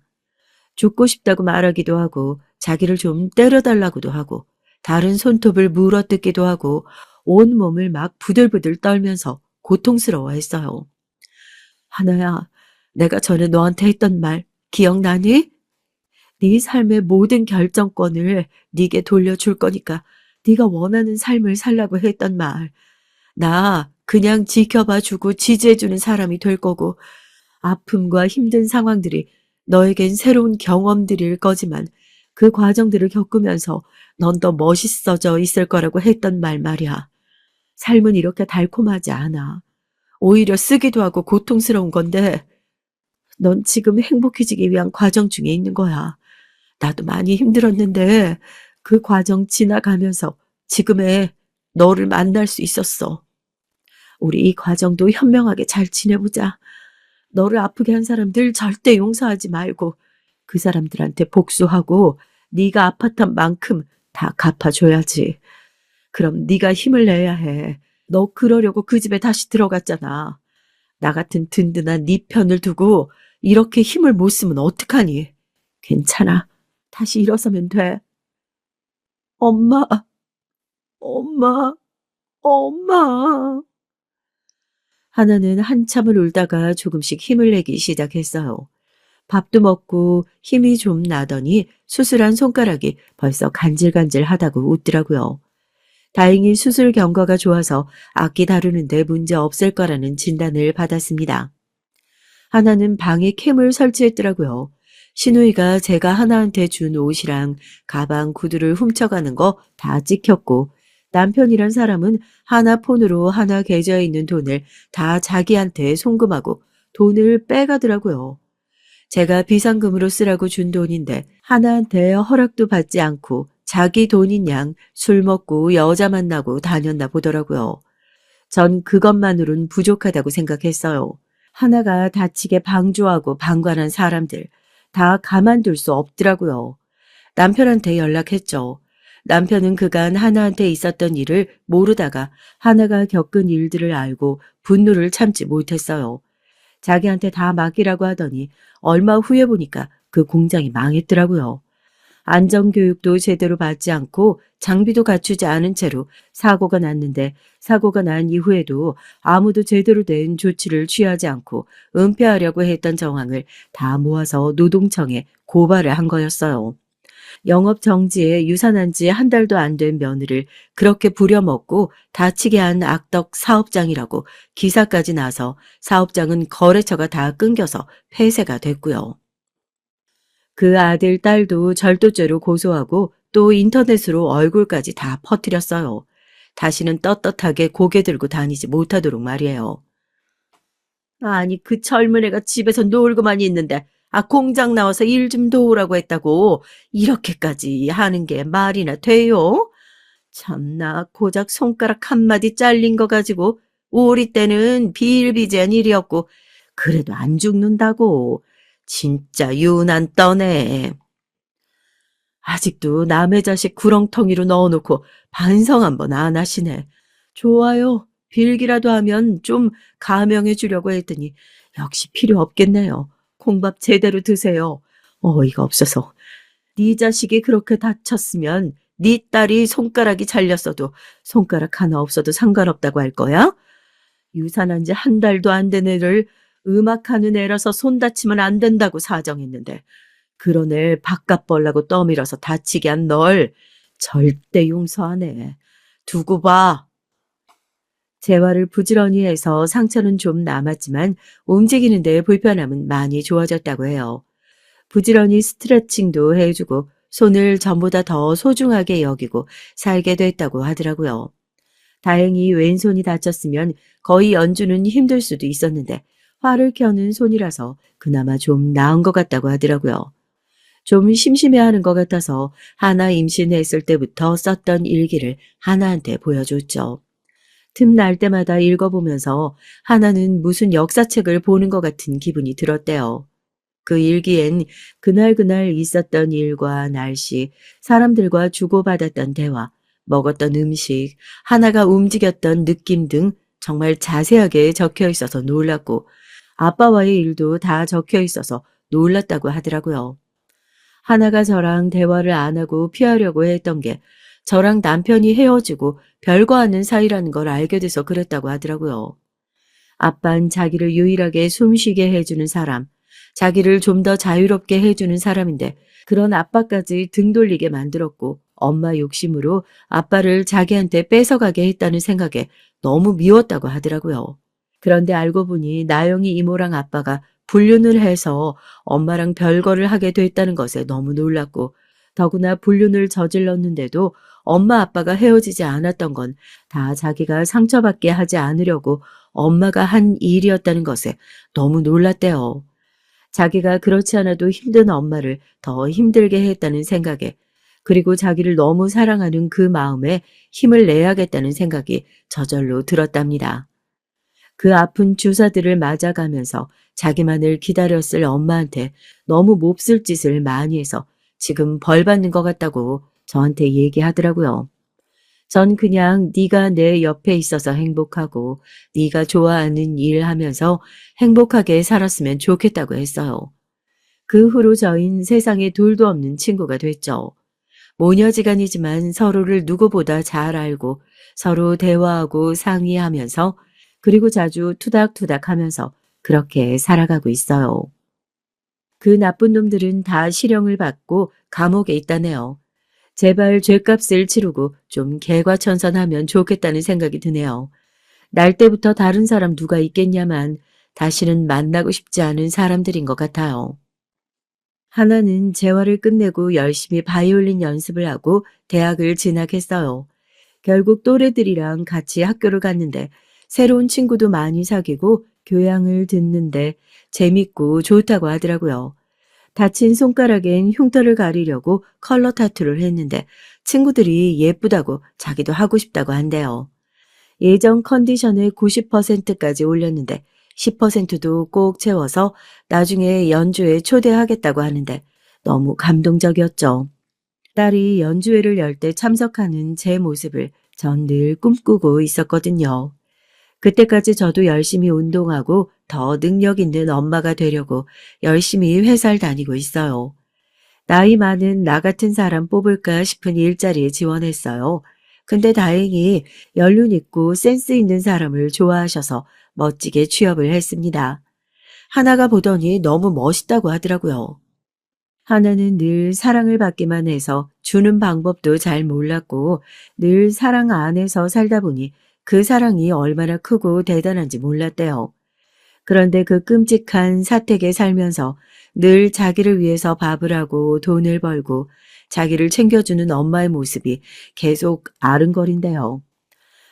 죽고 싶다고 말하기도 하고 자기를 좀 때려달라고도 하고 다른 손톱을 물어뜯기도 하고 온몸을 막 부들부들 떨면서 고통스러워했어요. 하나야, 내가 전에 너한테 했던 말 기억나니? 네 삶의 모든 결정권을 네게 돌려줄 거니까 네가 원하는 삶을 살라고 했던 말. 나 그냥 지켜봐주고 지지해주는 사람이 될 거고, 아픔과 힘든 상황들이 너에겐 새로운 경험들일 거지만 그 과정들을 겪으면서 넌 더 멋있어져 있을 거라고 했던 말 말이야. 삶은 이렇게 달콤하지 않아. 오히려 쓰기도 하고 고통스러운 건데 넌 지금 행복해지기 위한 과정 중에 있는 거야. 나도 많이 힘들었는데 그 과정 지나가면서 지금의 너를 만날 수 있었어. 우리 이 과정도 현명하게 잘 지내보자. 너를 아프게 한 사람들 절대 용서하지 말고 그 사람들한테 복수하고 네가 아팠던 만큼 다 갚아줘야지. 그럼 네가 힘을 내야 해. 너 그러려고 그 집에 다시 들어갔잖아. 나 같은 든든한 네 편을 두고 이렇게 힘을 못 쓰면 어떡하니? 괜찮아. 다시 일어서면 돼. 엄마, 엄마, 엄마. 하나는 한참을 울다가 조금씩 힘을 내기 시작했어요. 밥도 먹고 힘이 좀 나더니 수술한 손가락이 벌써 간질간질하다고 웃더라고요. 다행히 수술 경과가 좋아서 악기 다루는데 문제 없을 거라는 진단을 받았습니다. 하나는 방에 캠을 설치했더라고요. 신우이가 제가 하나한테 준 옷이랑 가방, 구두를 훔쳐가는 거 다 찍혔고 남편이란 사람은 하나 폰으로 하나 계좌에 있는 돈을 다 자기한테 송금하고 돈을 빼가더라고요. 제가 비상금으로 쓰라고 준 돈인데 하나한테 허락도 받지 않고 자기 돈인 양 술 먹고 여자 만나고 다녔나 보더라고요. 전 그것만으론 부족하다고 생각했어요. 하나가 다치게 방조하고 방관한 사람들 다 가만둘 수 없더라고요. 남편한테 연락했죠. 남편은 그간 하나한테 있었던 일을 모르다가 하나가 겪은 일들을 알고 분노를 참지 못했어요. 자기한테 다 맡기라고 하더니 얼마 후에 보니까 그 공장이 망했더라고요. 안전교육도 제대로 받지 않고 장비도 갖추지 않은 채로 사고가 났는데 사고가 난 이후에도 아무도 제대로 된 조치를 취하지 않고 은폐하려고 했던 정황을 다 모아서 노동청에 고발을 한 거였어요. 영업 정지에 유산한 지 한 달도 안 된 며느리를 그렇게 부려먹고 다치게 한 악덕 사업장이라고 기사까지 나서 사업장은 거래처가 다 끊겨서 폐쇄가 됐고요. 그 아들, 딸도 절도죄로 고소하고 또 인터넷으로 얼굴까지 다 퍼뜨렸어요. 다시는 떳떳하게 고개 들고 다니지 못하도록 말이에요. 아니, 그 젊은 애가 집에서 놀고만 있는데, 공장 나와서 일 좀 도우라고 했다고 이렇게까지 하는 게 말이나 돼요? 참나, 고작 손가락 한마디 잘린 거 가지고 우리 때는 비일비재한 일이었고 그래도 안 죽는다고. 진짜 유난 떠네. 아직도 남의 자식 구렁텅이로 넣어놓고 반성 한번 안 하시네. 좋아요. 빌기라도 하면 좀 감형해 주려고 했더니 역시 필요 없겠네요. 콩밥 제대로 드세요. 어이가 없어서. 네 자식이 그렇게 다쳤으면 네 딸이 손가락이 잘렸어도 손가락 하나 없어도 상관없다고 할 거야? 유산한 지 한 달도 안 된 애를 음악하는 애라서 손 다치면 안 된다고 사정했는데 그런 애 바깥 벌라고 떠밀어서 다치게 한 널 절대 용서 안 해. 두고 봐. 재활을 부지런히 해서 상처는 좀 남았지만 움직이는 데 불편함은 많이 좋아졌다고 해요. 부지런히 스트레칭도 해주고 손을 전보다 더 소중하게 여기고 살게 됐다고 하더라고요. 다행히 왼손이 다쳤으면 거의 연주는 힘들 수도 있었는데 화를 켜는 손이라서 그나마 좀 나은 것 같다고 하더라고요. 좀 심심해하는 것 같아서 하나 임신했을 때부터 썼던 일기를 하나한테 보여줬죠. 틈날 때마다 읽어보면서 하나는 무슨 역사책을 보는 것 같은 기분이 들었대요. 그 일기엔 그날그날 있었던 일과 날씨, 사람들과 주고받았던 대화, 먹었던 음식, 하나가 움직였던 느낌 등 정말 자세하게 적혀 있어서 놀랐고 아빠와의 일도 다 적혀 있어서 놀랐다고 하더라고요. 하나가 저랑 대화를 안 하고 피하려고 했던 게 저랑 남편이 헤어지고 별거 아닌 사이라는 걸 알게 돼서 그랬다고 하더라고요. 아빠는 자기를 유일하게 숨쉬게 해주는 사람, 자기를 좀 더 자유롭게 해주는 사람인데 그런 아빠까지 등 돌리게 만들었고 엄마 욕심으로 아빠를 자기한테 뺏어가게 했다는 생각에 너무 미웠다고 하더라고요. 그런데 알고 보니 나영이 이모랑 아빠가 불륜을 해서 엄마랑 별거를 하게 됐다는 것에 너무 놀랐고, 더구나 불륜을 저질렀는데도 엄마 아빠가 헤어지지 않았던 건 다 자기가 상처받게 하지 않으려고 엄마가 한 일이었다는 것에 너무 놀랐대요. 자기가 그렇지 않아도 힘든 엄마를 더 힘들게 했다는 생각에, 그리고 자기를 너무 사랑하는 그 마음에 힘을 내야겠다는 생각이 저절로 들었답니다. 그 아픈 주사들을 맞아가면서 자기만을 기다렸을 엄마한테 너무 몹쓸 짓을 많이 해서 지금 벌 받는 것 같다고 저한테 얘기하더라고요. 전 그냥 네가 내 옆에 있어서 행복하고 네가 좋아하는 일 하면서 행복하게 살았으면 좋겠다고 했어요. 그 후로 저흰 세상에 둘도 없는 친구가 됐죠. 모녀지간이지만 서로를 누구보다 잘 알고 서로 대화하고 상의하면서, 그리고 자주 투닥투닥하면서 그렇게 살아가고 있어요. 그 나쁜 놈들은 다 실형을 받고 감옥에 있다네요. 제발 죗값을 치르고 좀 개과천선하면 좋겠다는 생각이 드네요. 날 때부터 다른 사람 누가 있겠냐만 다시는 만나고 싶지 않은 사람들인 것 같아요. 하나는 재활을 끝내고 열심히 바이올린 연습을 하고 대학을 진학했어요. 결국 또래들이랑 같이 학교를 갔는데 새로운 친구도 많이 사귀고 교양을 듣는데 재밌고 좋다고 하더라고요. 다친 손가락엔 흉터를 가리려고 컬러 타투를 했는데 친구들이 예쁘다고 자기도 하고 싶다고 한대요. 예전 컨디션을 90%까지 올렸는데 10%도 꼭 채워서 나중에 연주회 초대하겠다고 하는데 너무 감동적이었죠. 딸이 연주회를 열 때 참석하는 제 모습을 전 늘 꿈꾸고 있었거든요. 그때까지 저도 열심히 운동하고 더 능력 있는 엄마가 되려고 열심히 회사를 다니고 있어요. 나이 많은 나 같은 사람 뽑을까 싶은 일자리에 지원했어요. 근데 다행히 연륜 있고 센스 있는 사람을 좋아하셔서 멋지게 취업을 했습니다. 하나가 보더니 너무 멋있다고 하더라고요. 하나는 늘 사랑을 받기만 해서 주는 방법도 잘 몰랐고 늘 사랑 안에서 살다 보니 그 사랑이 얼마나 크고 대단한지 몰랐대요. 그런데 그 끔찍한 사택에 살면서 늘 자기를 위해서 밥을 하고 돈을 벌고 자기를 챙겨주는 엄마의 모습이 계속 아른거린대요.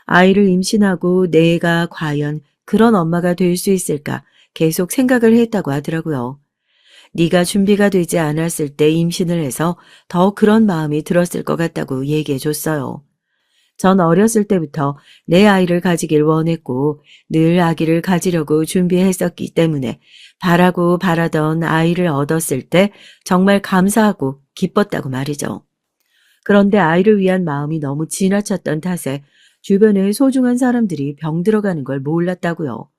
아이를 임신하고 내가 과연 그런 엄마가 될 수 있을까 계속 생각을 했다고 하더라고요. 네가 준비가 되지 않았을 때 임신을 해서 더 그런 마음이 들었을 것 같다고 얘기해 줬어요. 전 어렸을 때부터 내 아이를 가지길 원했고 늘 아기를 가지려고 준비했었기 때문에 바라고 바라던 아이를 얻었을 때 정말 감사하고 기뻤다고 말이죠. 그런데 아이를 위한 마음이 너무 지나쳤던 탓에 주변에 소중한 사람들이 병들어가는 걸 몰랐다고요.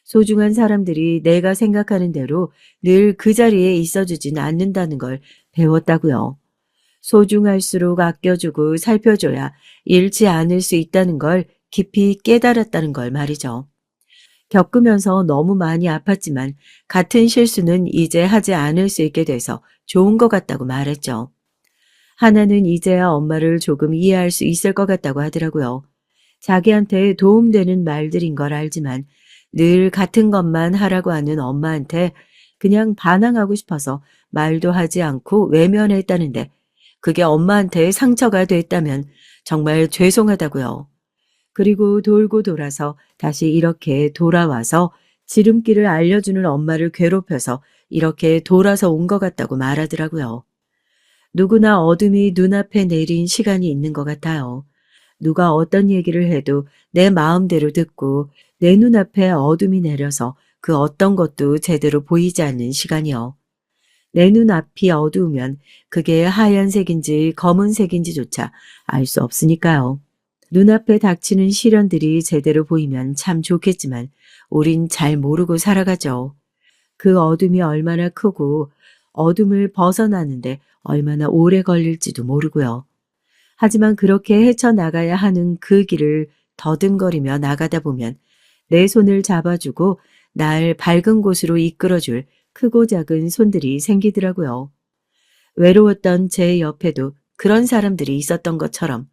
소중한 사람들이 내가 생각하는 대로 늘 그 자리에 있어주진 않는다는 걸 배웠다고요. 소중할수록 아껴주고 살펴줘야 잃지 않을 수 있다는 걸 깊이 깨달았다는 걸 말이죠. 겪으면서 너무 많이 아팠지만 같은 실수는 이제 하지 않을 수 있게 돼서 좋은 것 같다고 말했죠. 하나는 이제야 엄마를 조금 이해할 수 있을 것 같다고 하더라고요. 자기한테 도움되는 말들인 걸 알지만 늘 같은 것만 하라고 하는 엄마한테 그냥 반항하고 싶어서 말도 하지 않고 외면했다는데, 그게 엄마한테 상처가 됐다면 정말 죄송하다고요. 그리고 돌고 돌아서 다시 이렇게 돌아와서 지름길을 알려주는 엄마를 괴롭혀서 이렇게 돌아서 온 것 같다고 말하더라고요. 누구나 어둠이 눈앞에 내린 시간이 있는 것 같아요. 누가 어떤 얘기를 해도 내 마음대로 듣고 내 눈앞에 어둠이 내려서 그 어떤 것도 제대로 보이지 않는 시간이요. 내 눈앞이 어두우면 그게 하얀색인지 검은색인지조차 알 수 없으니까요. 눈앞에 닥치는 시련들이 제대로 보이면 참 좋겠지만 우린 잘 모르고 살아가죠. 그 어둠이 얼마나 크고 어둠을 벗어나는데 얼마나 오래 걸릴지도 모르고요. 하지만 그렇게 헤쳐나가야 하는 그 길을 더듬거리며 나가다 보면 내 손을 잡아주고 날 밝은 곳으로 이끌어줄 크고 작은 손들이 생기더라고요. 외로웠던 제 옆에도 그런 사람들이 있었던 것처럼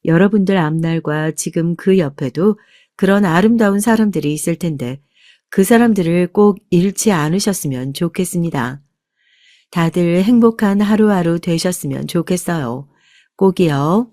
여러분들 앞날과 지금 그 옆에도 그런 아름다운 사람들이 있을 텐데 그 사람들을 꼭 잃지 않으셨으면 좋겠습니다. 다들 행복한 하루하루 되셨으면 좋겠어요. 꼭이요.